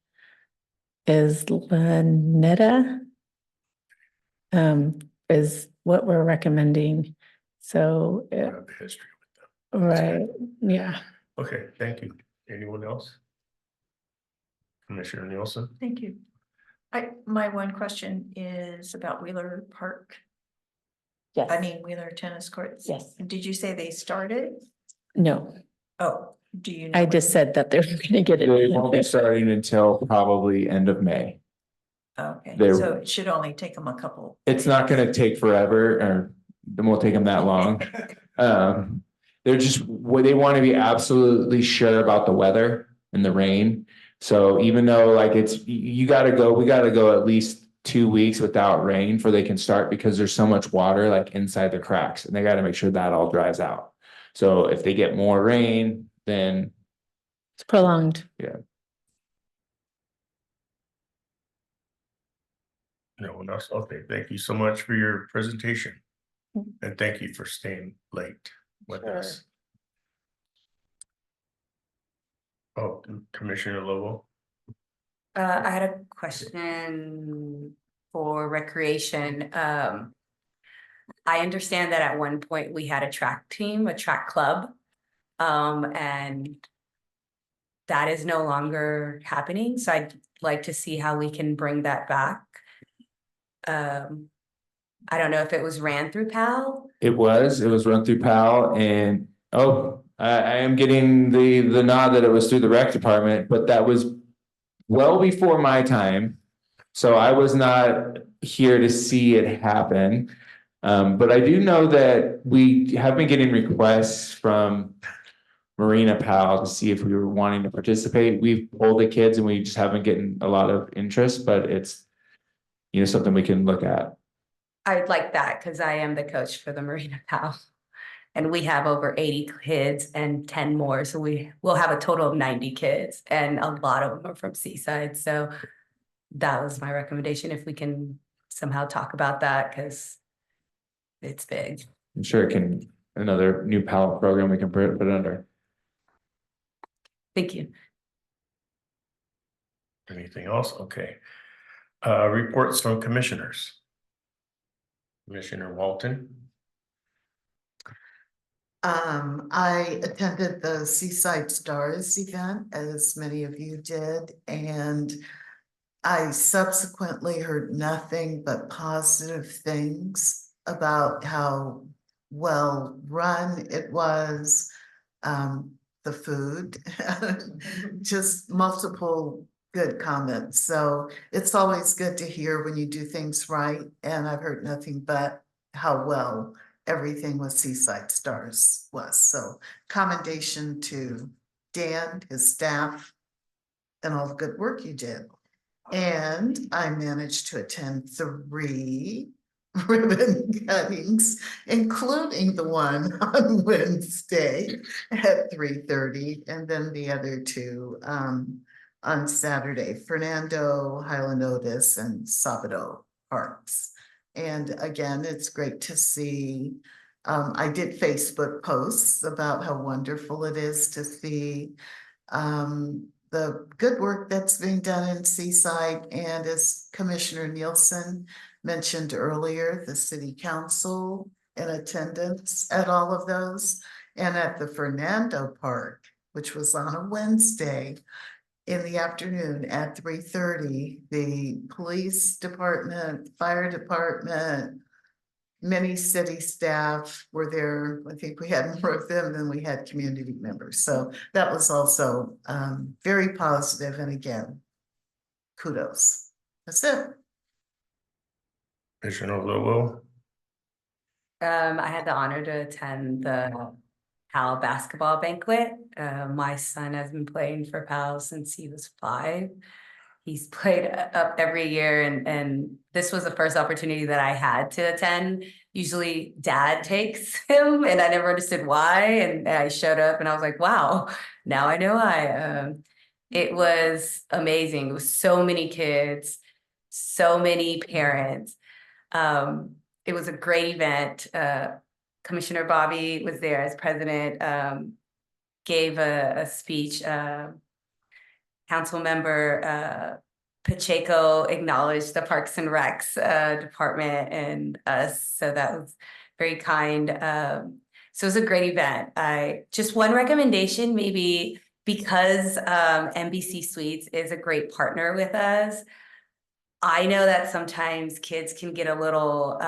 is Lanetta. Is what we're recommending. So, I have the history with right, yeah. them. Okay, thank you. Anyone else? Commissioner Nielsen? Thank you. My one question is about Wheeler Park. Yes. I mean, Wheeler Tennis Courts. Yes. Did you say they started? No, Oh, do you know? I when? just said that they're gonna get They won't be it. starting until probably end of May. Okay, They're- so it should only take them a couple. It's not gonna take forever, or it won't take them that long. They're just, they want to be absolutely sure about the weather and the rain. So even though like we gotta go at least 2 weeks without rain before they can start, because there's so much water like inside the cracks, and they gotta make sure that all dries out. So if they get more rain, then It's prolonged. No one else? Okay, thank you so much for your presentation. And thank you for staying late with us. Oh, Commissioner Lobo? I had a question for recreation. I understand that at one point we had a track team, a track club. And that is no longer happening, so I'd like to see how we can bring that back. I don't know if it was ran through PAL. It was run through PAL and, I am getting the nod that it was through the rec department, but that was well before my time. So I was not here to see it happen. But I do know that we have been getting requests from Marina PAL to see if we were wanting to participate. We've polled the kids and we just haven't gotten a lot of interest, but it's, something we can look at. I'd like that because I am the coach for the Marina PAL. And we have over 80 kids and 10 more, so we will have a total of 90 kids, and a lot of them are from Seaside. So that was my recommendation, if we can somehow talk about that, because it's big. I'm sure it can, another new PAL program we can put it under. Thank you. Anything else? Okay. Reports from commissioners. Commissioner Walton. I attended the Seaside Stars event, as many of you did, and I subsequently heard nothing but positive things about how well run it was, the food, just multiple good comments. So it's always good to hear when you do things right, and I've heard nothing but how well everything with Seaside Stars was. So commendation to Dan, his staff, and all the good work you did. And I managed to attend 3 ribbon cuttings, including the one on Wednesday at 3:30, and then the other 2 on Saturday, Fernando, Highland Otis, and Sabado Parks. And again, it's great to see. I did Facebook posts about how wonderful it is to see the good work that's being done in Seaside. And as Commissioner Nielsen mentioned earlier, the city council in attendance at all of those. And at the Fernando Park, which was on a Wednesday in the afternoon at 3:30, the police department, fire department, many city staff were there. I think we had more of them than we had community members. So that was also very positive. And again, kudos. That's it. Commissioner Lulu. I had the honor to attend the PAL basketball banquet. My son has been playing for PAL since he was 5. He's played up every year, and this was the first opportunity that I had to attend. Usually dad takes him, and I never understood why. And I showed up and I was like, wow, now I know why. It was amazing. It was so many kids, so many parents. It was a great event. Commissioner Bobby was there as president, gave a speech. Council member Pacheco acknowledged the Parks and Recs department and us, so that was very kind. So it was a great event. Just one recommendation, maybe, because NBC Suites is a great partner with us. I know that sometimes kids can get a little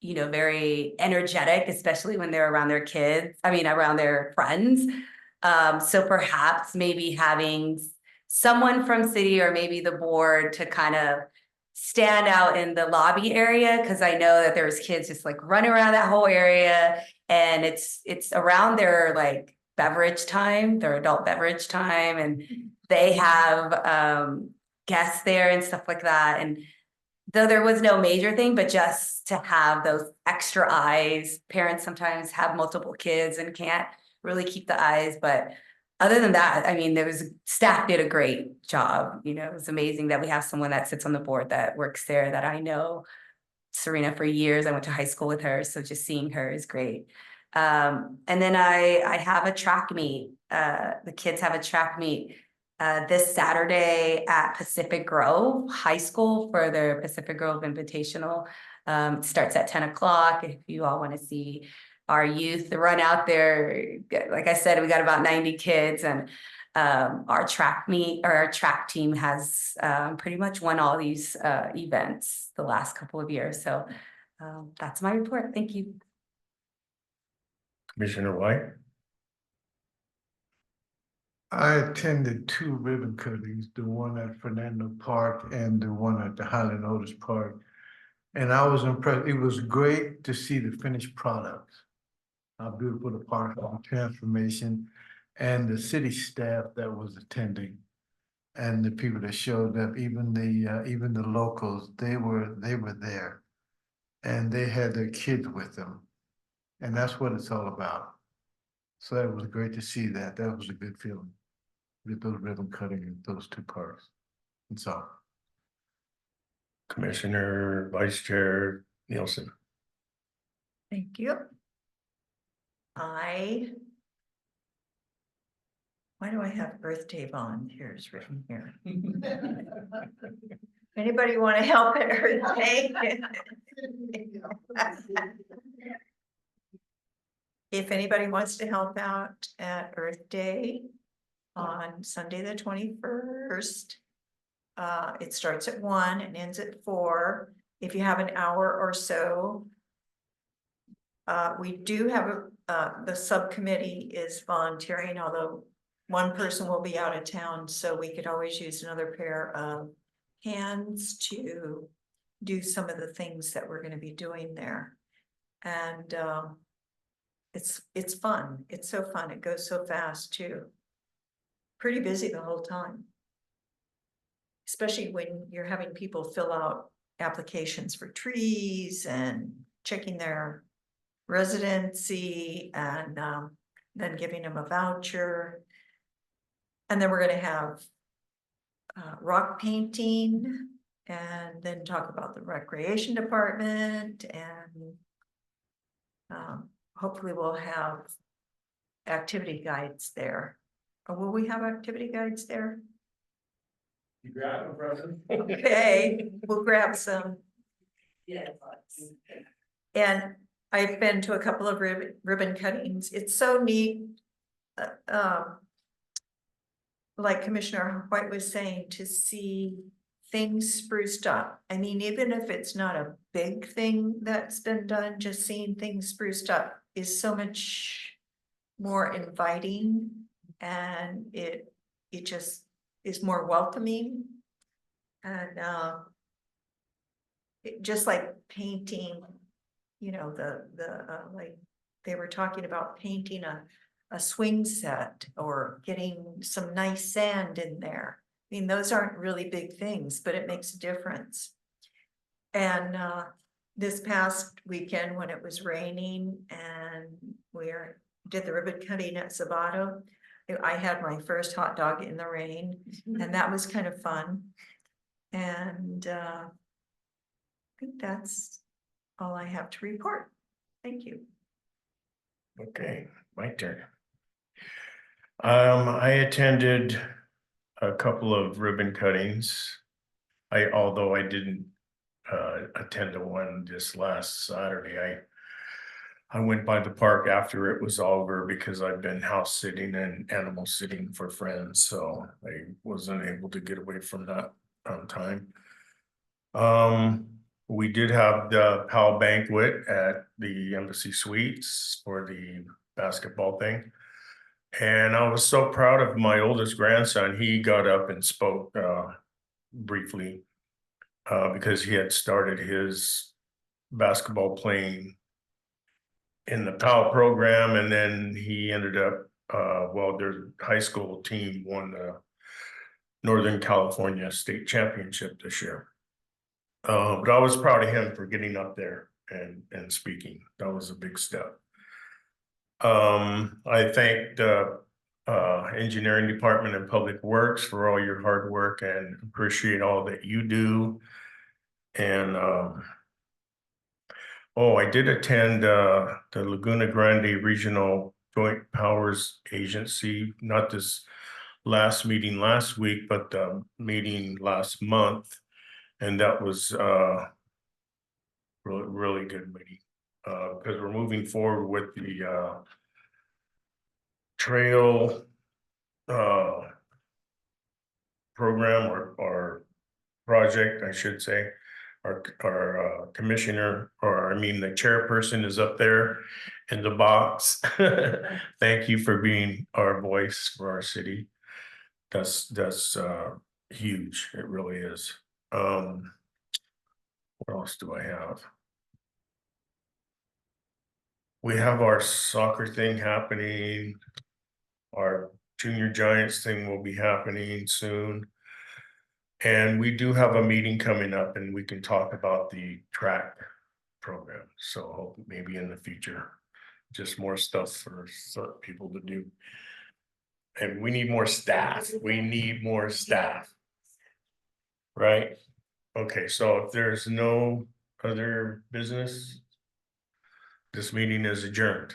very energetic, especially when they're around their around their friends. So perhaps maybe having someone from city or maybe the board to kind of stand out in the lobby area, because I know that there's kids just like running around that whole area, and it's around their like beverage time, their adult beverage time, and they have guests there and stuff like that. And though there was no major thing, but just to have those extra eyes. Parents sometimes have multiple kids and can't really keep the eyes, but other than that, I mean, staff did a great job. It was amazing that we have someone that sits on the board that works there that I know Serena for years. I went to high school with her, so just seeing her is great. And then I have a track meet. The kids have a track meet this Saturday at Pacific Grove High School for their Pacific Grove Invitational. It starts at 10 o'clock. If you all want to see our youth run out there, like I said, we got about 90 kids, and our track meet or our track team has pretty much won all these events the last couple of years. So that's my report. Thank you. Commissioner White? I attended 2 ribbon cuttings, the one at Fernando Park and the one at the Highland Otis Park. And I was impressed. It was great to see the finished product. How beautiful the park, the transformation, and the city staff that was attending. And the people that showed up, even the locals, they were there. And they had their kids with them. And that's what it's all about. So it was great to see that. That was a good feeling. With those ribbon cutting in those 2 parks. That's all. Commissioner Vice Chair Nielsen. Thank you. Why do I have Earth Day volunteers written here? Anybody want to help at Earth Day? If anybody wants to help out at Earth Day on Sunday, the 21st, it starts at 1 and ends at 4. If you have an hour or so, we do have the subcommittee is volunteering, although one person will be out of town, so we could always use another pair of hands to do some of the things that we're going to be doing there. And it's fun. It's so fun. It goes so fast too. Pretty busy the whole time. Especially when you're having people fill out applications for trees and checking their residency and then giving them a voucher. And then we're going to have rock painting and then talk about the recreation department, and hopefully we'll have activity guides there. Or will we have activity guides there? You grab them, President. Okay, we'll grab some. Yes. And I've been to a couple of ribbon cuttings. It's so neat. Like Commissioner White was saying, to see things spruced up. I mean, even if it's not a big thing that's been done, just seeing things spruced up is so much more inviting, and it just is more welcoming. And just like painting, you know, like they were talking about painting a swing set or getting some nice sand in there. I mean, those aren't really big things, but it makes a difference. And this past weekend when it was raining and we did the ribbon cutting at Sabato, I had my first hot dog in the rain, and that was kind of fun. And I think that's all I have to report. Thank you. Okay, my turn. I attended a couple of ribbon cuttings. Although I didn't attend the one just last Saturday, I went by the park after it was over because I've been house sitting and animal sitting for friends, so I wasn't able to get away from that on time. We did have the PAL banquet at the Embassy Suites for the basketball thing. And I was so proud of my oldest grandson. He got up and spoke briefly because he had started his basketball playing in the PAL program, and then he ended up, well, their high school team won the Northern California State Championship this year. But I was proud of him for getting up there and speaking. That was a big step. I thank the engineering department and public works for all your hard work and appreciate all that you do. And I did attend the Laguna Grande Regional Joint Powers Agency, not this last meeting last week, but the meeting last month. And that was really good meeting. Because we're moving forward with the trail program or project, I should say. Our commissioner, or I mean, the chairperson is up there in the box. Thank you for being our voice for our city. That's huge. It really is. What else do I have? We have our soccer thing happening. Our junior giants thing will be happening soon. And we do have a meeting coming up and we can talk about the track program. So maybe in the future, just more stuff for certain people to do. And we need more staff. We need more staff. Right? Okay, so if there's no other business, this meeting is adjourned.